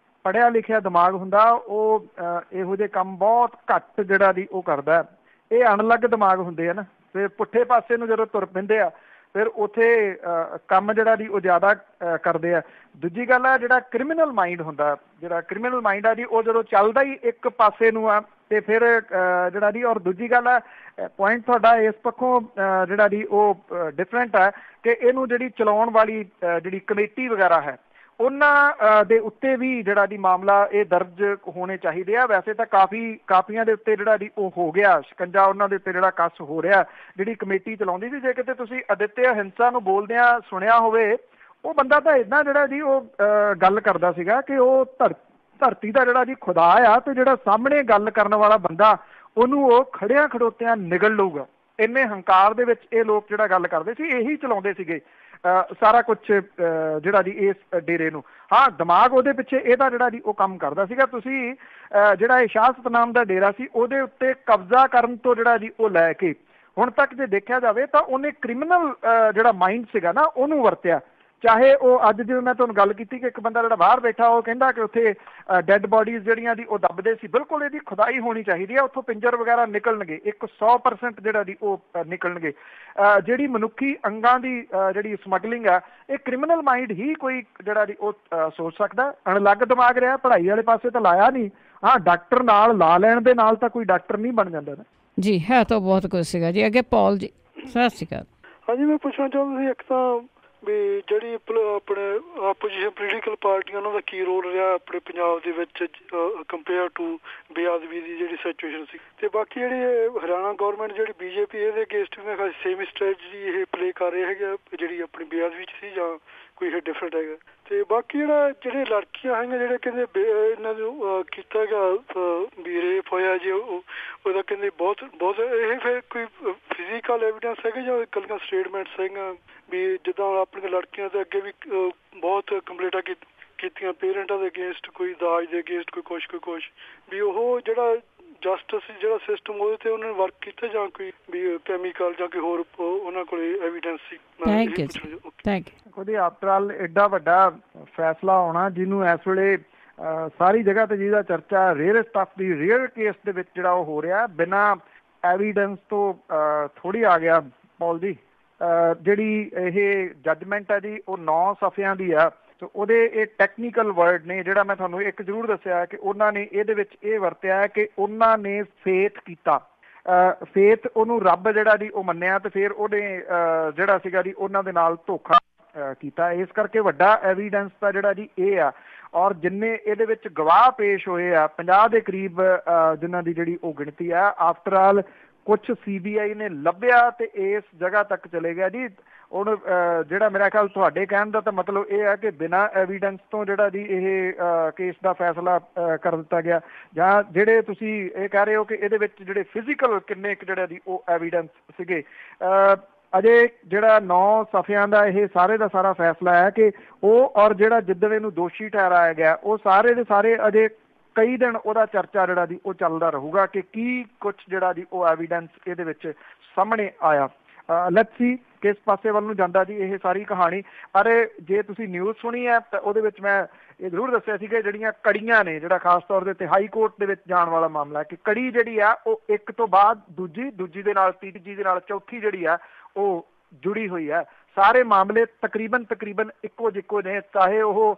ਪੜ੍ਹਿਆ ਲਿਖਿਆ ਦਿਮਾਗ ਹੁੰਦਾ ਉਹ ਇਹੋ ਜਿਹੇ ਕੰਮ ਬਹੁਤ ਘੱਟ ਜਿਹੜਾ ਜੀ ਉਹ ਕਰਦਾ। ਇਹ ਅਣਲੱਗ ਦਿਮਾਗ ਹੁੰਦੇ ਆ ਨਾ, ਫਿਰ ਪੁੱਠੇ ਪਾਸੇ ਨੂੰ ਜਦੋਂ ਤੁਰ ਪੈਂਦੇ ਆ ਫਿਰ ਉੱਥੇ ਕੰਮ ਜਿਹੜਾ ਜੀ ਉਹ ਜ਼ਿਆਦਾ ਕਰਦੇ ਆ। ਦੂਜੀ ਗੱਲ ਹੈ ਜਿਹੜਾ ਕ੍ਰਿਮੀਨਲ ਮਾਈਂਡ ਹੁੰਦਾ, ਜਿਹੜਾ ਕ੍ਰਿਮੀਨਲ ਮਾਈਂਡ ਆ ਜੀ ਉਹ ਜਦੋਂ ਚੱਲਦਾ ਹੀ ਇੱਕ ਪਾਸੇ ਨੂੰ ਆ ਤੇ ਫਿਰ ਜਿਹੜਾ ਜੀ। ਔਰ ਦੂਜੀ ਗੱਲ ਹੈ ਪੁਆਇੰਟ ਤੁਹਾਡਾ ਇਸ ਪੱਖੋਂ ਜਿਹੜਾ ਜੀ ਉਹ ਡਿਫਰੈਂਟ ਹੈ ਕਿ ਇਹਨੂੰ ਜਿਹੜੀ ਚਲਾਉਣ ਵਾਲੀ ਜਿਹੜੀ ਕਮੇਟੀ ਵਗੈਰਾ ਹੈ ਉਹਨਾਂ ਦੇ ਉੱਤੇ ਵੀ ਜਿਹੜਾ ਜੀ ਮਾਮਲਾ ਇਹ ਦਰਜ ਹੋਣੇ ਚਾਹੀਦੇ ਆ। ਵੈਸੇ ਤਾਂ ਕਾਫੀਆਂ ਦੇ ਉੱਤੇ ਜਿਹੜਾ ਜੀ ਉਹ ਹੋ ਗਿਆ ਸ਼ਿਕੰਜਾ, ਉਹਨਾਂ ਦੇ ਉੱਤੇ ਜਿਹੜਾ ਕੱਸ ਹੋ ਰਿਹਾ ਜਿਹੜੀ ਕਮੇਟੀ ਚਲਾਉਂਦੀ ਸੀ। ਜੇ ਕਿਤੇ ਤੁਸੀਂ ਅਦਿੱਤਿਆ ਹਿੰਸਾ ਨੂੰ ਬੋਲਦਿਆਂ ਸੁਣਿਆ ਹੋਵੇ, ਉਹ ਬੰਦਾ ਤਾਂ ਇੱਦਾਂ ਜਿਹੜਾ ਜੀ ਉਹ ਗੱਲ ਕਰਦਾ ਸੀਗਾ ਕਿ ਉਹ ਧਰਤੀ ਦਾ ਜਿਹੜਾ ਜੀ ਖੁਦਾ ਆ ਤੇ ਜਿਹੜਾ ਸਾਹਮਣੇ ਗੱਲ ਕਰਨ ਵਾਲਾ ਬੰਦਾ ਉਹਨੂੰ ਉਹ ਖੜਿਆਂ ਖੜੋਤਿਆਂ ਨਿਗਲ ਲਊਗਾ। ਇੰਨੇ ਹੰਕਾਰ ਦੇ ਵਿੱਚ ਇਹ ਲੋਕ ਜਿਹੜਾ ਗੱਲ ਕਰਦੇ ਸੀ, ਇਹੀ ਚਲਾਉਂਦੇ ਸੀਗੇ ਸਾਰਾ ਕੁਛ ਜਿਹੜਾ ਜੀ ਇਸ ਡੇਰੇ ਨੂੰ। ਹਾਂ, ਦਿਮਾਗ ਉਹਦੇ ਪਿੱਛੇ ਇਹਦਾ ਜਿਹੜਾ ਜੀ ਉਹ ਕੰਮ ਕਰਦਾ ਸੀਗਾ। ਤੁਸੀਂ ਜਿਹੜਾ ਇਹ ਸ਼ਾਹ ਸਤਨਾਮ ਦਾ ਡੇਰਾ ਸੀ ਉਹਦੇ ਉੱਤੇ ਕਬਜ਼ਾ ਕਰਨ ਤੋਂ ਜਿਹੜਾ ਜੀ ਉਹ ਲੈ ਕੇ ਹੁਣ ਤੱਕ ਜੇ ਦੇਖਿਆ ਜਾਵੇ ਤਾਂ ਉਹਨੇ ਕ੍ਰਿਮੀਨਲ ਜਿਹੜਾ ਮਾਈਂਡ ਸੀਗਾ ਨਾ ਉਹਨੂੰ ਵਰਤਿਆ। ਚਾਹੇ ਉਹ ਅੱਜ ਜਿਵੇਂ ਮੈਂ ਤੁਹਾਨੂੰ ਗੱਲ ਕੀਤੀ ਕਿ ਇੱਕ ਬੰਦਾ ਜਿਹੜਾ ਬਾਹਰ ਬੈਠਾ ਉਹ ਕਹਿੰਦਾ ਕਿ ਉੱਥੇ ਡੈੱਡ ਬੋਡੀਜ਼ ਜਿਹੜੀਆਂ ਦੀ ਉਹ ਦੱਬਦੇ ਸੀ, ਬਿਲਕੁਲ ਇਹਦੀ ਖੁਦਾਈ ਹੋਣੀ ਚਾਹੀਦੀ ਹੈ, ਉੱਥੋਂ ਪਿੰਜਰ ਵਗੈਰਾ ਨਿਕਲਣਗੇ 100% ਜਿਹੜਾ ਦੀ ਉਹ ਨਿਕਲਣਗੇ। ਜਿਹੜੀ ਮਨੁੱਖੀ ਅੰਗਾਂ ਦੀ ਜਿਹੜੀ ਸਮਗਲਿੰਗ ਆ ਇਹ ਕ੍ਰਿਮੀਨਲ ਮਾਈਂਡ ਹੀ ਕੋਈ ਜਿਹੜਾ ਦੀ ਉਹ ਸੋਚ ਸਕਦਾ। ਅਣਲੱਗ ਦਿਮਾਗ ਰਿਹਾ, ਪੜ੍ਹਾਈ ਵਾਲੇ ਪਾਸੇ ਤਾਂ ਲਾਇਆ ਨਹੀਂ। ਹਾਂ, ਡਾਕਟਰ ਨਾਲ ਲਾ ਲੈਣ ਦੇ ਨਾਲ ਤਾਂ ਕੋਈ ਡਾਕਟਰ ਨਹੀਂ ਬਣ ਜਾਂਦਾ ਨਾ ਜੀ। ਹੈ ਤਾਂ ਬਹੁਤ ਕੁਝ ਸੀਗਾ ਜੀ। ਅੱਗੇ ਪੌਲ ਜੀ, ਸਤਿ ਸ਼੍ਰੀ ਅਕਾਲ। ਹਾਂਜੀ, ਮੈਂ ਪੁੱਛਣਾ ਚਾਹੁੰਦਾ ਸੀ ਇੱਕ ਤਾਂ ਵੀ ਜਿਹੜੀ ਆਪਣੇ ਆਪੋਜੀਸ਼ਨ ਪੋਲੀਟੀਕਲ ਪਾਰਟੀਆਂ ਉਹਨਾਂ ਦਾ ਕੀ ਰੋਲ ਰਿਹਾ ਆਪਣੇ ਪੰਜਾਬ ਦੇ ਵਿੱਚ ਕੰਪੇਅਰ ਟੂ ਬੇਅਦਬੀ ਦੀ ਜਿਹੜੀ ਸਿਚੁਏਸ਼ਨ ਸੀ, ਤੇ ਬਾਕੀ ਜਿਹੜੀ ਹਰਿਆਣਾ ਗੌਰਮੈਂਟ ਜਿਹੜੀ ਬੀਜੇਪੀ ਇਹਦੇ ਅਗੇਂਸਟ ਵੀ ਮੈਂ ਕਿਹਾ ਸੇਮ ਸਟ੍ਰੈਟਜੀ ਇਹ ਪਲੇ ਕਰ ਰਹੇ ਹੈਗੇ ਜਿਹੜੀ ਆਪਣੀ ਬੇਅਦਬੀ 'ਚ ਸੀ ਜਾਂ ਕੋਈ ਇਹ ਡਿਫਰੈਂਟ ਹੈਗਾ। ਤੇ ਬਾਕੀ ਜਿਹੜੇ ਲੜਕੀਆਂ ਹੈਗੀਆਂ ਜਿਹੜੇ ਕਹਿੰਦੇ ਇਹਨਾਂ ਨੂੰ ਕੀਤਾ ਗਿਆ ਵੀ ਰੇਪ ਹੋਇਆ ਜੀ, ਉਹਦਾ ਕਹਿੰਦੇ ਬਹੁਤ ਇਹ ਫਿਰ ਕੋਈ ਫਿਜ਼ੀਕਲ ਐਵੀਡੈਂਸ ਹੈਗੇ ਜਾਂ ਇਕੱਲੀਆਂ ਸਟੇਟਮੈਂਟਸ ਹੈਗੀਆਂ ਵੀ ਜਿੱਦਾਂ ਆਪਣੀਆਂ ਲੜਕੀਆਂ ਦੇ ਅੱਗੇ ਵੀ ਬਹੁਤ ਕੰਪਲੇਂਟਾਂ ਕੀਤੀਆਂ ਪੇਰੈਂਟਾਂ ਦੇ ਅਗੇਂਸਟ, ਕੋਈ ਦਾਜ ਦੇ ਅਗੇਂਸਟ, ਕੋਈ ਕੁਛ ਵੀ ਉਹ ਜਿਹੜਾ ਜਸਟਿਸ ਜਿਹੜਾ ਸਿਸਟਮ ਉਹਦੇ ਤੇ ਉਹਨਾਂ ਨੇ ਵਰਕ ਕੀਤਾ ਜਾਂ ਕੋਈ ਵੀ ਕੈਮੀਕਲ ਜਾਂ ਕੋਈ ਹੋਰ ਉਹਨਾਂ ਕੋਲ ਐਵੀਡੈਂਸ ਸੀ। Thank you. ਉਹਦੀ ਆਫਟਰ ਆਲ ਐਡਾ ਵੱਡਾ ਫੈਸਲਾ ਆਉਣਾ ਜਿਹਨੂੰ ਇਸ ਵੇਲੇ ਸਾਰੀ ਜਗ੍ਹਾ ਤੇ ਜਿਹਦਾ ਚਰਚਾ ਰੇਅਰ ਸਟਫ ਦੀ ਰੇਅਰ ਕੇਸ ਦੇ ਵਿੱਚ ਜਿਹੜਾ ਉਹ ਹੋ ਰਿਹਾ ਬਿਨਾਂ ਐਵੀਡੈਂਸ ਤੋਂ ਥੋੜ੍ਹੀ ਆ ਗਿਆ। ਪੌਲ ਜੀ, ਜਿਹੜੀ ਇਹ ਜੱਜਮੈਂਟ ਹੈ ਜੀ ਉਹ 9 ਸਫ਼ਿਆਂ ਦੀ ਆ। ਸੋ ਉਹਦੇ ਇਹ ਟੈਕਨੀਕਲ ਵਰਡ ਨੇ। ਜਿਹੜਾ ਮੈਂ ਤੁਹਾਨੂੰ ਇੱਕ ਜ਼ਰੂਰ ਦੱਸਿਆ ਕਿ ਉਹਨਾਂ ਨੇ ਇਹਦੇ ਵਿੱਚ ਇਹ ਵਰਤਿਆ ਕਿ ਉਹਨਾਂ ਨੇ ਫੇਥ ਕੀਤਾ, ਫੇਥ ਉਹਨੂੰ ਰੱਬ ਜਿਹੜਾ ਜੀ ਉਹ ਮੰਨਿਆ ਤੇ ਫਿਰ ਉਹਨੇ ਜਿਹੜਾ ਸੀਗਾ ਜੀ ਉਹਨਾਂ ਦੇ ਨਾਲ ਧੋਖਾ ਕੀਤਾ। ਇਸ ਕਰਕੇ ਵੱਡਾ ਐਵੀਡੈਂਸ ਤਾਂ ਜਿਹੜਾ ਜੀ ਇਹ ਆ। ਔਰ ਜਿੰਨੇ ਇਹਦੇ ਵਿੱਚ ਗਵਾਹ ਪੇਸ਼ ਹੋਏ ਆ 50 ਦੇ ਕਰੀਬ ਜਿਨ੍ਹਾਂ ਦੀ ਜਿਹੜੀ ਉਹ ਗਿਣਤੀ ਆ। ਆਫਟਰ ਆਲ ਕੁਛ CBI ਨੇ ਲੱਭਿਆ ਤੇ ਇਸ ਜਗ੍ਹਾ ਤੱਕ ਚਲੇ ਗਿਆ ਜੀ। ਹੁਣ ਜਿਹੜਾ ਮੇਰਾ ਖਿਆਲ ਤੁਹਾਡੇ ਕਹਿਣ ਦਾ ਤਾਂ ਮਤਲਬ ਇਹ ਹੈ ਕਿ ਬਿਨਾਂ ਐਵੀਡੈਂਸ ਤੋਂ ਜਿਹੜਾ ਜੀ ਇਹ ਕੇਸ ਦਾ ਫੈਸਲਾ ਕਰ ਦਿੱਤਾ ਗਿਆ, ਜਾਂ ਜਿਹੜੇ ਤੁਸੀਂ ਇਹ ਕਹਿ ਰਹੇ ਹੋ ਕਿ ਇਹਦੇ ਵਿੱਚ ਜਿਹੜੇ ਫਿਜ਼ੀਕਲ ਕਿੰਨੇ ਜਿਹੜਾ ਜੀ ਉਹ ਐਵੀਡੈਂਸ ਸੀਗੇ। ਅਜੇ ਜਿਹੜਾ 9 ਸਫ਼ਿਆਂ ਦਾ ਇਹ ਸਾਰੇ ਦਾ ਸਾਰਾ ਫੈਸਲਾ ਹੈ ਕਿ ਉਹ ਔਰ ਜਿਹੜਾ ਜਿੱਦਣ ਇਹਨੂੰ ਦੋਸ਼ੀ ਠਹਿਰਾਇਆ ਗਿਆ ਉਹ ਸਾਰੇ ਦੇ ਸਾਰੇ ਅਜੇ ਕਈ ਦਿਨ ਉਹਦਾ ਚਰਚਾ ਜਿਹੜਾ ਜੀ ਉਹ ਚੱਲਦਾ ਰਹੂਗਾ ਕਿ ਕੀ ਕੁਛ ਜਿਹੜਾ ਜੀ ਉਹ ਐਵੀਡੈਂਸ ਇਹਦੇ ਵਿੱਚ ਸਾਹਮਣੇ ਆਇਆ। ਲੈਟਸ ਸੀ ਕਿਸ ਪਾਸੇ ਵੱਲ ਨੂੰ ਜਾਂਦਾ ਜੀ ਇਹ ਸਾਰੀ ਕਹਾਣੀ। ਪਰ ਜੇ ਤੁਸੀਂ ਨਿਊਜ਼ ਸੁਣੀ ਹੈ ਤਾਂ ਉਹਦੇ ਵਿੱਚ ਮੈਂ ਇਹ ਜ਼ਰੂਰ ਦੱਸਿਆ ਸੀ ਕਿ ਜਿਹੜੀਆਂ ਕੜੀਆਂ ਨੇ, ਜਿਹੜਾ ਖਾਸ ਤੌਰ ਦੇ ਉੱਤੇ ਹਾਈ ਕੋਰਟ ਦੇ ਵਿੱਚ ਜਾਣ ਵਾਲਾ ਮਾਮਲਾ ਕਿ ਕੜੀ ਜਿਹੜੀ ਆ ਉਹ ਇੱਕ ਤੋਂ ਬਾਅਦ ਦੂਜੀ ਦੇ ਨਾਲ ਤੀਜੀ ਦੇ ਨਾਲ ਚੌਥੀ ਜਿਹੜੀ ਆ ਉਹ ਜੁੜੀ ਹੋਈ ਹੈ। ਸਾਰੇ ਮਾਮਲੇ ਤਕਰੀਬਨ ਇੱਕੋ ਜਿੱਕੋ ਨੇ, ਚਾਹੇ ਉਹ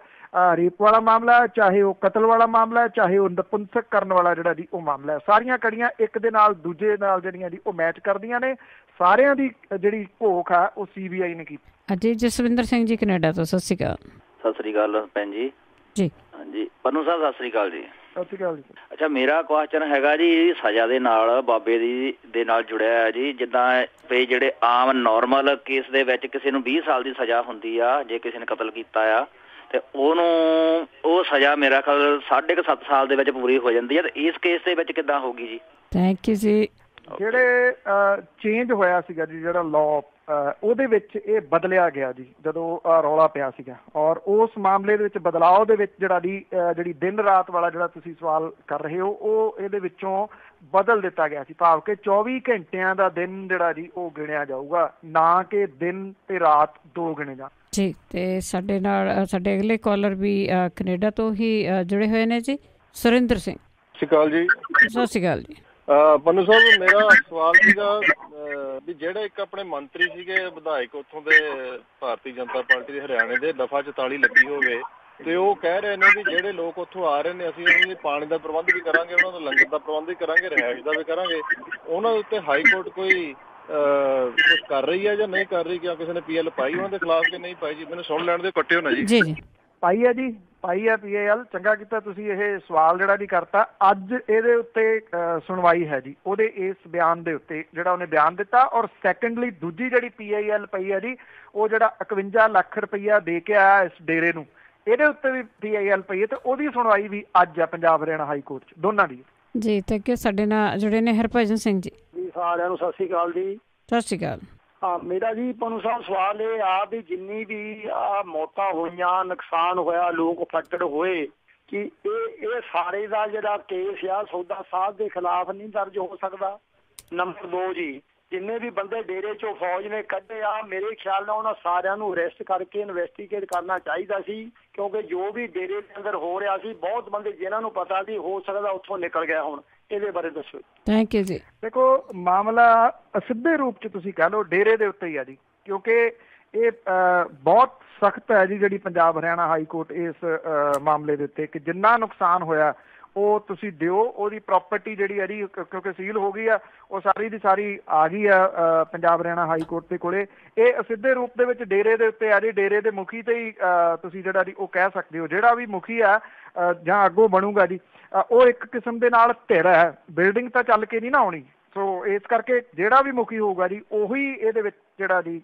ਰੇਪ ਵਾਲਾ ਮਾਮਲਾ ਹੈ, ਚਾਹੇ ਉਹ ਕਤਲ ਵਾਲਾ ਮਾਮਲਾ ਹੈ, ਚਾਹੇ ਉਹ ਨਪੁੰਸਕ ਕਰਨ ਵਾਲਾ ਜਿਹੜਾ ਜੀ ਉਹ ਮਾਮਲਾ ਹੈ। ਸਾਰੀਆਂ ਕੜੀਆਂ ਇੱਕ ਦੇ ਨਾਲ ਦੂਜੇ ਨਾਲ ਜਿਹੜੀਆਂ ਜੀ ਉਹ ਮੈਚ ਕਰਦੀਆਂ ਨੇ। ਸਾਰਿਆਂ ਦੀ ਜਿਹੜੀ ਘੋਖ ਆ ਉਹ CBI ਨੇ ਕੀਤੀ। ਅਜੇ ਜਸਵਿੰਦਰ ਸਿੰਘ ਜੀ ਕੈਨੇਡਾ ਤੋਂ, ਸਤਿ ਸ਼੍ਰੀ ਅਕਾਲ। ਸਤਿ ਸ਼੍ਰੀ ਅਕਾਲ ਭੈਣ ਜੀ। ਜੀ ਹਾਂਜੀ ਪੰਨੂ ਸਾਹਿਬ ਸਤਿ ਸ਼੍ਰੀ ਅਕਾਲ ਜੀ। ਸਤਿ ਸ਼੍ਰੀ ਅਕਾਲ ਜੀ। ਅੱਛਾ, ਮੇਰਾ ਕੁਐਸਚਨ ਹੈਗਾ ਜੀ ਸਜ਼ਾ ਦੇ ਨਾਲ ਬਾਬੇ ਦੇ ਨਾਲ ਜੁੜਿਆ ਹੈ ਜੀ। ਜਿੱਦਾਂ ਵੀ ਜਿਹੜੇ ਆਮ ਨੋਰਮਲ ਕੇਸ ਦੇ ਵਿੱਚ ਕਿਸੇ ਨੂੰ 20 ਸਾਲ ਦੀ ਸਜ਼ਾ ਹੁੰਦੀ ਆ ਜੇ ਕਿਸੇ ਨੇ ਕਤਲ ਕੀਤਾ ਆ, ਤੇ ਉਹ ਸਜ਼ਾ ਮੇਰਾ ਖਿਆਲ 7.5 ਸਾਲ ਦੇ ਵਿੱਚ ਪੂਰੀ ਹੋ ਜਾਂਦੀ ਹੈ। ਤੇ ਇਸ ਕੇਸ ਦੇ ਵਿੱਚ ਕਿੱਦਾਂ ਹੋਊਗੀ ਜੀ? ਥੈਂਕ ਯੂ ਜੀ। ਜਿਹੜੇ ਚੇਂਜ ਹੋਇਆ ਸੀਗਾ ਜੀ ਜਿਹੜਾ ਲਾਅ, ਉਹਦੇ ਵਿੱਚ ਇਹ ਬਦਲਿਆ ਗਿਆ ਜੀ ਜਦੋਂ ਰੌਲਾ ਪਿਆ ਸੀਗਾ, ਔਰ ਉਸ ਮਾਮਲੇ ਦੇ ਵਿੱਚ ਬਦਲਾਅ ਦੇ ਵਿੱਚ ਜਿਹੜੀ ਦਿਨ ਰਾਤ ਵਾਲਾ ਜਿਹੜਾ ਤੁਸੀਂ ਸਵਾਲ ਕਰ ਰਹੇ ਹੋ ਉਹ ਇਹਦੇ ਵਿੱਚੋਂ ਬਦਲ ਦਿੱਤਾ ਗਿਆ ਸੀ। ਭਾਵ ਕਿ 24 ਘੰਟਿਆਂ ਦਾ ਦਿਨ ਜਿਹੜਾ ਜੀ ਉਹ ਗਿਣਿਆ ਜਾਊਗਾ, ਨਾ ਕਿ ਦਿਨ ਤੇ ਰਾਤ ਦੋ ਗਿਣੇ ਜਾਣ ਜੀ। ਤੇ ਸਾਡੇ ਨਾਲ ਸਾਡੇ ਅਗਲੇ ਕਾਲਰ ਵੀ ਕੈਨੇਡਾ ਤੋਂ ਹੀ ਜੁੜੇ ਹੋਏ ਨੇ ਜੀ, ਸੁਰਿੰਦਰ ਸਿੰਘ। ਸਤਿ ਸ਼੍ਰੀ ਅਕਾਲ ਜੀ। ਸਤਿ ਸ਼੍ਰੀ ਅਕਾਲ ਜੀ। ਪੰਨੂ ਸਾਹਿਬ, ਮੇਰਾ ਸਵਾਲ ਸੀਗਾ ਵੀ ਜਿਹੜੇ ਇੱਕ ਆਪਣੇ ਮੰਤਰੀ ਸੀਗੇ ਵਿਧਾਇਕ ਉੱਥੋਂ ਦੇ ਭਾਰਤੀ ਜਨਤਾ ਪਾਰਟੀ ਦੇ ਹਰਿਆਣੇ ਦੇ, ਦਫਾ 44 ਲੱਗੀ ਹੋਵੇ, ਤੇ ਉਹ ਕਹਿ ਰਹੇ ਨੇ ਵੀ ਜਿਹੜੇ ਲੋਕ ਉੱਥੋਂ ਆ ਰਹੇ ਨੇ ਅਸੀਂ ਉਹਨਾਂ ਦੇ ਪਾਣੀ ਦਾ ਪ੍ਰਬੰਧ ਵੀ ਕਰਾਂਗੇ, ਉਹਨਾਂ ਦਾ ਲੰਗਰ ਦਾ ਪ੍ਰਬੰਧ ਵੀ ਕਰਾਂਗੇ, ਰਿਹਾਇਸ਼ ਦਾ ਵੀ ਕਰਾਂਗੇ। ਉਹਨਾਂ ਦੇ ਉੱਤੇ ਹਾਈ ਕੋਰਟ ਕੋਈ ਕੁਛ ਕਰ ਰਹੀ ਹੈ ਜਾਂ ਨਹੀਂ ਕਰ ਰਹੀ? ਕਿਉਂ ਕਿਸੇ ਨੇ PL ਪਾਈ ਉਹਨਾਂ ਦੇ ਖਿਲਾਫ ਕਿ ਨਹੀਂ ਪਾਈ ਜੀ? ਮੈਨੂੰ ਸੁਣ ਲੈਣ ਦੇ, ਕੱਟੇ ਹੋਣਾ ਜੀ। ਜੀ ਪਾਈ ਹੈ ਜੀ, ਪਾਈ ਹੈ PAL। ਚੰਗਾ ਕੀਤਾ ਤੁਸੀਂ ਇਹ ਸਵਾਲ ਜਿਹੜਾ ਜੀ ਕਰਤਾ। ਅੱਜ ਇਹਦੇ ਉੱਤੇ ਸੁਣਵਾਈ ਹੈ ਜੀ, ਉਹਦੇ ਇਸ ਬਿਆਨ ਦੇ ਉੱਤੇ ਜਿਹੜਾ ਉਹਨੇ ਬਿਆਨ ਦਿੱਤਾ। ਔਰ ਸੈਕੰਡਲੀ ਦੂਜੀ ਜਿਹੜੀ PAL ਪਈ ਹੈ ਜੀ, ਉਹ ਜਿਹੜਾ 51 ਲੱਖ ਰੁਪਈਆ ਦੇ ਕੇ ਆਇਆ ਇਸ ਡੇਰੇ ਨੂੰ, ਇਹਦੇ ਉੱਤੇ ਵੀ PAL ਪਈ ਹੈ, ਤੇ ਉਹਦੀ ਸੁਣਵਾਈ ਵੀ ਅੱਜ ਆ ਪੰਜਾਬ ਹਰਿਆਣਾ ਹਾਈ ਕੋਰਟ 'ਚ, ਦੋਨਾਂ ਦੀ ਜੀ। Thank you. ਸਾਡੇ ਨਾਲ ਜੁੜੇ ਨੇ ਹਰਭਜਨ ਸਿੰਘ ਜੀ। ਸਾਰਿਆਂ ਨੂੰ ਸਤਿ ਸ਼੍ਰੀ ਅਕਾਲ ਜੀ। ਸਤਿ ਸ਼੍ਰੀ ਅਕਾਲ। ਹਾਂ, ਮੇਰਾ ਜੀ ਪੰਨੂ ਸਾਹਿਬ ਸਵਾਲ ਇਹ ਆ ਵੀ ਜਿੰਨੀ ਵੀ ਮੌਤਾਂ ਹੋਈਆਂ, ਨੁਕਸਾਨ ਹੋਇਆ, ਲੋਕ ਅਫੈਕਟਡ ਹੋਏ, ਕਿ ਇਹ ਸਾਰੇ ਦਾ ਜਿਹੜਾ ਕੇਸ ਆ ਸੌਦਾ ਸਾਹਿਬ ਦੇ ਖਿਲਾਫ ਨਹੀਂ ਦਰਜ ਹੋ ਸਕਦਾ? ਨੰਬਰ 2 ਜੀ, ਜਿੰਨੇ ਵੀ ਬੰਦੇ ਡੇਰੇ ਚੋਂ ਫੌਜ ਨੇ ਕੱਢੇ ਆ, ਮੇਰੇ ਖਿਆਲ ਨਾਲ ਉਹਨਾਂ ਸਾਰਿਆਂ ਨੂੰ ਅਰੈਸਟ ਕਰਕੇ ਇਨਵੈਸਟੀਗੇਟ ਕਰਨਾ ਚਾਹੀਦਾ ਸੀ, ਕਿਉਂਕਿ ਜੋ ਵੀ ਡੇਰੇ ਦੇ ਅੰਦਰ ਹੋ ਰਿਹਾ ਸੀ, ਬਹੁਤ ਬੰਦੇ ਜਿਨ੍ਹਾਂ ਨੂੰ ਪਤਾ ਸੀ ਹੋ ਸਕਦਾ ਉੱਥੋਂ ਨਿਕਲ ਗਿਆ ਹੁਣ। ਇਹਦੇ ਬਾਰੇ ਦੱਸੋ। ਥੈਂਕ ਯੂ ਜੀ। ਦੇਖੋ, ਮਾਮਲਾ ਸਿੱਧੇ ਰੂਪ 'ਚ ਤੁਸੀਂ ਕਹਿ ਲਓ ਡੇਰੇ ਦੇ ਉੱਤੇ ਹੀ ਆ ਜੀ, ਕਿਉਂਕਿ ਇਹ ਬਹੁਤ ਸਖਤ ਹੈ ਜੀ ਜਿਹੜੀ ਪੰਜਾਬ ਹਰਿਆਣਾ ਹਾਈ ਕੋਰਟ ਇਸ ਮਾਮਲੇ ਦੇ ਉੱਤੇ, ਕਿ ਜਿੰਨਾ ਨੁਕਸਾਨ ਹੋਇਆ ਉਹ ਤੁਸੀਂ ਦਿਓ। ਉਹਦੀ ਪ੍ਰਾਪਰਟੀ ਜਿਹੜੀ ਹੈ ਜੀ, ਕਿਉਂਕਿ ਸੀਲ ਹੋ ਗਈ ਆ, ਉਹ ਸਾਰੀ ਦੀ ਸਾਰੀ ਆ ਗਈ ਆ ਪੰਜਾਬ ਹਰਿਆਣਾ ਹਾਈ ਕੋਰਟ ਦੇ ਕੋਲੇ। ਇਹ ਸਿੱਧੇ ਰੂਪ ਦੇ ਵਿੱਚ ਡੇਰੇ ਦੇ ਉੱਤੇ ਆ ਜੀ, ਡੇਰੇ ਦੇ ਮੁਖੀ ਤੇ ਹੀ ਤੁਸੀਂ ਜਿਹੜਾ ਜੀ ਉਹ ਕਹਿ ਸਕਦੇ ਹੋ। ਜਿਹੜਾ ਵੀ ਮੁਖੀ ਆ ਜਾਂ ਅੱਗੋਂ ਬਣੂਗਾ ਜੀ, ਉਹ ਇੱਕ ਕਿਸਮ ਦੇ ਨਾਲ ਧਿਰ ਹੈ, ਬਿਲਡਿੰਗ ਤਾਂ ਚੱਲ ਕੇ ਨਹੀਂ ਨਾ ਆਉਣੀ। ਸੋ ਇਸ ਕਰਕੇ ਜਿਹੜਾ ਵੀ ਮੁਖੀ ਹੋਊਗਾ ਜੀ, ਉਹੀ ਇਹਦੇ ਵਿੱਚ ਜਿਹੜਾ ਜੀ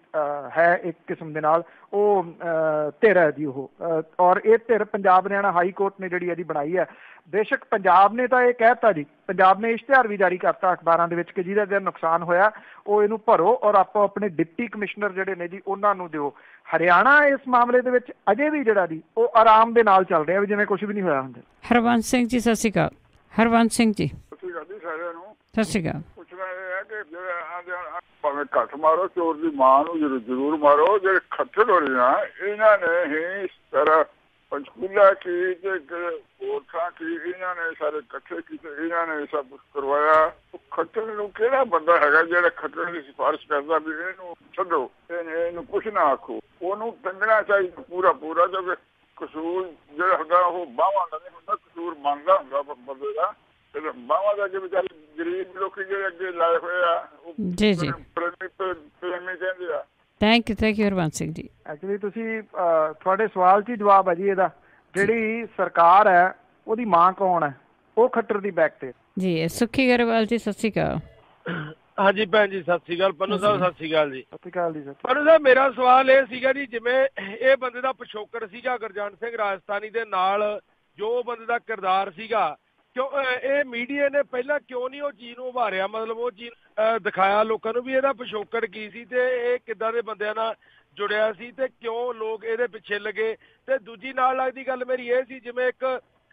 ਹੈ ਇੱਕ ਕਿਸਮ ਦੇ ਨਾਲ ਉਹ ਧਿਰ ਹੈ ਜੀ ਉਹ। ਔਰ ਇਹ ਧਿਰ ਪੰਜਾਬ ਹਰਿਆਣਾ ਹਾਈ ਕੋਰਟ ਨੇ ਜਿਹੜੀ ਇਹਦੀ ਬਣਾਈ ਹੈ। ਬੇਸ਼ੱਕ ਪੰਜਾਬ ਨੇ ਤਾਂ ਇਹ ਕਹਿਤਾ ਜੀ, ਪੰਜਾਬ ਨੇ ਇਸ਼ਤਿਹਾਰ ਵੀ ਜਾਰੀ ਕਰਤਾ ਅਖਬਾਰਾਂ ਦੇ ਵਿੱਚ ਕਿ ਜਿਹਦਾ ਜਿਹੜਾ ਨੁਕਸਾਨ ਹੋਇਆ ਉਹ ਇਹਨੂੰ ਭਰੋ ਔਰ ਆਪੋ ਆਪਣੇ ਡਿਪਟੀ ਕਮਿਸ਼ਨਰ ਜਿਹੜੇ ਨੇ ਜੀ ਉਹਨਾਂ ਨੂੰ ਦਿਓ। ਹਰਿਆਣਾ ਇਸ ਮਾਮਲੇ ਦੇ ਵਿੱਚ ਅਜੇ ਵੀ ਜਿਹੜਾ ਜੀ ਉਹ ਆਰਾਮ ਦੇ ਨਾਲ ਚੱਲ ਰਿਹਾ ਵੀ ਜਿਵੇਂ ਕੁਝ ਵੀ ਨਹੀਂ ਹੋਇਆ ਹੁੰਦਾ। ਹਰਵੰਸ਼ ਸਿੰਘ ਜੀ, ਸਤਿ ਸ਼੍ਰੀ ਅਕਾਲ। ਹਰਵੰਸ਼ ਸਿੰਘ ਜੀ। ਸਤਿ ਸ਼੍ਰੀ ਅਕਾਲ ਜੀ ਸਾਰਿਆਂ ਨੂੰ। ਸਤਿ ਸ਼੍ਰੀ ਅਕਾਲ। ਪੁੱਛਣਾ ਇਹ ਹੈ ਕਿ ਜਿਹੜੇ ਭਾਵੇਂ ਘੱਟ ਮਾਰੋ, ਚੋਰ ਦੀ ਮਾਂ ਨੂੰ ਜ਼ਰੂਰ ਮਾਰੋ। ਜਿਹੜੇ ਖੱਟਰ ਹੋਏ ਨਾ, ਇਹਨਾਂ ਨੇ ਹੀ ਇਸ ਤਰ੍ਹਾਂ ਪੰਚਕੂਲਾ ਕੀ ਤੇ ਹੋਰ ਥਾਂ ਕੀ ਇਹਨਾਂ ਨੇ ਸਾਰੇ ਇਕੱਠੇ ਕੀਤੇ, ਇਹਨਾਂ ਨੇ ਸਭ ਕੁਛ ਕਰਵਾਇਆ। ਖੱਟਰ ਨੂੰ ਕਿਹੜਾ ਬੰਦਾ ਹੈਗਾ ਜਿਹੜਾ ਖੱਟਰ ਦੀ ਸਿਫਾਰਿਸ਼ ਕਰਦਾ ਵੀ ਇਹਨੂੰ ਛੱਡੋ, ਇਹਨੂੰ ਕੁਛ ਨਾ ਆਖੋ? ਉਹਨੂੰ ਟੰਗਣਾ ਚਾਹੀਦਾ ਪੂਰਾ, ਜਦ ਕਸੂਰ ਜਿਹੜਾ ਹੁੰਦਾ ਉਹ ਬਾਹਵਾਂ ਦਾ ਨਹੀਂ ਹੁੰਦਾ, ਕਸੂਰ ਮੰਨਦਾ ਹੁੰਦਾ ਬੰਦੇ ਦਾ। ਬਾਹਵਾਂ ਦਾ ਕਿ ਵਿਚਾਰੇ ਗਰੀਬ ਲੋਕੀ ਜਿਹੜੇ ਅੱਗੇ ਲਾਏ ਹੋਏ ਆ ਜੀ ਜੀ ਪ੍ਰੇਮੀ ਕਹਿੰਦੇ ਆ। Thank you Harvansh Singh ji. Actually ਤੁਸੀਂ ਤੁਹਾਡੇ ਸਵਾਲ 'ਚ ਹੀ ਜਵਾਬ ਹੈ ਜੀ ਇਹਦਾ। ਜਿਹੜੀ ਸਰਕਾਰ ਹੈ ਉਹਦੀ ਮਾਂ ਕੌਣ ਹੈ? ਉਹ ਖੱਟਰ ਦੀ ਬੈਕ ਤੇ ਜੀ। ਸੁੱਖੀ ਗਰੇਵਾਲ ਜੀ, ਸਤਿ ਸ਼੍ਰੀ ਅਕਾਲ। ਹਾਂਜੀ ਭੈਣ ਜੀ ਸਤਿ ਸ਼੍ਰੀ ਅਕਾਲ। ਪੰਨੂ ਸਾਹਿਬ ਸਤਿ ਸ਼੍ਰੀ ਅਕਾਲ ਜੀ। ਸਤਿ ਸ਼੍ਰੀ ਅਕਾਲ ਜੀ। ਪੰਨੂ ਸਾਹਿਬ ਮੇਰਾ ਸਵਾਲ ਇਹ ਸੀਗਾ ਜੀ, ਜਿਵੇਂ ਇਹ ਬੰਦੇ ਦਾ ਪਿਛੋਕੜ ਸੀਗਾ ਗੁਰਜੰਟ ਸਿੰਘ ਰਾਜਸਥਾਨੀ ਦੇ ਨਾਲ, ਜੋ ਬੰਦੇ ਦਾ ਕਿਰਦਾਰ ਸੀਗਾ, ਕਿਉਂ ਇਹ ਮੀਡੀਆ ਨੇ ਪਹਿਲਾਂ ਕਿਉਂ ਨਹੀਂ ਉਹ ਚੀਜ਼ ਨੂੰ ਉਭਾਰਿਆ, ਮਤਲਬ ਉਹ ਚੀਜ਼ ਦਿਖਾਇਆ ਲੋਕਾਂ ਨੂੰ ਵੀ ਇਹਦਾ ਪਿਛੋਕੜ ਕੀ ਸੀ ਤੇ ਇਹ ਕਿੱਦਾਂ ਦੇ ਬੰਦਿਆਂ ਨਾਲ ਜੁੜਿਆ ਸੀ ਤੇ ਕਿਉਂ ਲੋਕ ਇਹਦੇ ਪਿੱਛੇ ਲੱਗੇ। ਤੇ ਦੂਜੀ ਨਾਲ ਲੱਗਦੀ ਗੱਲ ਮੇਰੀ ਇਹ ਸੀ, ਜਿਵੇਂ ਇੱਕ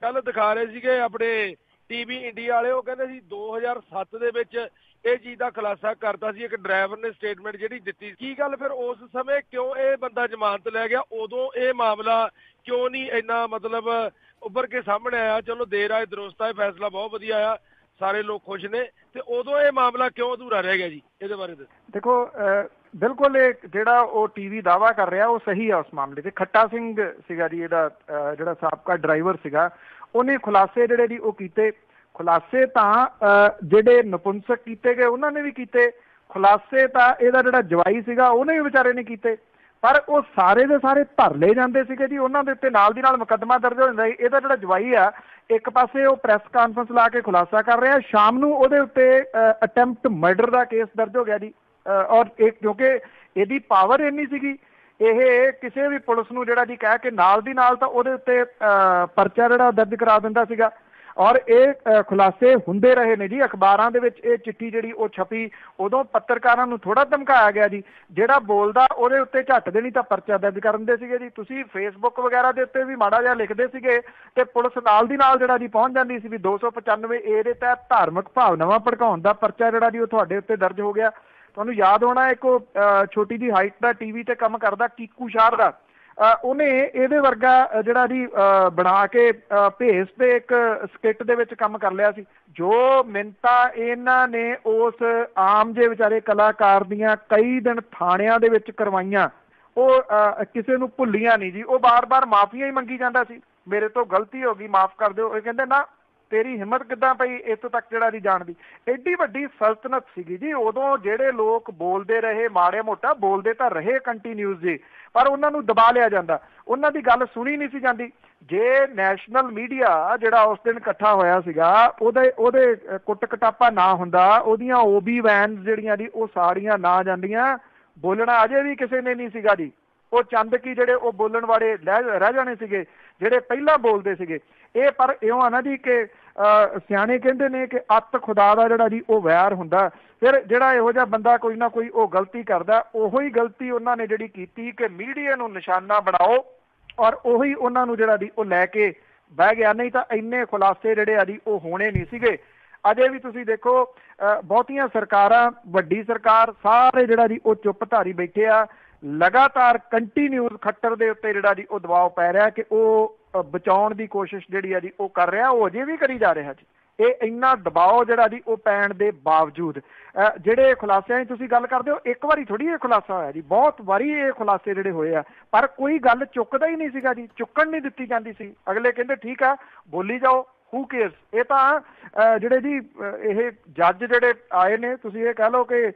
ਕੱਲ ਦਿਖਾ ਰਹੇ ਸੀਗੇ ਆਪਣੇ ਟੀਵੀ ਇੰਡੀਆ ਵਾਲੇ, ਉਹ ਕਹਿੰਦੇ ਸੀ 2007 ਦੇ ਵਿੱਚ ਇਹ ਚੀਜ਼ ਦਾ ਖੁਲਾਸਾ ਕਰਤਾ ਸੀ ਇੱਕ ਡਰਾਈਵਰ ਨੇ, ਸਟੇਟਮੈਂਟ ਜਿਹੜੀ ਦਿੱਤੀ। ਕੀ ਗੱਲ ਫਿਰ ਉਸ ਸਮੇਂ ਕਿਉਂ ਇਹ ਬੰਦਾ ਜ਼ਮਾਨਤ ਲੈ ਗਿਆ, ਉਦੋਂ ਇਹ ਮਾਮਲਾ ਕਿਉਂ ਨਹੀਂ ਇੰਨਾ ਮਤਲਬ ਉੱਭਰ ਕੇ ਸਾਹਮਣੇ ਆਇਆ? ਚਲੋ ਦੇਰ ਆਏ ਦਰੁਸਤ ਆਏ, ਫੈਸਲਾ ਬਹੁਤ ਵਧੀਆ ਆ, ਸਾਰੇ ਲੋਕ ਖੁਸ਼ ਨੇ, ਤੇ ਉਦੋਂ ਇਹ ਮਾਮਲਾ ਕਿਉਂ ਅਧੂਰਾ ਰਹਿ ਗਿਆ ਜੀ? ਇਹਦੇ ਬਾਰੇ ਦੱਸੋ। ਦੇਖੋ ਬਿਲਕੁਲ ਇਹ ਜਿਹੜਾ ਉਹ ਟੀਵੀ ਦਾਵਾ ਕਰ ਰਿਹਾ ਉਹ ਸਹੀ ਆ। ਉਸ ਮਾਮਲੇ 'ਚ ਖੱਟਾ ਸਿੰਘ ਸੀਗਾ ਜੀ, ਇਹਦਾ ਜਿਹੜਾ ਸਾਬਕਾ ਡਰਾਈਵਰ ਸੀਗਾ, ਉਹਨੇ ਖੁਲਾਸੇ ਜਿਹੜੇ ਜੀ ਉਹ ਕੀਤੇ। ਖੁਲਾਸੇ ਤਾਂ ਜਿਹੜੇ ਨਪੁੰਸਕ ਕੀਤੇ ਗਏ ਉਹਨਾਂ ਨੇ ਵੀ ਕੀਤੇ, ਖੁਲਾਸੇ ਤਾਂ ਇਹਦਾ ਜਿਹੜਾ ਜਵਾਈ ਸੀਗਾ ਉਹਨੇ ਵੀ ਵਿਚਾਰੇ ਨੇ ਕੀਤੇ, ਪਰ ਉਹ ਸਾਰੇ ਦੇ ਸਾਰੇ ਧਰ ਲਏ ਜਾਂਦੇ ਸੀਗੇ ਜੀ, ਉਹਨਾਂ ਦੇ ਉੱਤੇ ਨਾਲ ਦੀ ਨਾਲ ਮੁਕੱਦਮਾ ਦਰਜ ਹੋ ਜਾਂਦਾ ਸੀ। ਇਹਦਾ ਜਿਹੜਾ ਜਵਾਈ ਆ, ਇੱਕ ਪਾਸੇ ਉਹ ਪ੍ਰੈਸ ਕਾਨਫਰੰਸ ਲਾ ਕੇ ਖੁਲਾਸਾ ਕਰ ਰਿਹਾ, ਸ਼ਾਮ ਨੂੰ ਉਹਦੇ ਉੱਤੇ ਅਟੈਂਪਟ ਮਰਡਰ ਦਾ ਕੇਸ ਦਰਜ ਹੋ ਗਿਆ ਜੀ। ਔਰ ਇਹ ਕਿਉਂਕਿ ਇਹਦੀ ਪਾਵਰ ਇੰਨੀ ਸੀਗੀ, ਇਹ ਕਿਸੇ ਵੀ ਪੁਲਿਸ ਨੂੰ ਜਿਹੜਾ ਜੀ ਕਹਿ ਕੇ ਨਾਲ ਦੀ ਨਾਲ ਤਾਂ ਉਹਦੇ ਉੱਤੇ ਪਰਚਾ ਜਿਹੜਾ ਦਰਜ ਕਰਾ ਦਿੰਦਾ ਸੀਗਾ। ਔਰ ਇਹ ਖੁਲਾਸੇ ਹੁੰਦੇ ਰਹੇ ਨੇ ਜੀ, ਅਖਬਾਰਾਂ ਦੇ ਵਿੱਚ ਇਹ ਚਿੱਠੀ ਜਿਹੜੀ ਉਹ ਛਪੀ, ਉਦੋਂ ਪੱਤਰਕਾਰਾਂ ਨੂੰ ਥੋੜਾ ਧਮਕਾਇਆ ਗਿਆ ਜੀ, ਜਿਹੜਾ ਬੋਲਦਾ ਉਹਦੇ ਉੱਤੇ ਝੱਟ ਦੇ ਨਹੀਂ ਤਾਂ ਪਰਚਾ ਦਰਜ ਕਰ ਦਿੰਦੇ ਸੀਗੇ ਜੀ। ਤੁਸੀਂ ਫੇਸਬੁੱਕ ਵਗੈਰਾ ਦੇ ਉੱਤੇ ਵੀ ਮਾੜਾ ਜਿਹਾ ਲਿਖਦੇ ਸੀਗੇ ਤੇ ਪੁਲਿਸ ਨਾਲ ਦੀ ਨਾਲ ਜਿਹੜਾ ਜੀ ਪਹੁੰਚ ਜਾਂਦੀ ਸੀ ਵੀ 295 ਏ ਦੇ ਤਹਿਤ ਧਾਰਮਿਕ ਭਾਵਨਾਵਾਂ ਭੜਕਾਉਣ ਦਾ ਪਰਚਾ ਜਿਹੜਾ ਜੀ ਉਹ ਤੁਹਾਡੇ ਉੱਤੇ ਦਰਜ ਹੋ ਗਿਆ। ਤੁਹਾਨੂੰ ਯਾਦ ਹੋਣਾ ਇੱਕ ਛੋਟੀ ਜਿਹੀ ਹਾਈਟ ਦਾ ਟੀਵੀ ਤੇ ਕੰਮ ਕਰਦਾ ਕੀਕੂ ਸ਼ਾਰ ਦਾ, ਉਹਨੇ ਇਹਦੇ ਵਰਗਾ ਜਿਹੜਾ ਜੀ ਬਣਾ ਕੇ ਭੇਸ ਤੇ ਇੱਕ ਸਕਿੱਟ ਦੇ ਵਿੱਚ ਕੰਮ ਕਰ ਲਿਆ ਸੀ। ਜੋ ਮਿੰਨਤਾਂ ਇਹਨਾਂ ਨੇ ਉਸ ਆਮ ਜੇ ਵਿਚਾਰੇ ਕਲਾਕਾਰ ਦੀਆਂ ਕਈ ਦਿਨ ਥਾਣਿਆਂ ਦੇ ਵਿੱਚ ਕਰਵਾਈਆਂ, ਉਹ ਕਿਸੇ ਨੂੰ ਭੁੱਲੀਆਂ ਨਹੀਂ ਜੀ। ਉਹ ਬਾਰ-ਬਾਰ ਮਾਫੀਆਂ ਹੀ ਮੰਗੀ ਜਾਂਦਾ ਸੀ, ਮੇਰੇ ਤੋਂ ਗਲਤੀ ਹੋ ਗਈ, ਮਾਫ ਕਰ ਦਿਓ। ਇਹ ਕਹਿੰਦੇ ਨਾ, ਤੇਰੀ ਹਿੰਮਤ ਕਿੱਦਾਂ ਪਈ ਇੱਥੋਂ ਤੱਕ ਜਿਹੜਾ ਦੀ ਜਾਣ ਦੀ। ਐਡੀ ਵੱਡੀ ਸਲਤਨਤ ਸੀਗੀ ਜੀ ਉਦੋਂ, ਜਿਹੜੇ ਲੋਕ ਬੋਲਦੇ ਰਹੇ, ਮਾੜੇ ਮੋਟਾ ਬੋਲਦੇ ਤਾਂ ਰਹੇ ਕੰਟੀਨਿਊਸ ਜੀ, ਪਰ ਉਹਨਾਂ ਨੂੰ ਦਬਾ ਲਿਆ ਜਾਂਦਾ, ਉਹਨਾਂ ਦੀ ਗੱਲ ਸੁਣੀ ਨਹੀਂ ਸੀ ਜਾਂਦੀ। ਜੇ ਨੈਸ਼ਨਲ ਮੀਡੀਆ ਜਿਹੜਾ ਉਸ ਦਿਨ ਇਕੱਠਾ ਹੋਇਆ ਸੀਗਾ, ਉਹਦੇ ਕੁੱਟ ਕਟਾਪਾ ਨਾ ਹੁੰਦਾ, ਉਹਦੀਆਂ OB ਵੈਨਸ ਜਿਹੜੀਆਂ ਜੀ ਉਹ ਸਾੜੀਆਂ ਨਾ ਜਾਂਦੀਆਂ, ਬੋਲਣਾ ਅਜੇ ਵੀ ਕਿਸੇ ਨੇ ਨਹੀਂ ਸੀਗਾ ਜੀ। ਉਹ ਚੰਦ ਕੀ ਜਿਹੜੇ ਉਹ ਬੋਲਣ ਵਾਲੇ ਰਹਿ ਜਾਣੇ ਸੀਗੇ, ਜਿਹੜੇ ਪਹਿਲਾਂ ਬੋਲਦੇ ਸੀਗੇ। ਇਹ ਪਰ ਇਉਂ ਆ ਨਾ ਜੀ ਕਿ ਸਿਆਣੇ ਕਹਿੰਦੇ ਨੇ ਕਿ ਅੱਤ ਖੁਦਾ ਦਾ ਜਿਹੜਾ ਜੀ ਉਹ ਵੈਰ ਹੁੰਦਾ। ਫਿਰ ਜਿਹੜਾ ਇਹੋ ਜਿਹਾ ਬੰਦਾ ਕੋਈ ਨਾ ਕੋਈ ਉਹ ਗਲਤੀ ਕਰਦਾ, ਉਹੀ ਗਲਤੀ ਉਹਨਾਂ ਨੇ ਜਿਹੜੀ ਕੀਤੀ ਕਿ ਮੀਡੀਆ ਨੂੰ ਨਿਸ਼ਾਨਾ ਬਣਾਓ, ਔਰ ਉਹੀ ਉਹਨਾਂ ਨੂੰ ਜਿਹੜਾ ਜੀ ਉਹ ਲੈ ਕੇ ਬਹਿ ਗਿਆ। ਨਹੀਂ ਤਾਂ ਇੰਨੇ ਖੁਲਾਸੇ ਜਿਹੜੇ ਆ ਜੀ ਉਹ ਹੋਣੇ ਨਹੀਂ ਸੀਗੇ। ਅਜੇ ਵੀ ਤੁਸੀਂ ਦੇਖੋ ਬਹੁਤੀਆਂ ਸਰਕਾਰਾਂ, ਵੱਡੀ ਸਰਕਾਰ, ਸਾਰੇ ਜਿਹੜਾ ਜੀ ਉਹ ਚੁੱਪ ਧਾਰੀ ਬੈਠੇ ਆ। ਲਗਾਤਾਰ ਕੰਟੀਨਿਊਸ ਖੱਟਰ ਦੇ ਉੱਤੇ ਜਿਹੜਾ ਜੀ ਉਹ ਦਬਾਅ ਪੈ ਰਿਹਾ ਕਿ ਉਹ ਬਚਾਉਣ ਦੀ ਕੋਸ਼ਿਸ਼ ਜਿਹੜੀ ਆ ਜੀ ਉਹ ਕਰ ਰਿਹਾ, ਉਹ ਅਜੇ ਵੀ ਕਰੀ ਜਾ ਰਿਹਾ ਜੀ। ਇਹ ਇੰਨਾ ਦਬਾਅ ਜਿਹੜਾ ਜੀ ਉਹ ਪੈਣ ਦੇ ਬਾਵਜੂਦ ਜਿਹੜੇ ਖੁਲਾਸਿਆਂ ਦੀ ਤੁਸੀਂ ਗੱਲ ਕਰਦੇ ਹੋ, ਇੱਕ ਵਾਰੀ ਥੋੜੀ ਇਹ ਖੁਲਾਸਾ ਹੋਇਆ ਜੀ, ਬਹੁਤ ਵਾਰੀ ਇਹ ਖੁਲਾਸੇ ਜਿਹੜੇ ਹੋਏ ਆ, ਪਰ ਕੋਈ ਗੱਲ ਚੁੱਕਦਾ ਹੀ ਨਹੀਂ ਸੀਗਾ ਜੀ, ਚੁੱਕਣ ਨਹੀਂ ਦਿੱਤੀ ਜਾਂਦੀ ਸੀ। ਅਗਲੇ ਕਹਿੰਦੇ ਠੀਕ ਆ ਬੋਲੀ ਜਾਓ, ਹੂ ਕੇਅਰਸ। ਇਹ ਤਾਂ ਜਿਹੜੇ ਜੀ ਇਹ ਜੱਜ ਜਿਹੜੇ ਆਏ ਨੇ, ਤੁਸੀਂ ਇਹ ਕਹਿ ਲਓ ਕਿ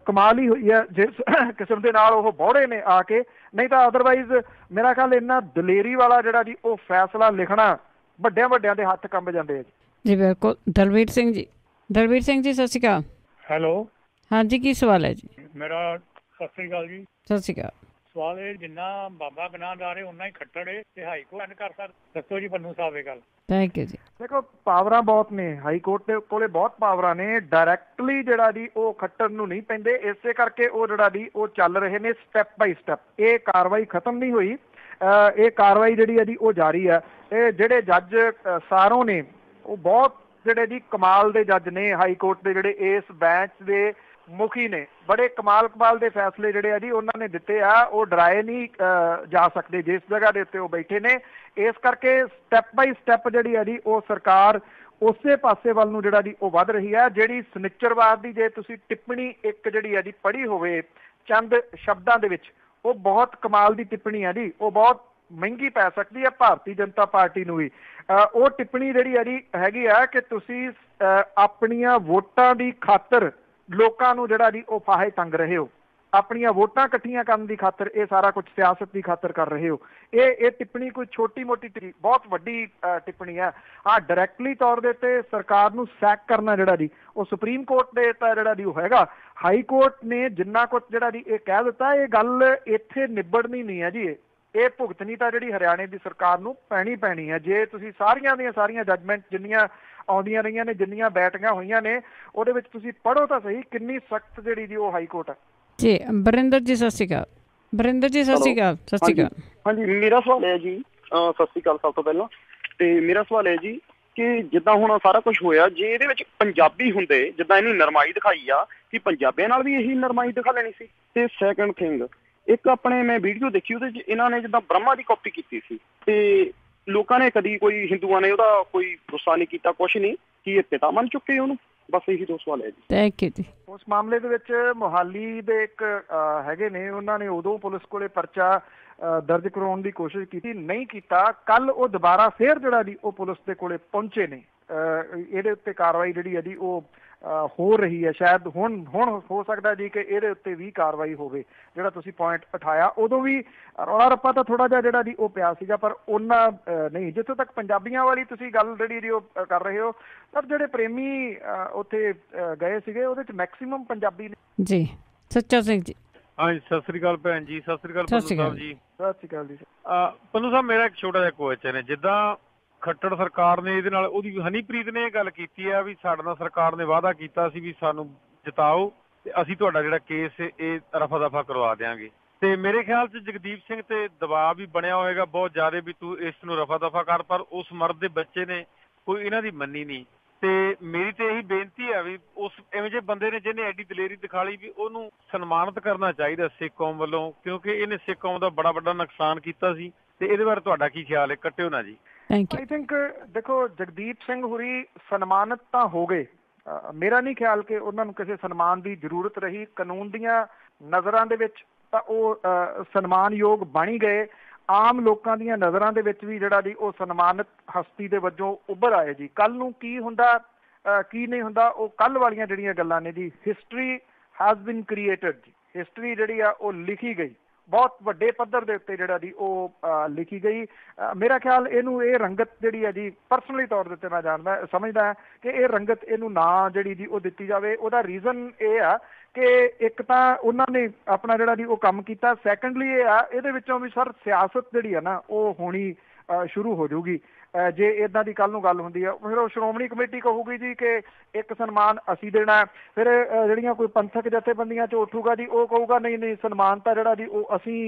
ਕਮਾਲ ਹੀ ਹੋਈ ਹੈ ਜਿਸ ਕਿਸਮ ਦੇ ਨਾਲ ਉਹ ਬੌੜੇ ਨੇ ਆ ਕੇ, ਨਹੀਂ ਤਾਂ ਅਦਰਵਾਈਜ਼ ਮੇਰਾ ਖਿਆਲ ਇੰਨਾ ਦਲੇਰੀ ਵਾਲਾ ਜਿਹੜਾ ਜੀ ਉਹ ਫੈਸਲਾ ਲਿਖਣਾ ਵੱਡਿਆਂ ਦੇ ਹੱਥ ਕੰਬ ਜਾਂਦੇ ਆ ਜੀ। ਬਿਲਕੁਲ। ਦਲਵੀਰ ਸਿੰਘ ਜੀ ਸਤਿ ਸ਼੍ਰੀ ਅਕਾਲ। ਹੈਲੋ, ਹਾਂਜੀ, ਕੀ ਸਵਾਲ ਹੈ ਜੀ ਮੇਰਾ? ਸਤਿ ਸ਼੍ਰੀ ਅਕਾਲ ਜੀ। ਸਤਿ ਸ਼੍ਰੀ ਅਕਾਲ। ਸਵਾਲ ਇਹ, ਜਿੰਨਾ ਬਾਬਾ ਗੁਨਾਹਗਾਰ ਹੈ ਉਨਾ ਹੀ ਖੱਟੜ ਹੈ, ਤੇ ਹਾਈ ਕੋਰਟ ਕਰ ਸਕਦਾ? ਦੱਸੋ ਜੀ ਪੰਨੂ ਸਾਹਿਬ ਇਹ ਗੱਲ। ਥੈਂਕ ਯੂ ਜੀ। ਦੇਖੋ ਪਾਵਰਾਂ ਬਹੁਤ ਨੇ, ਹਾਈ ਕੋਰਟ ਦੇ ਕੋਲੇ ਬਹੁਤ ਪਾਵਰਾਂ ਨੇ, ਡਾਇਰੈਕਟਲੀ ਜਿਹੜਾ ਜੀ ਉਹ ਖੱਟਰ ਨੂੰ ਨਹੀਂ ਪੈਂਦੇ, ਇਸੇ ਕਰਕੇ ਉਹ ਜਿਹੜਾ ਜੀ ਉਹ ਚੱਲ ਰਹੇ ਨੇ ਸਟੈਪ ਬਾਈ ਸਟੈਪ। ਇਹ ਕਾਰਵਾਈ ਖਤਮ ਨਹੀਂ ਹੋਈ, ਇਹ ਕਾਰਵਾਈ ਜਿਹੜੀ ਹੈ ਜੀ ਉਹ ਜਾਰੀ ਆ। ਇਹ ਜਿਹੜੇ ਜੱਜ ਸਾਰੋਂ ਨੇ ਉਹ ਬਹੁਤ ਜਿਹੜੇ ਜੀ ਕਮਾਲ ਦੇ ਜੱਜ ਨੇ, ਹਾਈ ਕੋਰਟ ਦੇ ਜਿਹੜੇ ਇਸ ਬੈਂਚ ਦੇ ਮੁਖੀ ਨੇ, ਬੜੇ ਕਮਾਲ ਦੇ ਫੈਸਲੇ ਜਿਹੜੇ ਆ ਜੀ ਉਹਨਾਂ ਨੇ ਦਿੱਤੇ ਆ, ਉਹ ਡਰਾਏ ਨਹੀਂ ਜਾ ਸਕਦੇ ਜਿਸ ਜਗ੍ਹਾ ਦੇ ਉੱਤੇ ਉਹ ਬੈਠੇ ਨੇ। ਇਸ ਕਰਕੇ ਸਟੈਪ ਬਾਈ ਸਟੈਪ ਜਿਹੜੀ ਆ ਜੀ ਉਹ ਸਰਕਾਰ ਉਸੇ ਪਾਸੇ ਵੱਲ ਨੂੰ ਜਿਹੜਾ ਜੀ ਉਹ ਵੱਧ ਰਹੀ ਹੈ। ਜਿਹੜੀ ਸਨਿਚਰਵਾਦ ਦੀ ਜੇ ਤੁਸੀਂ ਟਿੱਪਣੀ ਇੱਕ ਜਿਹੜੀ ਆ ਜੀ ਪੜ੍ਹੀ ਹੋਵੇ ਚੰਦ ਸ਼ਬਦਾਂ ਦੇ ਵਿੱਚ, ਉਹ ਬਹੁਤ ਕਮਾਲ ਦੀ ਟਿੱਪਣੀ ਆ ਜੀ, ਉਹ ਬਹੁਤ ਮਹਿੰਗੀ ਪੈ ਸਕਦੀ ਹੈ ਭਾਰਤੀ ਜਨਤਾ ਪਾਰਟੀ ਨੂੰ ਵੀ। ਉਹ ਟਿੱਪਣੀ ਜਿਹੜੀ ਆ ਜੀ ਹੈਗੀ ਆ ਕਿ ਤੁਸੀਂ ਆਪਣੀਆਂ ਵੋਟਾਂ ਦੀ ਖਾਤਰ ਲੋਕਾਂ ਨੂੰ ਜਿਹੜਾ ਜੀ ਉਹ ਫਾਹੇ ਟੰਗ ਰਹੇ ਹੋ। ਆਪਣੀਆਂ ਵੋਟਾਂ ਇਕੱਠੀਆਂ ਕਰਨ ਦੀ ਖਾਤਰ ਇਹ ਸਾਰਾ ਕੁਝ ਸਿਆਸਤ ਦੀ ਖਾਤਰ ਕਰ ਰਹੇ ਹੋ। ਇਹ ਟਿੱਪਣੀ ਕੋਈ ਛੋਟੀ ਮੋਟੀ ਬਹੁਤ ਵੱਡੀ ਟਿੱਪਣੀ ਹੈ। ਹਾਂ, ਡਾਇਰੈਕਟਲੀ ਤੌਰ ਦੇ ਉੱਤੇ ਸਰਕਾਰ ਨੂੰ ਸੈਕ ਕਰਨਾ ਜਿਹੜਾ ਜੀ ਉਹ ਸੁਪਰੀਮ ਕੋਰਟ ਦੇ ਤਾਂ ਜਿਹੜਾ ਜੀ ਉਹ ਹੈਗਾ। ਹਾਈ ਕੋਰਟ ਨੇ ਜਿੰਨਾ ਕੁਝ ਜਿਹੜਾ ਜੀ ਇਹ ਕਹਿ ਦਿੱਤਾ, ਇਹ ਗੱਲ ਇੱਥੇ ਨਿਬੜਨੀ ਨਹੀਂ ਹੈ ਜੀ। ਇਹ ਭੁਗਤਣੀ ਤਾਂ ਜਿਹੜੀ ਹਰਿਆਣੇ ਦੀ ਸਰਕਾਰ ਨੂੰ ਪੈਣੀ ਹੈ। ਜੇ ਤੁਸੀਂ ਸਾਰੀਆਂ ਦੀਆਂ ਸਾਰੀਆਂ ਜੱਜਮੈਂਟ ਜਿੰਨੀਆਂ ਆਉਂਦੀਆਂ ਰਹੀਆਂ ਨੇ, ਜਿੰਨੀਆਂ ਬੈਠੀਆਂ ਹੋਈਆਂ ਨੇ, ਉਹਦੇ ਵਿੱਚ ਤੁਸੀਂ ਪੜ੍ਹੋ ਤਾਂ ਸਹੀ ਕਿੰਨੀ ਸਖਤ ਜਿਹੜੀ ਜੀ ਉਹ ਹਾਈ ਕੋਰਟ ਹੈ ਜੀ। ਬਰਿੰਦਰ ਜੀ ਸਤਿ ਸ਼੍ਰੀ ਅਕਾਲ। ਬਰਿੰਦਰ ਜੀ ਸਤਿ ਸ਼੍ਰੀ ਅਕਾਲ। ਸਤਿ ਸ਼੍ਰੀ ਅਕਾਲ। ਹਾਂਜੀ, ਮੇਰਾ ਸਵਾਲ ਹੈ ਜੀ, ਸਤਿ ਸ਼੍ਰੀ ਅਕਾਲ ਸਭ ਤੋਂ ਪਹਿਲਾਂ। ਤੇ ਮੇਰਾ ਸਵਾਲ ਹੈ ਜੀ ਕਿ ਜਿੱਦਾਂ ਹੁਣ ਸਾਰਾ ਕੁਝ ਹੋਇਆ, ਜੇ ਇਹਦੇ ਵਿੱਚ ਪੰਜਾਬੀ ਹੁੰਦੇ, ਜਿੱਦਾਂ ਇਹਨੀ ਨਰਮਾਈ ਦਿਖਾਈ ਆ, ਕਿ ਪੰਜਾਬੀਆਂ ਨਾਲ ਵੀ ਇਹੀ ਨਰਮਾਈ ਦਿਖਾ ਲੈਣੀ ਸੀ। ਤੇ ਸੈਕੰਡ ਥਿੰਗ, ਇੱਕ ਆਪਣੇ ਮੈਂ ਵੀਡੀਓ ਦੇਖੀ, ਉਹਦੇ 'ਚ ਇਹਨਾਂ ਨੇ ਜਿੱਦਾਂ ਬ੍ਰਹਮਾ ਦੀ ਕਾਪੀ ਕੀਤੀ ਸੀ, ਤੇ ਲੋਕਾਂ ਨੇ ਕਦੀ ਕੋਈ ਹਿੰਦੂਆਂ ਨੇ ਉਹਦਾ ਕੋਈ ਗੁੱਸਾ ਨਹੀਂ ਕੀਤਾ, ਕੁਛ ਨਹੀਂ, ਕਿ ਇਹ ਪਿਤਾ ਮੰਨ ਚੁੱਕੇ ਉਹਨੂੰ। ਬਸ ਇਹੀ 2 ਸਵਾਲ ਹੈ ਜੀ। ਥੈਂਕ ਯੂ ਜੀ। ਉਸ ਮਾਮਲੇ ਦੇ ਵਿੱਚ ਮੋਹਾਲੀ ਦੇ ਇੱਕ ਹੈਗੇ ਨੇ, ਉਹਨਾਂ ਨੇ ਉਦੋਂ ਪੁਲਿਸ ਕੋਲੇ ਪਰਚਾ ਦਰਜ ਕਰਾਉਣ ਦੀ ਕੋਸ਼ਿਸ਼ ਕੀਤੀ, ਨਹੀਂ ਕੀਤਾ। ਕੱਲ ਉਹ ਦੁਬਾਰਾ ਫੇਰ ਜਿਹੜਾ ਜੀ ਉਹ ਪੁਲਿਸ ਦੇ ਕੋਲੇ ਪਹੁੰਚੇ ਨੇ। ਇਹਦੇ ਉੱਤੇ ਕਾਰਵਾਈ ਜਿਹੜੀ ਹੈ ਜੀ ਉਹ ਹੋ ਰਹੀ ਹੈ। ਸ਼ਾਇਦ ਹੁਣ ਹੋ ਸਕਦਾ ਜੀ ਕਿ ਇਹਦੇ ਉੱਤੇ ਵੀ ਕਾਰਵਾਈ ਹੋਵੇ। ਜਿਹੜਾ ਤੁਸੀਂ ਪੁਆਇੰਟ ਉਠਾਇਆ, ਉਦੋਂ ਵੀ ਰੌਲਾ ਰੱਪਾ ਤਾਂ ਥੋੜਾ ਜਿਹਾ ਜਿਹੜਾ ਜੀ ਉਹ ਪਿਆ ਸੀਗਾ, ਪਰ ਉਹਨਾਂ ਨਹੀਂ। ਜਿੱਥੋਂ ਤੱਕ ਪੰਜਾਬੀਆਂ ਵਾਲੀ ਤੁਸੀਂ ਗੱਲ ਜਿਹੜੀ ਜੀ ਉਹ ਕਰ ਰਹੇ ਹੋ, ਪਰ ਜਿਹੜੇ ਪ੍ਰੇਮੀ ਉੱਥੇ ਗਏ ਸੀਗੇ ਉਹਦੇ ਚ ਮੈਕਸਿਮਮ ਪੰਜਾਬੀ ਨੇ ਜੀ। ਸੱਚਾ ਸਿੰਘ ਜੀ। ਹਾਂਜੀ, ਸਤਿ ਸ੍ਰੀ ਅਕਾਲ ਭੈਣ ਜੀ। ਸਤਿ ਸ੍ਰੀ ਅਕਾਲ ਪੰਨੂ ਸਾਹਿਬ ਜੀ। ਸਤਿ ਸ੍ਰੀ ਅਕਾਲ ਜੀ। ਪੰਨੂ ਸਾਹਿਬ, ਮੇਰਾ ਇੱਕ ਛੋਟਾ ਜਿਹਾ ਕੁਐਸਚਨ ਹੈ। ਜਿੱਦਾਂ ਖੱਟੜ ਸਰਕਾਰ ਨੇ ਇਹਦੇ ਨਾਲ, ਉਹਦੀ ਹਨੀਪ੍ਰੀਤ ਨੇ ਇਹ ਗੱਲ ਕੀਤੀ ਆ ਵੀ ਸਾਡੇ ਨਾਲ ਸਰਕਾਰ ਨੇ ਵਾਅਦਾ ਕੀਤਾ ਸੀ ਵੀ ਸਾਨੂੰ ਜਿਤਾਓ ਤੇ ਅਸੀਂ ਤੁਹਾਡਾ ਜਿਹੜਾ ਕੇਸ ਇਹ ਰਫਾ ਦਫਾ ਕਰਵਾ ਦਿਆਂਗੇ। ਤੇ ਮੇਰੇ ਖਿਆਲ 'ਚ ਜਗਦੀਪ ਸਿੰਘ ਤੇ ਦਬਾਅ ਵੀ ਬਣਿਆ ਹੋਏਗਾ ਬਹੁਤ ਜ਼ਿਆਦਾ ਵੀ ਤੂੰ ਇਸ ਨੂੰ ਰਫਾ ਦਫਾ ਕਰ, ਪਰ ਉਸ ਮਰਦ ਦੇ ਬੱਚੇ ਨੇ ਕੋਈ ਇਹਨਾਂ ਦੀ ਮੰਨੀ ਨਹੀਂ। ਤੇ ਮੇਰੀ ਤੇ ਇਹੀ ਬੇਨਤੀ ਹੈ ਵੀ ਉਸ ਐਵੇਂ ਜਿਹੇ ਬੰਦੇ ਨੇ ਜਿਹਨੇ ਐਡੀ ਦਲੇਰੀ ਦਿਖਾ ਲਈ ਵੀ ਉਹਨੂੰ ਸਨਮਾਨਿਤ ਕਰਨਾ ਚਾਹੀਦਾ ਸਿੱਖ ਕੌਮ ਵੱਲੋਂ, ਕਿਉਂਕਿ ਇਹਨੇ ਸਿੱਖ ਕੌਮ ਦਾ ਬੜਾ ਵੱਡਾ ਨੁਕਸਾਨ ਕੀਤਾ ਸੀ। ਤੇ ਇਹਦੇ ਬਾਰੇ ਤੁਹਾਡਾ ਕੀ ਖਿਆਲ ਹੈ? ਕੱਟਿਓ ਨਾ ਜੀ। ਆਈ ਥਿੰਕ ਦੇਖੋ, ਜਗਦੀਪ ਸਿੰਘ ਹੁਰੀ ਸਨਮਾਨਿਤ ਤਾਂ ਹੋ ਗਏ। ਮੇਰਾ ਨਹੀਂ ਖਿਆਲ ਕਿ ਉਹਨਾਂ ਨੂੰ ਕਿਸੇ ਸਨਮਾਨ ਦੀ ਜ਼ਰੂਰਤ ਰਹੀ। ਕਾਨੂੰਨ ਦੀਆਂ ਨਜ਼ਰਾਂ ਦੇ ਵਿੱਚ ਤਾਂ ਉਹ ਸਨਮਾਨਯੋਗ ਬਣ ਹੀ ਗਏ। ਆਮ ਲੋਕਾਂ ਦੀਆਂ ਨਜ਼ਰਾਂ ਦੇ ਵਿੱਚ ਵੀ ਜਿਹੜਾ ਜੀ ਉਹ ਸਨਮਾਨਿਤ ਹਸਤੀ ਦੇ ਵਜੋਂ ਉੱਭਰ ਆਏ ਜੀ। ਕੱਲ ਨੂੰ ਕੀ ਹੁੰਦਾ ਕੀ ਨਹੀਂ ਹੁੰਦਾ, ਉਹ ਕੱਲ ਵਾਲੀਆਂ ਜਿਹੜੀਆਂ ਗੱਲਾਂ ਨੇ ਜੀ। ਹਿਸਟਰੀ ਹੈਜ਼ ਬੀਨ ਕ੍ਰੀਏਟਡ ਜੀ। ਹਿਸਟਰੀ ਜਿਹੜੀ ਆ ਉਹ ਲਿਖੀ ਗਈ, ਬਹੁਤ ਵੱਡੇ ਪੱਧਰ ਦੇ ਉੱਤੇ ਜਿਹੜਾ ਜੀ ਉਹ ਲਿਖੀ ਗਈ। ਮੇਰਾ ਖਿਆਲ ਇਹਨੂੰ ਇਹ ਰੰਗਤ ਜਿਹੜੀ ਹੈ ਜੀ, ਪਰਸਨਲੀ ਤੌਰ ਦੇ ਉੱਤੇ ਮੈਂ ਸਮਝਦਾ ਕਿ ਇਹ ਰੰਗਤ ਇਹਨੂੰ ਨਾ ਜਿਹੜੀ ਜੀ ਉਹ ਦਿੱਤੀ ਜਾਵੇ। ਉਹਦਾ ਰੀਜ਼ਨ ਇਹ ਆ ਕਿ ਇੱਕ ਤਾਂ ਉਹਨਾਂ ਨੇ ਆਪਣਾ ਜਿਹੜਾ ਜੀ ਉਹ ਕੰਮ ਕੀਤਾ, ਸੈਕੰਡਲੀ ਇਹ ਆ ਇਹਦੇ ਵਿੱਚੋਂ ਵੀ ਸਰ ਸਿਆਸਤ ਜਿਹੜੀ ਆ ਨਾ ਉਹ ਹੋਣੀ ਸ਼ੁਰੂ ਹੋ ਜਾਊਗੀ। ਜੇ ਇਦਾਂ ਦੀ ਕੱਲ ਨੂੰ ਗੱਲ ਹੁੰਦੀ ਆ, ਫਿਰ ਉਹ ਸ਼੍ਰੋਮਣੀ ਕਮੇਟੀ ਕਹੂਗੀ ਜੀ ਕਿ ਇੱਕ ਸਨਮਾਨ ਅਸੀਂ ਦੇਣਾ। ਫਿਰ ਜਿਹੜੀਆਂ ਕੋਈ ਪੰਥਕ ਜਥੇਬੰਦੀਆਂ 'ਚ ਉੱਠੂਗਾ ਜੀ, ਉਹ ਕਹੂਗਾ ਨਹੀਂ ਸਨਮਾਨ ਤਾਂ ਜਿਹੜਾ ਜੀ ਉਹ ਅਸੀਂ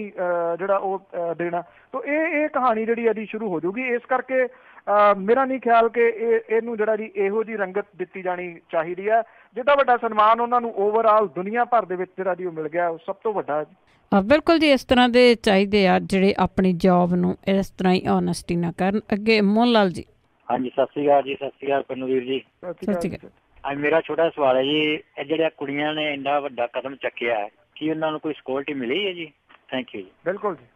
ਜਿਹੜਾ ਉਹ ਦੇਣਾ। ਤਾਂ ਇਹ ਕਹਾਣੀ ਜਿਹੜੀ ਆ ਜੀ ਸ਼ੁਰੂ ਹੋ ਜਾਊਗੀ। ਇਸ ਕਰਕੇ ਮੇਰਾ ਨਹੀਂ ਖਿਆਲ ਕਿ ਇਹਨੂੰ ਜਿਹੜਾ ਜੀ ਇਹੋ ਜੀ ਰੰਗਤ ਦਿੱਤੀ ਜਾਣੀ ਚਾਹੀਦੀ ਹੈ। ਜਿੱਦਾਂ ਵੱਡਾ ਸਨਮਾਨ ਉਹਨਾਂ ਨੂੰ ਓਵਰਆਲ ਦੁਨੀਆ ਭਰ ਦੇ ਵਿੱਚ ਜਿਹੜਾ ਜੀ ਉਹ ਮਿਲ ਗਿਆ, ਉਹ ਸਭ ਤੋਂ ਵੱਡਾ। ਬਿਲਕੁਲ ਜੀ, ਇਸ ਤਰ੍ਹਾਂ ਦੇ ਚਾਹੀਦੇ ਆ ਜਿਹੜੇ ਆਪਣੀ ਜੌਬ ਨੂੰ ਇਸ ਤਰ੍ਹਾਂ ਹੀ ਓਨੈਸਟੀ ਨਾ ਕਰਨ। ਅੱਗੇ ਮੋਹਨ ਲਾਲ ਜੀ। ਹਾਂਜੀ, ਸਤਿ ਸ਼੍ਰੀ ਅਕਾਲ ਜੀ। ਸਤਿ ਸ਼੍ਰੀ ਅਕਾਲ ਪੰਨੂ ਵੀਰ ਜੀ। ਸਤਿ ਸ਼੍ਰੀ ਅਕਾਲ। ਅੱਜ ਮੇਰਾ ਛੋਟਾ ਸਵਾਲ ਹੈ ਜੀ, ਇਹ ਜਿਹੜੀਆਂ ਕੁੜੀਆਂ ਨੇ ਇੰਨਾ ਵੱਡਾ ਕਦਮ ਚੱਕਿਆ ਹੈ, ਕੀ ਉਹਨਾਂ ਨੂੰ ਕੋਈ ਸਿਕਿਉਰਿਟੀ ਮਿਲੀ ਹੈ ਜੀ? ਥੈਂਕ ਯੂ ਜੀ। ਬਿਲਕੁਲ ਜੀ,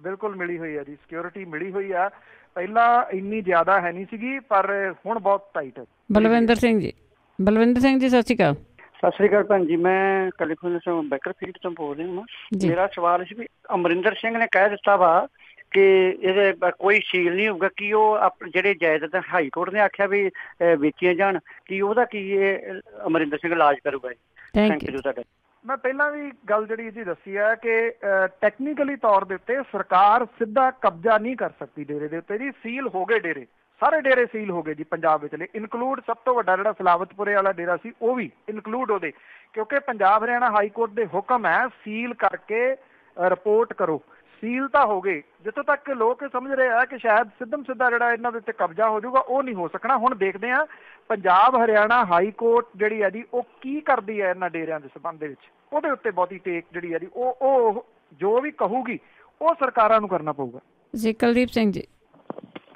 ਬਿਲਕੁਲ ਮਿਲੀ ਹੋਈ ਹੈ ਜੀ, ਸਿਕਿਉਰਿਟੀ ਮਿਲੀ ਹੋਈ ਆ। ਪਹਿਲਾਂ ਇੰਨੀ ਜ਼ਿਆਦਾ ਹੈ ਨਹੀਂ ਸੀਗੀ, ਪਰ ਹੁਣ ਬਹੁਤ ਟਾਈਟ ਹੈ। ਬਲਵਿੰਦਰ ਸਿੰਘ ਜੀ। ਬਲਵਿੰਦਰ ਸਿੰਘ ਜੀ, ਸਤਿ ਸ਼੍ਰੀ ਅਕਾਲ। ਸਤਿ ਸ੍ਰੀ ਅਕਾਲ ਭੈਣ ਜੀ, ਮੈਂ ਕੈਲੀਫੋਰਨੀਆ ਤੋਂ ਬੈਕਰਫੀਲਡ ਤੋਂ ਬੋਲ ਰਿਹਾ ਹਾਂ। ਮੇਰਾ ਸਵਾਲ ਸੀ ਵੀ ਅਮਰਿੰਦਰ ਸਿੰਘ ਨੇ ਕਹਿ ਦਿੱਤਾ ਵਾ ਕਿ ਇਹਦੇ ਕੋਈ ਸੀਲ ਨਹੀਂ ਹੋਊਗਾ, ਕਿ ਉਹ ਜਿਹੜੇ ਜਾਇਦਾਦ ਹਾਈ ਕੋਰਟ ਨੇ ਆਖਿਆ ਵੀ ਵੇਚੀਆਂ ਜਾਣ, ਕਿ ਉਹਦਾ ਕੀ ਇਹ ਅਮਰਿੰਦਰ ਸਿੰਘ ਇਲਾਜ ਕਰੂਗਾ ਜੀ? ਥੈਂਕ ਯੂ ਤੁਹਾਡਾ। ਮੈਂ ਪਹਿਲਾਂ ਵੀ ਗੱਲ ਜਿਹੜੀ ਜੀ ਦੱਸੀ ਹੈ ਕਿ ਟੈਕਨੀਕਲੀ ਤੌਰ ਦੇ ਉੱਤੇ ਸਰਕਾਰ ਸਿੱਧਾ ਕਬਜ਼ਾ ਨਹੀਂ ਕਰ ਸਕਦੀ ਡੇਰੇ ਦੇ ਉੱਤੇ ਜੀ। ਸੀਲ ਹੋ ਗਏ ਡੇਰੇ, ਸਾਰੇ ਡੇਰੇ ਸੀਲ ਹੋ ਗਏ ਜੀ ਪੰਜਾਬ ਵਿਚਲੇ, ਇਨਕਲੂਡ ਸਭ ਤੋਂ ਵੱਡਾ ਜਿਹੜਾ ਸਲਾਵਤਪੁਰੇ ਵਾਲਾ ਡੇਰਾ ਸੀ ਉਹ ਵੀ ਇਨਕਲੂਡ ਉਹਦੇ, ਕਿਉਂਕਿ ਪੰਜਾਬ ਹਰਿਆਣਾ ਹਾਈ ਕੋਰਟ ਦੇ ਹੁਕਮ ਹੈ ਸੀਲ ਕਰਕੇ ਰਿਪੋਰਟ ਕਰੋ। ਸੀਲ ਤਾਂ ਹੋ ਗਏ। ਜਿੱਥੋਂ ਤੱਕ ਲੋਕ ਸਮਝ ਰਹੇ ਆ ਕਿ ਸ਼ਾਇਦ ਸਿੱਧਾ ਜਿਹੜਾ ਇਹਨਾਂ ਦੇ ਉੱਤੇ ਕਬਜ਼ਾ ਹੋ ਜਾਊਗਾ, ਉਹ ਨਹੀਂ ਹੋ ਸਕਣਾ। ਹੁਣ ਦੇਖਦੇ ਆ ਪੰਜਾਬ ਹਰਿਆਣਾ ਹਾਈ ਕੋਰਟ ਜਿਹੜੀ ਹੈ ਜੀ ਉਹ ਕੀ ਕਰਦੀ ਹੈ ਇਹਨਾਂ ਡੇਰਿਆਂ ਦੇ ਸੰਬੰਧ ਦੇ ਵਿੱਚ। ਉਹਦੇ ਉੱਤੇ ਬਹੁਤੀ ਟੇਕ ਜਿਹੜੀ ਹੈ ਜੀ ਉਹ ਜੋ ਵੀ ਕਹੂਗੀ ਉਹ ਸਰਕਾਰਾਂ ਨੂੰ ਕਰਨਾ ਪਊਗਾ ਜੀ। ਕੁਲਦੀਪ ਸਿੰਘ ਜੀ।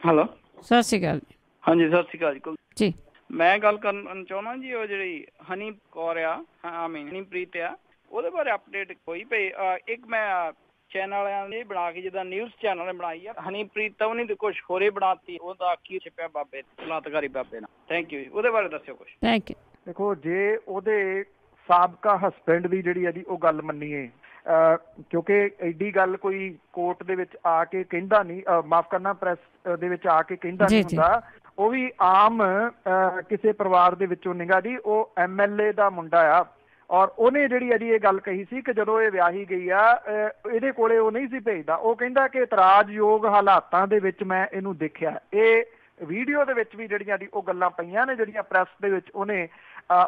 ਹੈਲੋ, ਸਤਿ ਸ਼੍ਰੀ ਅਕਾਲ। ਹਾਂਜੀ, ਸਤਿ ਸ਼੍ਰੀ ਅਕਾਲ ਜੀ। ਮੈਂ ਗੱਲ ਕਰਨ ਚਾਹੁੰਦਾ ਜੀ, ਉਹ ਜਿਹੜੀ ਹਨੀ ਕੌਰ ਆ, ਹਨੀਪ੍ਰੀਤ ਆ, ਉਹਦੇ ਬਾਰੇ ਅਪਡੇਟ ਕੋਈ ਪਈ? ਇੱਕ ਮੈਂ ਚੈਨਲ ਵਾਲਿਆਂ ਨੇ ਬਣਾ ਕੇ, ਜਿੱਦਾਂ ਨਿਊਜ਼ ਚੈਨਲ ਨੇ ਬਣਾਈ ਆ, ਹਨੀਪ੍ਰੀਤ ਤਾਂ ਉਹਨੇ ਕੁਛ ਹੋਰੇ ਬਣਾਤੀ, ਉਹਦਾ ਕੀ ਛਿਪਿਆ ਬਾਬੇ ਬਲਾਤਕਾਰੀ ਬਾਬੇ ਨਾਲ। ਥੈਂਕ ਯੂ ਜੀ, ਉਹਦੇ ਬਾਰੇ ਦੱਸਿਓ ਕੁਛ। Thank you. ਦੇਖੋ, ਜੇ ਉਹਦੇ ਸਾਬਕਾ ਹਸਬੈਂਡ ਦੀ ਜਿਹੜੀ ਹੈ ਜੀ ਉਹ ਗੱਲ ਮੰਨੀਏ, ਕਿਉਂਕਿ ਐਡੀ ਗੱਲ ਕੋਈ ਕੋਰਟ ਦੇ ਵਿੱਚ ਆ ਕੇ ਕਹਿੰਦਾ ਨਹੀਂ, ਮਾਫ ਕਰਨਾ ਪ੍ਰੈਸ ਦੇ ਵਿੱਚ ਆ ਕੇ ਕਹਿੰਦਾ ਨਹੀਂ ਹੁੰਦਾ, ਉਹ ਵੀ ਆਮ ਕਿਸੇ ਪਰਿਵਾਰ ਦੇ ਵਿੱਚੋਂ ਨਿਗਾ ਜੀ, ਉਹ MLA ਦਾ ਮੁੰਡਾ ਆ। ਔਰ ਉਹਨੇ ਜਿਹੜੀ ਹੈ ਜੀ ਇਹ ਗੱਲ ਕਹੀ ਸੀ ਕਿ ਜਦੋਂ ਇਹ ਵਿਆਹੀ ਗਈ ਆ ਇਹਦੇ ਕੋਲੇ ਉਹ ਨਹੀਂ ਸੀ ਭੇਜਦਾ, ਉਹ ਕਹਿੰਦਾ ਕਿ ਇਤਰਾਜ਼ਯੋਗ ਹਾਲਾਤਾਂ ਦੇ ਵਿੱਚ ਮੈਂ ਇਹਨੂੰ ਦੇਖਿਆ। ਇਹ ਵੀਡੀਓ ਦੇ ਵਿੱਚ ਵੀ ਜਿਹੜੀਆਂ ਦੀ ਉਹ ਗੱਲਾਂ ਪਈਆਂ ਨੇ ਜਿਹੜੀਆਂ ਪ੍ਰੈਸ ਦੇ ਵਿੱਚ ਉਹਨੇ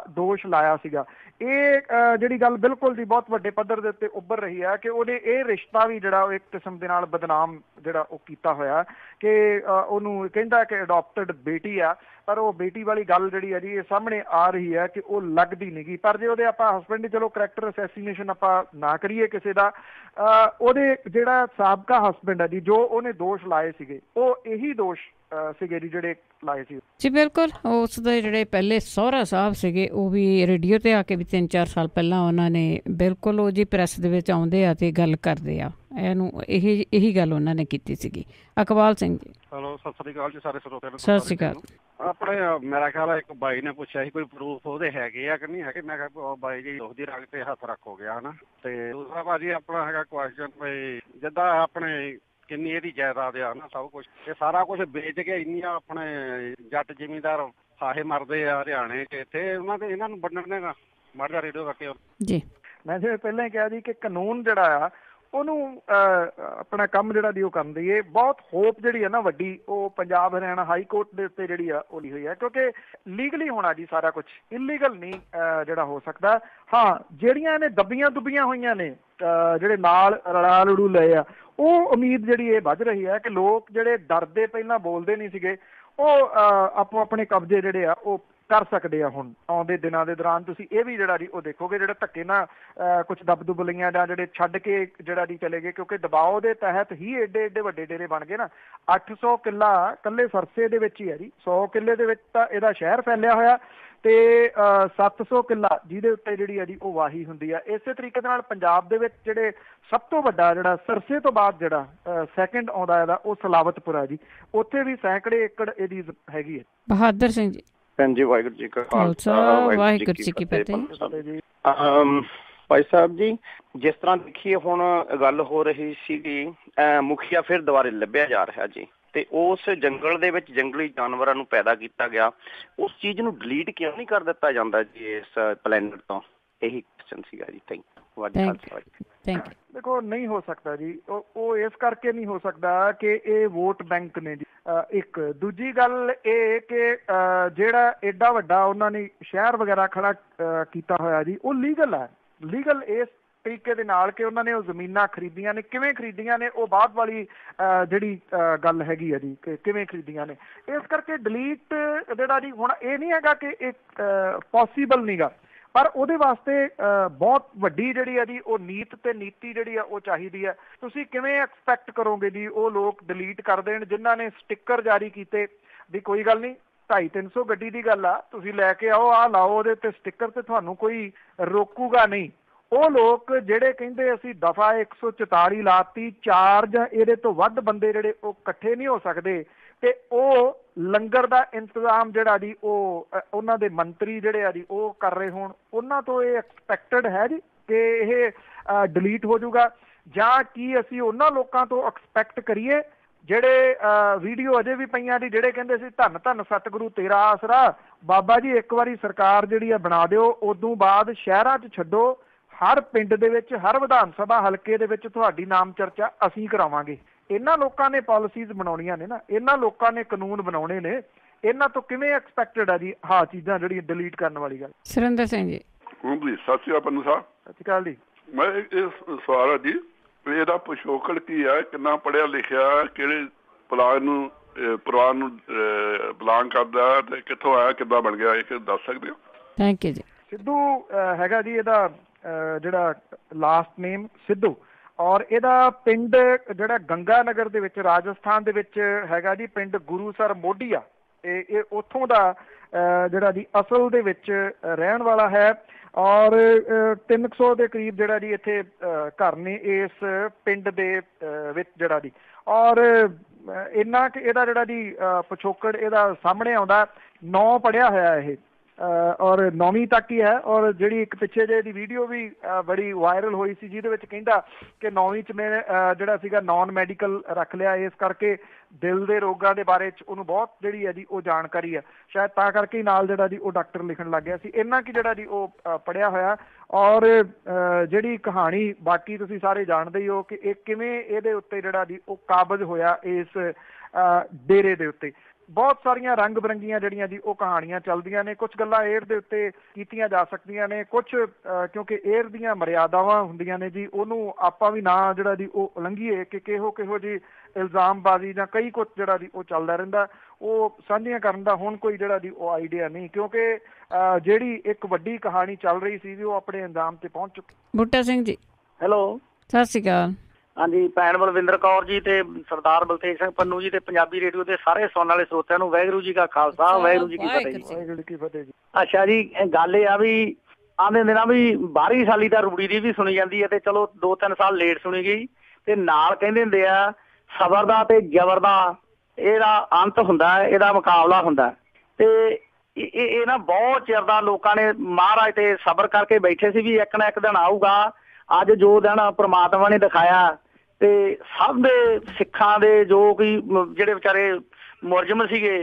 ਦੋਸ਼ ਲਾਇਆ ਸੀਗਾ। ਇਹ ਜਿਹੜੀ ਗੱਲ ਬਿਲਕੁਲ ਦੀ ਬਹੁਤ ਵੱਡੇ ਪੱਧਰ ਦੇ ਉੱਤੇ ਉੱਭਰ ਰਹੀ ਹੈ ਕਿ ਉਹਨੇ ਇਹ ਰਿਸ਼ਤਾ ਵੀ ਜਿਹੜਾ ਉਹ ਇੱਕ ਕਿਸਮ ਦੇ ਨਾਲ ਬਦਨਾਮ ਜਿਹੜਾ ਉਹ ਕੀਤਾ ਹੋਇਆ ਕਿ ਉਹਨੂੰ ਕਹਿੰਦਾ ਕਿ ਅਡੋਪਟਡ ਬੇਟੀ ਆ, ਪਰ ਉਹ ਬੇਟੀ ਵਾਲੀ ਗੱਲ ਜਿਹੜੀ ਹੈ ਜੀ ਇਹ ਸਾਹਮਣੇ ਆ ਰਹੀ ਹੈ ਕਿ ਉਹ ਲੱਗਦੀ ਨਹੀਂ ਗੀ। ਪਰ ਜੇ ਉਹਦੇ ਆਪਾਂ ਹਸਬੈਂਡ ਦੀ ਚਲੋ ਕਰੈਕਟਰ ਅਸੈਸੀਨੇਸ਼ਨ ਆਪਾਂ ਨਾ ਕਰੀਏ ਕਿਸੇ ਦਾ, ਉਹਦੇ ਜਿਹੜਾ ਸਾਬਕਾ ਹਸਬੈਂਡ ਹੈ ਜੀ ਜੋ ਉਹਨੇ ਦੋਸ਼ ਲਾਏ ਸੀਗੇ ਉਹ ਇਹੀ ਦੋਸ਼ ਸੀਗੇ ਜੀ ਜਿਹੜੇ ਲਾਏ ਸੀ ਜੀ। ਬਿਲਕੁਲ ਉਸ ਦੇ ਜਿਹੜੇ ਪਹਿਲੇ ਸਹੁਰਾ ਸਾਹਿਬ ਸੀਗੇ ਉਹ ਵੀ ਰੇਡੀਓ ਤੇ ਆ ਕੇ ਵੀ 3-4 ਸਾਲ ਪਹਿਲਾਂ ਉਹਨਾਂ ਨੇ ਬਿਲਕੁਲ ਉਹ ਜੀ ਪ੍ਰੈਸ ਦੇ ਵਿੱਚ ਆਉਂਦੇ ਆ ਤੇ ਗੱਲ ਕਰਦੇ ਆ, ਇਹੀ ਗੱਲ ਉਹਨਾਂ ਨੇ ਕੀਤੀ ਸੀਗੀ। ਇਕਬਾਲ ਸਿੰਘ ਜੀ ਹੈਲੋ, ਸਤਿ ਸ੍ਰੀ ਅਕਾਲ ਜੀ ਸਾਰੇ ਸਰੋਤਿਆਂ ਨੂੰ। ਸਤਿ ਸ੍ਰੀ ਅਕਾਲ। ਆਪਣੇ ਮੇਰਾ ਖਿਆਲ ਹੈ ਇੱਕ ਬਾਈ ਨੇ ਪੁੱਛਿਆ ਸੀ ਕੋਈ ਪ੍ਰੂਫ ਉਹਦੇ ਹੈਗੇ ਆ ਕਿ ਨਹੀਂ ਹੈਗੇ, ਮੈਂ ਕਿਹਾ ਬਾਈ ਜੀ ਉਹਦੀ ਰੰਗ ਤੇ ਹੱਥ ਰੱਖੋ ਗਿਆ ਹਨਾ। ਤੇ ਦੂਸਰਾ ਭਾਜੀ ਆਪਣਾ ਹੈਗਾ ਕੁਐਸਚਨ ਵੀ ਜਿੱਦਾਂ ਆਪਣੇ ਕਿੰਨੀ ਇਹਦੀ ਜਾਇਦਾਦ ਆ ਨਾ, ਸਭ ਕੁਛ ਇਹ ਸਾਰਾ ਕੁਛ ਵੇਚ ਕੇ ਇੰਨੀਆਂ ਆਪਣੇ ਜੱਟ ਜ਼ਿਮੀਂਦਾਰ ਫਾਹੇ ਮਰਦੇ ਆ ਹਰਿਆਣੇ ਚ, ਇੱਥੇ ਉਹਨਾਂ ਦੇ ਇਹਨਾਂ ਨੂੰ ਵੰਡਣ ਦੇ ਨਾ ਮਾੜਾ ਰੇਡੀਓ ਕਰਕੇ ਜੀ। ਮੈਂ ਜਿਵੇਂ ਪਹਿਲਾਂ ਹੀ ਕਿਹਾ ਜੀ ਕਿ ਕਾਨੂੰਨ ਜਿਹੜਾ ਆ ਉਹਨੂੰ ਆਪਣਾ ਕੰਮ ਜਿਹੜਾ ਦੀ ਉਹ ਕਰਨ ਦੀ ਬਹੁਤ ਹੋਪ ਜਿਹੜੀ ਹੈ ਨਾ ਵੱਡੀ ਉਹ ਪੰਜਾਬ ਹਰਿਆਣਾ ਹਾਈ ਕੋਰਟ ਦੇ ਉੱਤੇ ਜਿਹੜੀ ਆ ਉਹ ਲਈ ਹੋਈ ਹੈ, ਕਿਉਂਕਿ ਲੀਗਲੀ ਹੋਣਾ ਜੀ ਸਾਰਾ ਕੁਛ, ਇਲੀਗਲ ਨਹੀਂ ਜਿਹੜਾ ਹੋ ਸਕਦਾ। ਹਾਂ, ਜਿਹੜੀਆਂ ਨੇ ਦੱਬੀਆਂ ਦੁੱਬੀਆਂ ਹੋਈਆਂ ਨੇ ਜਿਹੜੇ ਨਾਲ ਰਲਾ ਲੜੂ ਲਏ ਆ, ਉਹ ਉਮੀਦ ਜਿਹੜੀ ਇਹ ਵੱਧ ਰਹੀ ਹੈ ਕਿ ਲੋਕ ਜਿਹੜੇ ਡਰਦੇ ਪਹਿਲਾਂ ਬੋਲਦੇ ਨਹੀਂ ਸੀਗੇ ਉਹ ਆਪੋ ਆਪਣੇ ਕਬਜ਼ੇ ਜਿਹੜੇ ਆ ਉਹ ਕਰ ਸਕਦੇ ਆ। ਹੁਣ ਆਉਂਦੇ ਦਿਨਾਂ ਦੇ ਦੌਰਾਨ ਤੁਸੀਂ ਇਹ ਵੀ ਜਿਹੜਾ ਜੀ ਉਹ ਦੇਖੋਗੇ ਜਿਹੜੇ ਧੱਕੇ ਨਾਲ ਕੁਝ ਦੱਬ ਦੁੱਬ ਲਈਆਂ ਜਾਂ ਜਿਹੜੇ ਛੱਡ ਕੇ ਜਿਹੜਾ ਜੀ ਚਲੇ ਗਏ, ਕਿਉਂਕਿ ਦਬਾਓ ਦੇ ਤਹਿਤ ਹੀ ਏਡੇ ਏਡੇ ਵੱਡੇ ਡੇਰੇ ਬਣ ਗਏ ਨਾ। 800 ਕਿੱਲਾ ਇਕੱਲੇ ਸਰਸੇ ਦੇ ਵਿੱਚ ਹੀ ਹੈ ਜੀ, 100 ਕਿੱਲੇ ਦੇ ਵਿੱਚ ਤਾਂ ਇਹਦਾ ਸ਼ਹਿਰ ਫੈਲਿਆ ਹੋਇਆ ਤੇ 700 ਕਿੱਲਾ ਜਿਹਦੇ ਉੱਤੇ ਜਿਹੜੀ ਹੈ ਜੀ ਉਹ ਵਾਹੀ ਹੁੰਦੀ ਆ। ਇਸੇ ਤਰੀਕੇ ਦੇ ਨਾਲ ਪੰਜਾਬ ਦੇ ਵਿੱਚ ਜਿਹੜੇ ਸਭ ਤੋਂ ਵੱਡਾ ਜਿਹੜਾ ਸਰਸੇ ਤੋਂ ਬਾਅਦ ਜਿਹੜਾ ਸੈਕਿੰਡ ਆਉਂਦਾ ਇਹਦਾ ਉਹ ਸਲਾਵਤਪੁਰਾ ਜੀ, ਉੱਥੇ ਵੀ ਸੈਂਕੜੇ ਏਕੜ ਇਹਦੀ ਹੈਗੀ ਹੈ। ਬਹਾਦਰ ਸਿੰਘ ਜੀ। ਜੀ ਵਾਹਿਗੁਰੂ ਜੀ ਕਾ ਖਾਲਸਾ ਵਾਹਿਗੁਰੂ ਜੀ ਕੀ ਫਤਿਹ। ਭਾਈ ਸਾਹਿਬ ਜੀ, ਜਿਸ ਤਰ੍ਹਾਂ ਦੇਖੀਏ ਹੁਣ ਗੱਲ ਹੋ ਰਹੀ ਸੀਗੀ ਮੁਖੀਆ ਫਿਰ ਦੁਬਾਰੇ ਲੱਭਿਆ ਜਾ ਰਿਹਾ ਜੀ, ਤੇ ਉਸ ਜੰਗਲ ਦੇ ਵਿੱਚ ਜੰਗਲੀ ਜਾਨਵਰਾਂ ਨੂੰ ਪੈਦਾ ਕੀਤਾ ਗਿਆ, ਉਸ ਚੀਜ਼ ਨੂੰ ਡਿਲੀਟ ਕਿਉਂ ਨਹੀਂ ਕਰ ਦਿੱਤਾ ਜਾਂਦਾ ਜੀ ਇਸ ਪਲੈਨਟ ਤੋਂ? ਇਹੀ ਕੁਐਸਚਨ ਸੀਗਾ ਜੀ। Thank you. ਦੇਖੋ ਨਹੀਂ ਹੋ ਸਕਦਾ ਜੀ, ਉਹ ਇਸ ਕਰਕੇ ਨਹੀਂ ਹੋ ਸਕਦਾ ਕਿ ਇਹ ਵੋਟ ਬੈਂਕ ਨੇ ਜੀ। ਇੱਕ ਦੂਜੀ ਗੱਲ ਇਹ ਕਿ ਜਿਹੜਾ ਏਡਾ ਵੱਡਾ ਉਹਨਾਂ ਨੇ ਸ਼ਹਿਰ ਵਗੈਰਾ ਖੜਾ ਕੀਤਾ ਹੋਇਆ ਜੀ ਉਹ ਲੀਗਲ ਹੈ। ਲੀਗਲ ਇਸ ਤਰੀਕੇ ਦੇ ਨਾਲ ਕਿ ਉਹਨਾਂ ਨੇ ਉਹ ਜ਼ਮੀਨਾਂ ਖਰੀਦੀਆਂ ਨੇ, ਕਿਵੇਂ ਖਰੀਦੀਆਂ ਨੇ ਉਹ ਬਾਅਦ ਵਾਲੀ ਜਿਹੜੀ ਗੱਲ ਹੈਗੀ ਆ ਜੀ ਕਿ ਕਿਵੇਂ ਖਰੀਦੀਆਂ ਨੇ। ਇਸ ਕਰਕੇ ਡਿਲੀਟ ਜਿਹੜਾ ਜੀ ਹੁਣ ਇਹ ਨਹੀਂ ਹੈਗਾ ਕਿ ਇਹ ਪੋਸੀਬਲ ਨਹੀਂਗਾ, ਪਰ ਉਹਦੇ ਵਾਸਤੇ ਬਹੁਤ ਵੱਡੀ ਜਿਹੜੀ ਆ ਜੀ ਉਹ ਨੀਤ ਤੇ ਨੀਤੀ ਜਿਹੜੀ ਆ ਉਹ ਚਾਹੀਦੀ ਹੈ। ਤੁਸੀਂ ਕਿਵੇਂ ਐਕਸਪੈਕਟ ਕਰੋਗੇ ਜੀ ਉਹ ਲੋਕ ਡਿਲੀਟ ਕਰ ਦੇਣ ਜਿਨ੍ਹਾਂ ਨੇ ਸਟਿੱਕਰ ਜਾਰੀ ਕੀਤੇ ਵੀ ਕੋਈ ਗੱਲ ਨਹੀਂ 250-300 ਗੱਡੀ ਦੀ ਗੱਲ ਆ, ਤੁਸੀਂ ਲੈ ਕੇ ਆਓ, ਆਹ ਲਾਓ ਉਹਦੇ ਤੇ ਸਟਿੱਕਰ, ਤੇ ਤੁਹਾਨੂੰ ਕੋਈ ਰੋਕੂਗਾ ਨਹੀਂ। ਉਹ ਲੋਕ ਜਿਹੜੇ ਕਹਿੰਦੇ ਅਸੀਂ ਦਫਾ 144 ਲਾਤੀ, 4 ਜਾਂ ਇਹਦੇ ਤੋਂ ਵੱਧ ਬੰਦੇ ਜਿਹੜੇ ਉਹ ਇਕੱਠੇ ਨਹੀਂ ਹੋ ਸਕਦੇ, ਤੇ ਉਹ ਲੰਗਰ ਦਾ ਇੰਤਜ਼ਾਮ ਜਿਹੜਾ ਜੀ ਉਹ ਉਹਨਾਂ ਦੇ ਮੰਤਰੀ ਜਿਹੜੇ ਆ ਜੀ ਉਹ ਕਰ ਰਹੇ ਹੋਣ, ਉਹਨਾਂ ਤੋਂ ਇਹ ਐਕਸਪੈਕਟਡ ਹੈ ਜੀ ਕਿ ਇਹ ਡਿਲੀਟ ਹੋ ਜਾਊਗਾ? ਜਾਂ ਕੀ ਅਸੀਂ ਉਹਨਾਂ ਲੋਕਾਂ ਤੋਂ ਐਕਸਪੈਕਟ ਕਰੀਏ ਜਿਹੜੇ ਵੀਡੀਓ ਅਜੇ ਵੀ ਪਈਆਂ ਦੀ ਜਿਹੜੇ ਕਹਿੰਦੇ ਸੀ ਧੰਨ ਧੰਨ ਸਤਿਗੁਰੂ ਤੇਰਾ ਆਸਰਾ, ਬਾਬਾ ਜੀ ਇੱਕ ਵਾਰੀ ਸਰਕਾਰ ਜਿਹੜੀ ਆ ਬਣਾ ਦਿਓ, ਉਦੋਂ ਬਾਅਦ ਸ਼ਹਿਰਾਂ 'ਚ ਛੱਡੋ, ਹਰ ਪਿੰਡ ਦੇ ਵਿੱਚ ਹਰ ਵਿਧਾਨ ਸਭਾ ਹਲਕੇ ਦੇ ਵਿੱਚ ਤੁਹਾਡੀ ਨਾਮ ਚਰਚਾ ਅਸੀਂ ਕਰਾਵਾਂਗੇ। ਇਹਨਾਂ ਲੋਕਾਂ ਨੇ ਪਾਲਿਸੀਜ਼ ਬਣਾਉਣੀਆਂ ਨੇ ਨਾ, ਇਹਨਾਂ ਲੋਕਾਂ ਨੇ ਕਾਨੂੰਨ ਬਣਾਉਣੇ ਨੇ, ਇਹਨਾਂ ਤੋਂ ਕਿਵੇਂ ਐਕਸਪੈਕਟਡ ਆ ਜੀ ਹਾਂ ਚੀਜ਼ਾਂ ਜਿਹੜੀਆਂ ਡਿਲੀਟ ਕਰਨ ਵਾਲੀ ਗੱਲ? ਸੁਰਿੰਦਰ ਸਿੰਘ ਜੀ। ਸਤਿ ਸ਼੍ਰੀ ਅਕਾਲ ਪੰਨੂ ਸਾਹਿਬ। ਸਤਿ ਸ਼੍ਰੀ ਅਕਾਲ ਜੀ। ਮੈਂ ਇਹ ਸਵਾਲ ਹੈ ਜੀ ਇਹਦਾ ਪਿਛੋਕੜ ਕੀ ਹੈ, ਕਿੰਨਾ ਪੜ੍ਹਿਆ ਲਿਖਿਆ, ਕਿਹੜੇ ਪਰਿਵਾਰ ਨੂੰ ਬਿਲੋਂਗ ਕਰਦਾ ਤੇ ਕਿੱਥੋਂ ਆਇਆ, ਕਿੱਦਾਂ ਬਣ ਗਿਆ, ਇਹ ਦੱਸ ਸਕਦੇ ਹੋ? ਥੈਂਕ ਯੂ ਜੀ। ਸਿੱਧੂ ਹੈਗਾ ਜੀ ਇਹਦਾ ਜਿਹੜਾ ਲਾਸਟ ਨੇਮ ਸਿੱਧੂ, ਔਰ ਇਹਦਾ ਪਿੰਡ ਜਿਹੜਾ ਗੰਗਾ ਨਗਰ ਦੇ ਵਿੱਚ ਰਾਜਸਥਾਨ ਦੇ ਵਿੱਚ ਹੈਗਾ ਜੀ, ਪਿੰਡ ਗੁਰੂਸਰ ਮੋਢੀਆ। ਇਹ ਉੱਥੋਂ ਦਾ ਜਿਹੜਾ ਜੀ ਅਸਲ ਦੇ ਵਿੱਚ ਰਹਿਣ ਵਾਲਾ ਹੈ, ਔਰ 300 ਦੇ ਕਰੀਬ ਜਿਹੜਾ ਜੀ ਇੱਥੇ ਘਰ ਨੇ ਇਸ ਪਿੰਡ ਦੇ ਵਿੱਚ ਜਿਹੜਾ ਜੀ, ਔਰ ਇੰਨਾ ਕਿ ਇਹਦਾ ਜਿਹੜਾ ਜੀ ਪਿਛੋਕੜ ਇਹਦਾ ਸਾਹਮਣੇ ਆਉਂਦਾ। 9 ਪੜ੍ਹਿਆ ਹੋਇਆ ਇਹ, ਔਰ 9ਵੀਂ ਤੱਕ ਹੀ ਹੈ। ਔਰ ਜਿਹੜੀ ਇੱਕ ਪਿੱਛੇ ਜਿਹੇ ਦੀ ਵੀਡੀਓ ਵੀ ਬੜੀ ਵਾਇਰਲ ਹੋਈ ਸੀ ਜਿਹਦੇ ਵਿੱਚ ਕਹਿੰਦਾ ਕਿ 9ਵੀਂ 'ਚ ਮੈਂ ਜਿਹੜਾ ਸੀਗਾ ਨੌਨ ਮੈਡੀਕਲ ਰੱਖ ਲਿਆ, ਇਸ ਕਰਕੇ ਦਿਲ ਦੇ ਰੋਗਾਂ ਦੇ ਬਾਰੇ 'ਚ ਉਹਨੂੰ ਬਹੁਤ ਜਿਹੜੀ ਹੈ ਜੀ ਉਹ ਜਾਣਕਾਰੀ ਹੈ, ਸ਼ਾਇਦ ਤਾਂ ਕਰਕੇ ਹੀ ਨਾਲ ਜਿਹੜਾ ਜੀ ਉਹ ਡਾਕਟਰ ਲਿਖਣ ਲੱਗ ਗਿਆ ਸੀ। ਇੰਨਾ ਕਿ ਜਿਹੜਾ ਜੀ ਉਹ ਪੜ੍ਹਿਆ ਹੋਇਆ। ਔਰ ਜਿਹੜੀ ਕਹਾਣੀ ਬਾਕੀ ਤੁਸੀਂ ਸਾਰੇ ਜਾਣਦੇ ਹੀ ਹੋ ਕਿ ਇਹ ਕਿਵੇਂ ਇਹਦੇ ਉੱਤੇ ਜਿਹੜਾ ਜੀ ਉਹ ਕਾਬਜ਼ ਹੋਇਆ ਇਸ ਡੇਰੇ ਦੇ ਉੱਤੇ। ਬਹੁਤ ਸਾਰੀਆਂ ਰੰਗ ਬਿਰੰਗੀਆਂ ਜਿਹੜੀਆਂ ਜੀ ਉਹ ਕਹਾਣੀਆਂ ਚੱਲਦੀਆਂ ਨੇ। ਕੁਝ ਗੱਲਾਂ ਏਅਰ ਦੇ ਉੱਤੇ ਕੀਤੀਆਂ ਜਾ ਸਕਦੀਆਂ ਨੇ, ਕੁਝ ਕਿਉਂਕਿ ਏਅਰ ਦੀਆਂ ਮਰਿਆਦਾਵਾਂ ਹੁੰਦੀਆਂ ਨੇ ਜੀ, ਉਹਨੂੰ ਆਪਾਂ ਵੀ ਨਾ ਜਿਹੜਾ ਜੀ ਉਹ ਉਲੰਘੀਏ ਕਿ ਕਿਹੋ ਜੀ ਇਲਜ਼ਾਮਬਾਜ਼ੀ ਜਾਂ ਕਈ ਕੁਝ ਜਿਹੜਾ ਜੀ ਉਹ ਚੱਲਦਾ ਰਹਿੰਦਾ, ਉਹ ਸਾਂਝੀਆਂ ਕਰਨ ਦਾ ਹੁਣ ਕੋਈ ਜਿਹੜਾ ਜੀ ਉਹ ਆਈਡੀਆ ਨਹੀਂ, ਕਿਉਂਕਿ ਜਿਹੜੀ ਇੱਕ ਵੱਡੀ ਕਹਾਣੀ ਚੱਲ ਰਹੀ ਸੀ ਵੀ ਉਹ ਆਪਣੇ ਅੰਜਾਮ ਤੇ ਪਹੁੰਚ ਚੁੱਕੀ। ਬੂਟਾ ਸਿੰਘ ਜੀ ਹੈਲੋ, ਸਤਿ ਸ਼੍ਰੀ ਅਕਾਲ। ਹਾਂਜੀ, ਭੈਣ ਬਲਵਿੰਦਰ ਕੌਰ ਜੀ ਤੇ ਸਰਦਾਰ ਬਲਤੇਜ ਸਿੰਘ ਪੰਨੂ ਜੀ ਤੇ ਪੰਜਾਬੀ ਰੇਡੀਓ ਦੇ ਸਾਰੇ ਸੁਣਨ ਵਾਲੇ ਸਰੋਤਿਆਂ ਨੂੰ ਵਾਹਿਗੁਰੂ ਜੀ ਕਾ ਖਾਲਸਾ, ਵਾਹਿਗੁਰੂ ਜੀ ਕੀ ਫਤਿਹ ਜੀ। ਵਾਹਿਗੁਰੂ ਜੀ ਕੀ ਫਤਿਹ ਜੀ। ਅੱਛਾ ਜੀ, ਗੱਲ ਇਹ ਆ ਵੀ ਆਂਦੇ ਨੇ ਨਾ ਵੀ 12ਵੀਂ ਸਾਲੀ ਤਾਂ ਰੂੜੀ ਦੀ ਵੀ ਸੁਣੀ ਜਾਂਦੀ ਹੈ ਤੇ ਚਲੋ 2-3 ਸਾਲ ਲੇਟ ਸੁਣੀ ਗਈ, ਤੇ ਨਾਲ ਕਹਿੰਦੇ ਹੁੰਦੇ ਆ ਸਬਰ ਦਾ ਤੇ ਜ਼ਬਰ ਦਾ ਇਹਦਾ ਅੰਤ ਹੁੰਦਾ, ਇਹਦਾ ਮੁਕਾਬਲਾ ਹੁੰਦਾ। ਤੇ ਇਹ ਨਾ ਬਹੁਤ ਚਿਰ ਦਾ ਲੋਕਾਂ ਨੇ ਮਹਾਰਾਜ ਤੇ ਸਬਰ ਕਰਕੇ ਬੈਠੇ ਸੀ ਵੀ ਇੱਕ ਨਾ ਇੱਕ ਦਿਨ ਆਊਗਾ। ਅੱਜ ਜੋ ਦਿਨ ਪ੍ਰਮਾਤਮਾ ਨੇ ਦਿਖਾਇਆ ਤੇ ਸਭ ਦੇ ਸਿੱਖਾਂ ਦੇ ਜੋ ਕਿ ਜਿਹੜੇ ਵਿਚਾਰੇ ਮੁਲਜ਼ਮ ਸੀਗੇ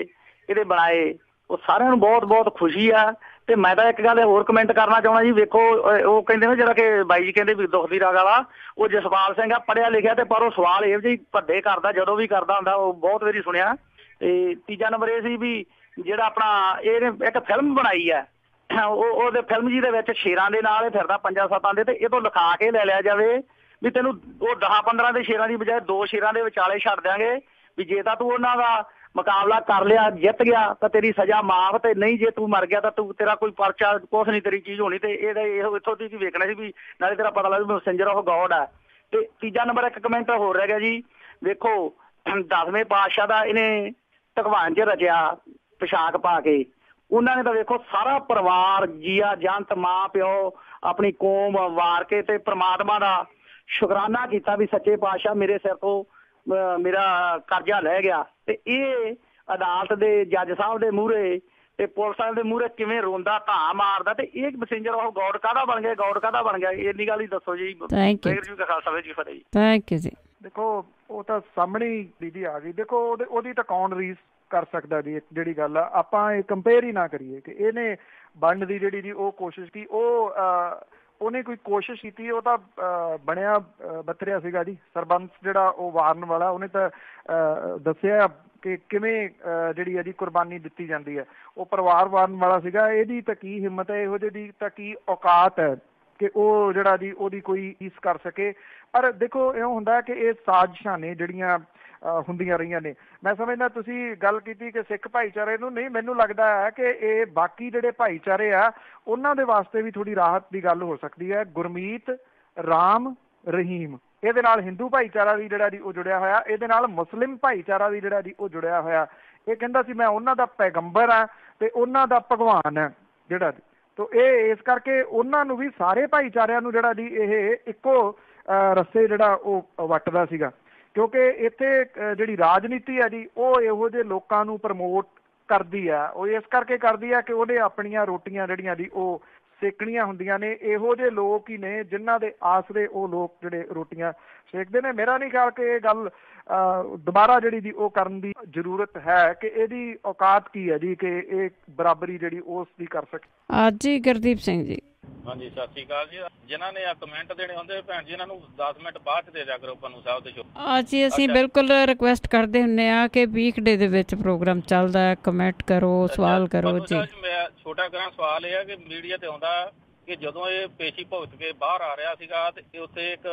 ਇਹਦੇ ਬਣਾਏ, ਉਹ ਸਾਰਿਆਂ ਨੂੰ ਬਹੁਤ ਬਹੁਤ ਖੁਸ਼ੀ ਆ। ਤੇ ਮੈਂ ਤਾਂ ਇੱਕ ਗੱਲ ਹੋਰ ਕਮੈਂਟ ਕਰਨਾ ਚਾਹੁੰਦਾ ਜੀ, ਵੇਖੋ ਉਹ ਕਹਿੰਦੇ ਨਾ ਜਿਹੜਾ ਕਿ ਬਾਈ ਜੀ ਕਹਿੰਦੇ ਵੀ ਦੁੱਖ ਦੀ ਰਾਗ ਵਾਲਾ, ਉਹ ਜਸਪਾਲ ਸਿੰਘ ਆ, ਪੜ੍ਹਿਆ ਲਿਖਿਆ ਤੇ ਪਰ ਉਹ ਸਵਾਲ ਇਹੋ ਜਿਹੇ ਭੱਦੇ ਕਰਦਾ ਜਦੋਂ ਵੀ ਕਰਦਾ ਹੁੰਦਾ, ਉਹ ਬਹੁਤ ਵਾਰੀ ਸੁਣਿਆ। ਤੇ ਤੀਜਾ ਨੰਬਰ ਇਹ ਸੀ ਵੀ ਜਿਹੜਾ ਆਪਣਾ ਇਹਨੇ ਇੱਕ ਫਿਲਮ ਬਣਾਈ ਹੈ, ਉਹਦੇ ਫਿਲਮ ਜੀ ਦੇ ਵਿੱਚ ਸ਼ੇਰਾਂ ਦੇ ਨਾਲ ਇਹ ਫਿਰਦਾ 5-7 ਦੇ, ਤੇ ਇਹ ਤੋਂ ਲਿਖਾ ਕੇ ਲੈ ਲਿਆ ਜਾਵੇ ਵੀ ਤੈਨੂੰ ਉਹ 10-15 ਦੇ ਸ਼ੇਰਾਂ ਦੀ ਬਜਾਏ 2 ਸ਼ੇਰਾਂ ਦੇ ਵਿਚਾਲੇ ਛੱਡ ਦਿਆਂਗੇ ਵੀ ਜੇ ਤਾਂ ਤੂੰ ਉਹਨਾਂ ਦਾ ਮੁਕਾਬਲਾ ਕਰ ਲਿਆ, ਜਿੱਤ ਗਿਆ ਤਾਂ ਤੇਰੀ ਸਜ਼ਾ ਮਾਫ, ਤੇ ਨਹੀਂ ਜੇ ਤੂੰ ਮਰ ਗਿਆ ਤਾਂ ਤੂੰ ਤੇਰਾ ਕੋਈ ਪਰਚਾ ਕੁਛ ਨਹੀਂ ਤੇਰੀ ਚੀਜ਼ ਹੋਣੀ। ਤੇ ਇਹਦਾ ਇਹੋ ਇੱਥੋਂ ਦੀ ਵੇਖਣਾ ਸੀ ਵੀ ਨਾਲੇ ਤੇਰਾ ਪਤਾ ਲੱਗ ਮੈਸੇਂਜਰ ਆਫ ਗੋਡ ਆ। ਤੇ ਤੀਜਾ ਨੰਬਰ ਇੱਕ ਕਮੈਂਟ ਹੋਰ ਰਹਿ ਗਿਆ ਜੀ, ਵੇਖੋ 10ਵੇਂ ਪਾਤਸ਼ਾਹ ਦਾ ਇਹਨੇ ਢਕਵਾਨ 'ਚ ਰਚਿਆ ਪੋਸ਼ਾਕ ਪਾ ਕੇ, ਉਹਨਾਂ ਨੇ ਤਾਂ ਵੇਖੋ ਸਾਰਾ ਪਰਿਵਾਰ ਜੀਆ ਜੰਤ ਮਾਂ ਪਿਓ ਆਪਣੀ ਕੌਮ ਵਾਰ ਕੇ ਤੇ ਪ੍ਰਮਾਤਮਾ ਦਾ ਸ਼ੁਕਰਾਨਾ ਕੀਤਾ ਵੀ ਸੱਚੇ ਪਾਤਸ਼ਾਹ ਮੇਰੇ ਸਿਰ ਤੋਂ ਮੇਰਾ ਕਰਜ਼ਾ ਲੈ ਗਿਆ। ਤੇ ਇਹ ਅਦਾਲਤ ਦੇ ਜੱਜ ਸਾਹਿਬ ਦੇ ਮੂਹਰੇ ਤੇ ਪੁਲਿਸ ਵਾਲੇ ਦੇ ਮੂਹਰੇ ਕਿਵੇਂ ਰੋਂਦਾ ਧਾਂ ਮਾਰਦਾ, ਤੇ ਇਹ ਮੈਸੇਂਜਰ ਆਫ ਗੋਡ ਕਾਹਦਾ ਬਣ ਗਿਆ, ਗੋਡ ਕਾਹਦਾ ਬਣ ਗਿਆ, ਇੰਨੀ ਗੱਲ ਹੀ ਦੱਸੋ ਜੀ। ਵਾਹਿਗੁਰੂ ਜੀ ਕਾ ਖਾਲਸਾ, ਵਾਹਿਗੁਰੂ ਜੀ ਕੀ ਫਤਿਹ ਜੀ। ਥੈਂਕ ਯੂ ਜੀ। ਦੇਖੋ ਉਹ ਤਾਂ ਸਾਹਮਣੇ ਹੀ ਦੀਦੀ ਆ ਗਈ, ਦੇਖੋ ਉਹਦੀ ਤਾਂ ਕੌਣ ਰੀਸ ਕਰ ਸਕਦਾ ਜੀ। ਜਿਹੜੀ ਗੱਲ ਆ ਆਪਾਂ ਇਹ ਕੰਪੇਅਰ ਹੀ ਨਾ ਕਰੀਏ ਕਿ ਇਹਨੇ ਬਣਨ ਦੀ ਜਿਹੜੀ ਜੀ ਉਹ ਕੋਸ਼ਿਸ਼ ਕੀ, ਉਹਨੇ ਕੋਈ ਕੋਸ਼ਿਸ਼ ਕੀਤੀ, ਉਹ ਤਾਂ ਬਣਿਆ ਬਤਰਿਆ ਸੀਗਾ ਜੀ। ਸਰਬੰਸ ਜਿਹੜਾ ਉਹ ਵਾਰਨ ਵਾਲਾ, ਉਹਨੇ ਤਾਂ ਦੱਸਿਆ ਕਿ ਕਿਵੇਂ ਜਿਹੜੀ ਇਹਦੀ ਕੁਰਬਾਨੀ ਦਿੱਤੀ ਜਾਂਦੀ ਹੈ, ਉਹ ਪਰਿਵਾਰ ਵਾਰਨ ਵਾਲਾ ਸੀਗਾ। ਇਹਦੀ ਤਾਂ ਕੀ ਹਿੰਮਤ ਹੈ, ਇਹੋ ਜਿਹੀ ਦੀ ਤਾਂ ਕੀ ਔਕਾਤ ਹੈ ਕਿ ਉਹ ਜਿਹੜਾ ਜੀ ਉਹਦੀ ਕੋਈ ਰੀਸ ਕਰ ਸਕੇ। ਪਰ ਦੇਖੋ ਇਉਂ ਹੁੰਦਾ ਕਿ ਇਹ ਸਾਜ਼ਿਸ਼ਾਂ ਨੇ ਜਿਹੜੀਆਂ ਹੁੰਦੀਆਂ ਰਹੀਆਂ ਨੇ। ਮੈਂ ਸਮਝਦਾ ਤੁਸੀਂ ਗੱਲ ਕੀਤੀ ਕਿ ਸਿੱਖ ਭਾਈਚਾਰੇ ਨੂੰ, ਨਹੀਂ ਮੈਨੂੰ ਲੱਗਦਾ ਹੈ ਕਿ ਇਹ ਬਾਕੀ ਜਿਹੜੇ ਭਾਈਚਾਰੇ ਆ ਉਹਨਾਂ ਦੇ ਵਾਸਤੇ ਵੀ ਥੋੜੀ ਰਾਹਤ ਦੀ ਗੱਲ ਹੋ ਸਕਦੀ ਹੈ। ਗੁਰਮੀਤ, ਰਾਮ, ਰਹੀਮ, ਇਹਦੇ ਨਾਲ ਹਿੰਦੂ ਭਾਈਚਾਰਾ ਵੀ ਜਿਹੜਾ ਜੀ ਉਹ ਜੁੜਿਆ ਹੋਇਆ, ਇਹਦੇ ਨਾਲ ਮੁਸਲਿਮ ਭਾਈਚਾਰਾ ਵੀ ਜਿਹੜਾ ਜੀ ਉਹ ਜੁੜਿਆ ਹੋਇਆ। ਇਹ ਕਹਿੰਦਾ ਸੀ ਮੈਂ ਉਹਨਾਂ ਦਾ ਪੈਗੰਬਰ ਆ ਤੇ ਉਹਨਾਂ ਦਾ ਭਗਵਾਨ ਹੈ ਜਿਹੜਾ ਜੀ, ਤੋ ਇਹ ਇਸ ਕਰਕੇ ਉਹਨਾਂ ਨੂੰ ਵੀ ਸਾਰੇ ਭਾਈਚਾਰਿਆਂ ਨੂੰ ਜਿਹੜਾ ਜੀ ਇਹ ਇੱਕੋ ਰਸਤੇ ਜਿਹੜਾ ਉਹ ਵੱਟਦਾ ਸੀਗਾ, ਕਿਉਂਕਿ ਇੱਥੇ ਜਿਹੜੀ ਰਾਜਨੀਤੀ ਹੈ ਜੀ ਉਹ ਇਹੋ ਜਿਹੇ ਲੋਕਾਂ ਨੂੰ ਪ੍ਰਮੋਟ ਕਰਦੀ ਆ। ਉਹ ਇਸ ਕਰਕੇ ਕਰਦੀ ਆ ਕਿ ਉਹਨੇ ਆਪਣੀਆਂ ਰੋਟੀਆਂ ਜਿਹੜੀਆਂ ਜੀ ਉਹ ਸੇਕਣੀਆਂ ਹੁੰਦੀਆਂ ਨੇ। ਇਹੋ ਜਿਹੇ ਲੋਕ ਹੀ ਨੇ ਜਿਨ੍ਹਾਂ ਦੇ ਆਸਰੇ ਉਹ ਲੋਕ ਜਿਹੜੇ ਰੋਟੀਆਂ ਸੇਕਦੇ ਨੇ। ਮੇਰਾ ਨਹੀਂ ਖਿਆਲ ਕਿ ਇਹ ਗੱਲ ਦੁਬਾਰਾ ਜਿਹੜੀ ਜੀ ਉਹ ਕਰਨ ਦੀ ਜ਼ਰੂਰਤ ਹੈ ਕਿ ਇਹਦੀ ਔਕਾਤ ਕੀ ਹੈ ਜੀ ਕਿ ਇਹ ਬਰਾਬਰੀ ਜਿਹੜੀ ਉਸ ਦੀ ਕਰ ਸਕੇ। ਅੱਜ ਹੀ ਗੁਰਦੀਪ ਸਿੰਘ ਜੀ। ਹਾਂਜੀ, ਸਤਿ ਸ਼੍ਰੀ ਅਕਾਲ ਜੀ। ਜਿਨ੍ਹਾਂ ਨੇ ਕਮੈਂਟ ਦੇਣੇ ਹੁੰਦੇ ਭੈਣ ਜੀ, ਇਹਨਾਂ ਨੂੰ 10 ਮਿੰਟ ਬਾਅਦ ਚ ਦੇ ਦਿਆ ਕਰੋ ਪੰਨੂ ਸਾਹਿਬ ਦੇ ਸ਼ੋ। ਜੀ ਅਸੀਂ ਬਿਲਕੁਲ ਰਿਕੁਐਸਟ ਕਰਦੇ ਹੁੰਦੇ ਆ ਕਿ ਵੀਕਡੇ ਦੇ ਵਿੱਚ ਪ੍ਰੋਗਰਾਮ ਚੱਲਦਾ ਹੈ, ਕਮੈਂਟ ਕਰੋ, ਸਵਾਲ ਕਰੋ ਜੀ। ਮੈਂ ਛੋਟਾ ਕਰਾਂ ਸਵਾਲ ਇਹ ਹੈ ਕਿ ਮੀਡੀਆ ਤੇ ਆਉਂਦਾ ਕਿ ਜਦੋਂ ਇਹ ਪੇਸ਼ੀ ਭੁਗਤ ਕੇ ਬਾਹਰ ਆ ਰਿਹਾ ਸੀਗਾ ਤੇ ਉੱਥੇ ਇੱਕ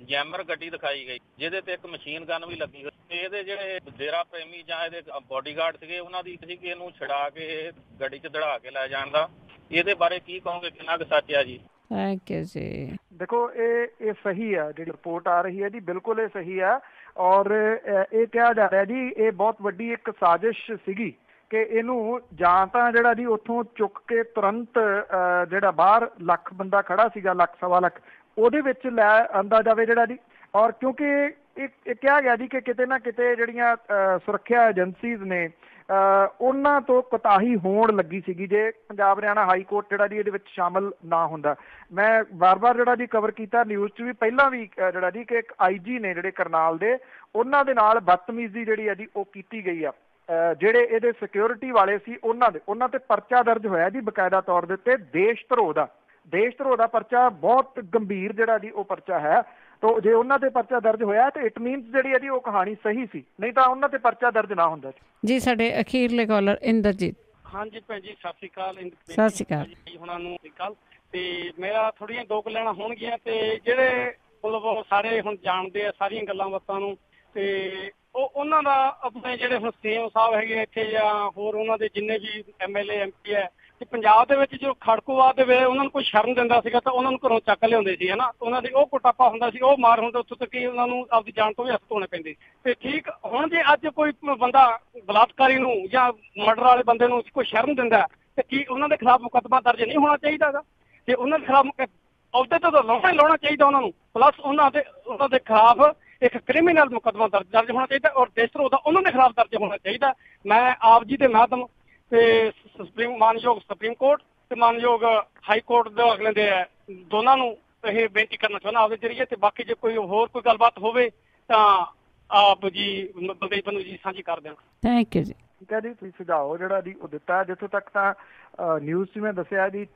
ਜੈਮਰ ਗੱਡੀ ਦਿਖਾਈ ਗਈ ਜਿਹਦੇ ਤੇ ਇੱਕ ਮਸ਼ੀਨ ਗਨ ਵੀ ਲੱਗੀ ਹੋਈ। ਇਹਦੇ ਜਿਹੜੇ ਡੇਰਾ ਪ੍ਰੇਮੀ ਜਾਂ ਇਹਦੇ ਬਾਡੀਗਾਰਡ ਸੀਗੇ ਉਹਨਾਂ ਦੀ ਸੀ ਕਿ ਇਹਨੂੰ ਛੁਡਾ ਕੇ ਗੱਡੀ 'ਚ ਦੜਾ ਕੇ ਲੈ ਜਾਣ ਦਾ, ਇਹਦੇ ਬਾਰੇ ਕੀ ਕਹੋਗੇ, ਕਿੰਨਾ ਕੁ ਸੱਚ ਹੈ ਜੀ? ਥੈਂਕ ਯੂ ਜੀ। ਦੇਖੋ ਇਹ ਸਹੀ ਆ, ਜਿਹੜੀ ਰਿਪੋਰਟ ਆ ਰਹੀ ਹੈ ਜੀ ਬਿਲਕੁਲ ਇਹ ਸਹੀ ਆ। ਔਰ ਇਹ ਕਿਹਾ ਜਾ ਰਿਹਾ ਜੀ ਇਹ ਬਹੁਤ ਵੱਡੀ ਇੱਕ ਸਾਜ਼ਿਸ਼ ਸੀਗੀ ਕਿ ਇਹਨੂੰ ਜਾਂ ਤਾਂ ਜਿਹੜਾ ਜੀ ਉੱਥੋਂ ਚੁੱਕ ਕੇ ਤੁਰੰਤ ਜਿਹੜਾ ਬਾਹਰ ਲੱਖ ਬੰਦਾ ਖੜਾ ਸੀਗਾ, 1.5 ਲੱਖ, ਉਹਦੇ ਵਿੱਚ ਲੈ ਆਂਦਾ ਜਾਵੇ ਜਿਹੜਾ ਜੀ। ਔਰ ਕਿਉਂਕਿ ਇਹ ਕਿਹਾ ਗਿਆ ਜੀ ਕਿ ਕਿਤੇ ਨਾ ਕਿਤੇ ਜਿਹੜੀਆਂ ਸੁਰੱਖਿਆ ਏਜੰਸੀਜ਼ ਨੇ ਉਹਨਾਂ ਤੋਂ ਕੋਤਾਹੀ ਹੋਣ ਲੱਗੀ ਸੀਗੀ ਜੇ ਪੰਜਾਬ ਹਰਿਆਣਾ ਹਾਈ ਕੋਰਟ ਜਿਹੜਾ ਜੀ ਇਹਦੇ ਵਿੱਚ ਸ਼ਾਮਲ ਨਾ ਹੁੰਦਾ। ਮੈਂ ਵਾਰ-ਵਾਰ ਜਿਹੜਾ ਜੀ ਕਵਰ ਕੀਤਾ ਨਿਊਜ਼ 'ਚ ਵੀ, ਪਹਿਲਾਂ ਵੀ ਜਿਹੜਾ ਜੀ ਕਿ ਇੱਕ IG ਨੇ ਜਿਹੜੇ ਕਰਨਾਲ ਦੇ, ਉਹਨਾਂ ਦੇ ਨਾਲ ਬਦਤਮੀਜ਼ੀ ਜਿਹੜੀ ਹੈ ਜੀ ਉਹ ਕੀਤੀ ਗਈ ਆ। ਜਿਹੜੇ ਇਹਦੇ ਸਿਕਿਉਰਿਟੀ ਵਾਲੇ ਸੀ ਉਹਨਾਂ ਤੇ ਪਰਚਾ ਦਰਜ ਹੋਇਆ ਜੀ ਬਕਾਇਦਾ ਤੌਰ ਦੇ ਉੱਤੇ ਦੇਸ਼ ਧਰੋਹ ਦਾ ਪਰਚਾ, ਬਹੁਤ ਗੰਭੀਰ ਜਿਹੜਾ ਜੀ ਉਹ ਪਰਚਾ ਹੈ। ਤੋ ਜੇ ਉਹਨਾਂ ਤੇ ਪਰਚਾ ਦਰਜ ਹੋਇਆ ਤੇ ਇਟ ਮੀਨਸ ਜਿਹੜੀ ਹੈ ਜੀ ਉਹ ਕਹਾਣੀ ਸਹੀ ਸੀ, ਨਹੀਂ ਤਾਂ ਉਹਨਾਂ ਤੇ ਪਰਚਾ ਦਰਜ ਨਾ ਹੁੰਦਾ ਜੀ। ਸਾਡੇ ਅਖੀਰਲੇ ਕਾਲਰ ਇੰਦਰਜੀਤ। ਹਾਂਜੀ ਭੈਣ ਜੀ ਸਤਿ ਸ਼੍ਰੀ ਅਕਾਲ। ਸਤਿ ਸ਼੍ਰੀ ਅਕਾਲ ਉਹਨਾਂ ਨੂੰ ਤੇ ਮੇਰਾ ਥੋੜੀਆਂ ਦੋ ਗੱਲਾਂ ਹੋਣਗੀਆਂ ਤੇ ਜਿਹੜੇ ਮਤਲਬ ਸਾਰੇ ਹੁਣ ਜਾਣਦੇ ਆ ਸਾਰੀਆਂ ਗੱਲਾਂ ਬਾਤਾਂ ਨੂੰ, ਤੇ ਉਹਨਾਂ ਦਾ ਆਪਣੇ ਜਿਹੜੇ ਹੁਣ CM ਸਾਹਿਬ ਹੈਗੇ ਇੱਥੇ ਜਾਂ ਹੋਰ ਉਹਨਾਂ ਦੇ ਜਿੰਨੇ ਵੀ MLA MP ਹੈ ਤੇ ਪੰਜਾਬ ਦੇ ਵਿੱਚ ਜੋ ਖੜਕੂਵਾਦ ਦੇ ਵੇਲੇ ਉਹਨਾਂ ਨੂੰ ਕੋਈ ਸ਼ਰਮ ਦਿੰਦਾ ਸੀਗਾ ਤਾਂ ਉਹਨਾਂ ਨੂੰ ਘਰੋਂ ਚੱਕ ਲਿਆਉਂਦੇ ਸੀ ਹਨਾ, ਉਹਨਾਂ ਦੀ ਉਹ ਕੁੱਟਾਪਾ ਹੁੰਦਾ ਸੀ, ਉਹ ਮਾਰ ਹੁੰਦਾ, ਉੱਥੋਂ ਤੱਕ ਕਿ ਉਹਨਾਂ ਨੂੰ ਆਪਦੀ ਜਾਨ ਤੋਂ ਵੀ ਹੱਥ ਧੋਣੇ ਪੈਂਦੇ। ਤੇ ਠੀਕ ਹੁਣ ਜੇ ਅੱਜ ਕੋਈ ਬੰਦਾ ਬਲਾਤਕਾਰੀ ਨੂੰ ਜਾਂ ਮਰਡਰ ਵਾਲੇ ਬੰਦੇ ਨੂੰ ਕੋਈ ਸ਼ਰਮ ਦਿੰਦਾ ਤੇ ਕੀ ਉਹਨਾਂ ਦੇ ਖਿਲਾਫ ਮੁਕੱਦਮਾ ਦਰਜ ਨਹੀਂ ਹੋਣਾ ਚਾਹੀਦਾ ਗਾ? ਤੇ ਉਹਨਾਂ ਦੇ ਖਿਲਾਫ ਅਹੁਦੇ ਤੋਂ ਤਾਂ ਲਾਉਣਾ ਚਾਹੀਦਾ ਉਹਨਾਂ ਨੂੰ, ਪਲੱਸ ਉਹਨਾਂ ਦੇ ਖਿਲਾਫ ਇੱਕ ਕ੍ਰਿਮੀਨਲ ਮੁਕੱਦਮਾ ਦਰਜ ਹੋਣਾ ਚਾਹੀਦਾ ਔਰ ਦੇਸ਼ ਧਰੋਹ ਦਾ ਉਹਨਾਂ ਦੇ ਖਿਲਾਫ ਦਰਜ ਹੋਣਾ ਚਾਹੀਦਾ। ਮੈਂ ਆਪ ਜੀ ਦੇ ਮਾਧਿਅਮ ਤੇ ਮਾਨਯੋਗ ਸੁਪਰੀਮ ਕੋਰਟ ਤੇ ਮਾਨਯੋਗ ਹਾਈ ਕੋਰਟ ਦੇ ਅਗਲੇ ਦੇ ਦੋਨਾਂ ਨੂੰ ਇਹ ਬੇਨਤੀ ਕਰਨਾ ਚਾਹੁੰਦਾ ਆਪਦੇ ਜਰੀਏ। ਤੇ ਬਾਕੀ ਜੇ ਕੋਈ ਹੋਰ ਕੋਈ ਗੱਲਬਾਤ ਹੋਵੇ ਤਾਂ ਆਪ ਜੀ ਬਲਦੇਵ ਪੰਨੂ ਜੀ ਸਾਂਝੀ ਕਰ ਦੇਣ। ਥੈਂਕ ਯੂ ਜੀ। ਠੀਕ ਹੈ ਜੀ, ਤੁਸੀਂ ਸੁਝਾਓ ਜਿਹੜਾ ਜੀ ਉਹ ਦਿੱਤਾ। ਜਿੱਥੋਂ ਤੱਕ ਤਾਂ ਨਿਊਜ਼ 'ਚ ਮੈਂ ਦੱਸਿਆ ਜੀ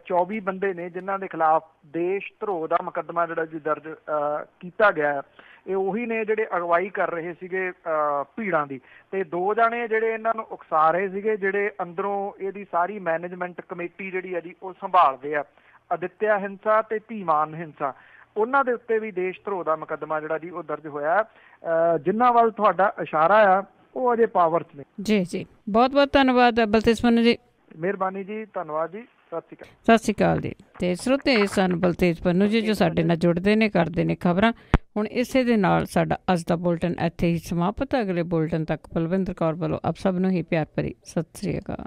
24 ਬੰਦੇ ਨੇ ਜਿਨ੍ਹਾਂ ਦੇ ਖਿਲਾਫ ਦੇਸ਼ ਧਰੋਹ ਦਾ ਮੁਕੱਦਮਾ ਜਿਹੜਾ ਜੀ ਦਰਜ ਕੀਤਾ ਗਿਆ। ਇਹ ਉਹੀ ਨੇ ਜਿਹੜੇ ਅਗਵਾਈ ਕਰ ਰਹੇ ਸੀਗੇ ਭੀੜਾਂ ਦੀ, ਤੇ 2 ਜਾਣੇ ਜਿਹੜੇ ਇਹਨਾਂ ਨੂੰ ਉਕਸਾ ਰਹੇ ਸੀਗੇ, ਜਿਹੜੇ ਅੰਦਰੋਂ ਇਹਦੀ ਸਾਰੀ ਮੈਨੇਜਮੈਂਟ ਕਮੇਟੀ ਜਿਹੜੀ ਹੈ ਜੀ ਉਹ ਸੰਭਾਲਦੇ ਆ, ਅਦਿੱਤਿਆ ਹਿੰਸਾ ਤੇ ਧੀਮਾਨ ਹਿੰਸਾ, ਉਹਨਾਂ ਦੇ ਉੱਤੇ ਵੀ ਦੇਸ਼ ਧਰੋਹ ਦਾ ਮੁਕੱਦਮਾ ਜਿਹੜਾ ਜੀ ਉਹ ਦਰਜ ਹੋਇਆ। ਜਿਨ੍ਹਾਂ ਵੱਲ ਤੁਹਾਡਾ ਇਸ਼ਾਰਾ ਆ ਉਹ ਅਜੇ ਪਾਵਰ 'ਚ ਨੇ। ਜੀ ਬਹੁਤ ਬਹੁਤ ਧੰਨਵਾਦ ਬਲਤੇਜ ਪੰਨੂ ਜੀ। ਮਿਹਰਬਾਨੀ ਜੀ, ਧੰਨਵਾਦ ਜੀ, ਸਤਿ ਸ਼੍ਰੀ ਅਕਾਲ ਜੀ। ਤੇ ਸਰੋਤੇ ਸਨ ਬਲਤੇਜ ਪੰਨੂ ਜੀ ਜੋ ਸਾਡੇ ਨਾਲ ਜੁੜਦੇ ਨੇ, ਕਰਦੇ ਨੇ ਖਬਰਾਂ। ਹੁਣ ਇਸੇ ਦੇ ਨਾਲ ਸਾਡਾ ਅੱਜ ਦਾ ਬੁਲਟਨ ਇੱਥੇ ਹੀ ਸਮਾਪਤ। ਅਗਲੇ ਬੁਲਟਨ ਤੱਕ ਬਲਵਿੰਦਰ ਕੌਰ ਵੱਲੋਂ ਆਪ ਸਭ ਨੂੰ ਹੀ ਪਿਆਰ ਭਰੀ ਸਤਿ ਸ਼੍ਰੀ ਅਕਾਲ।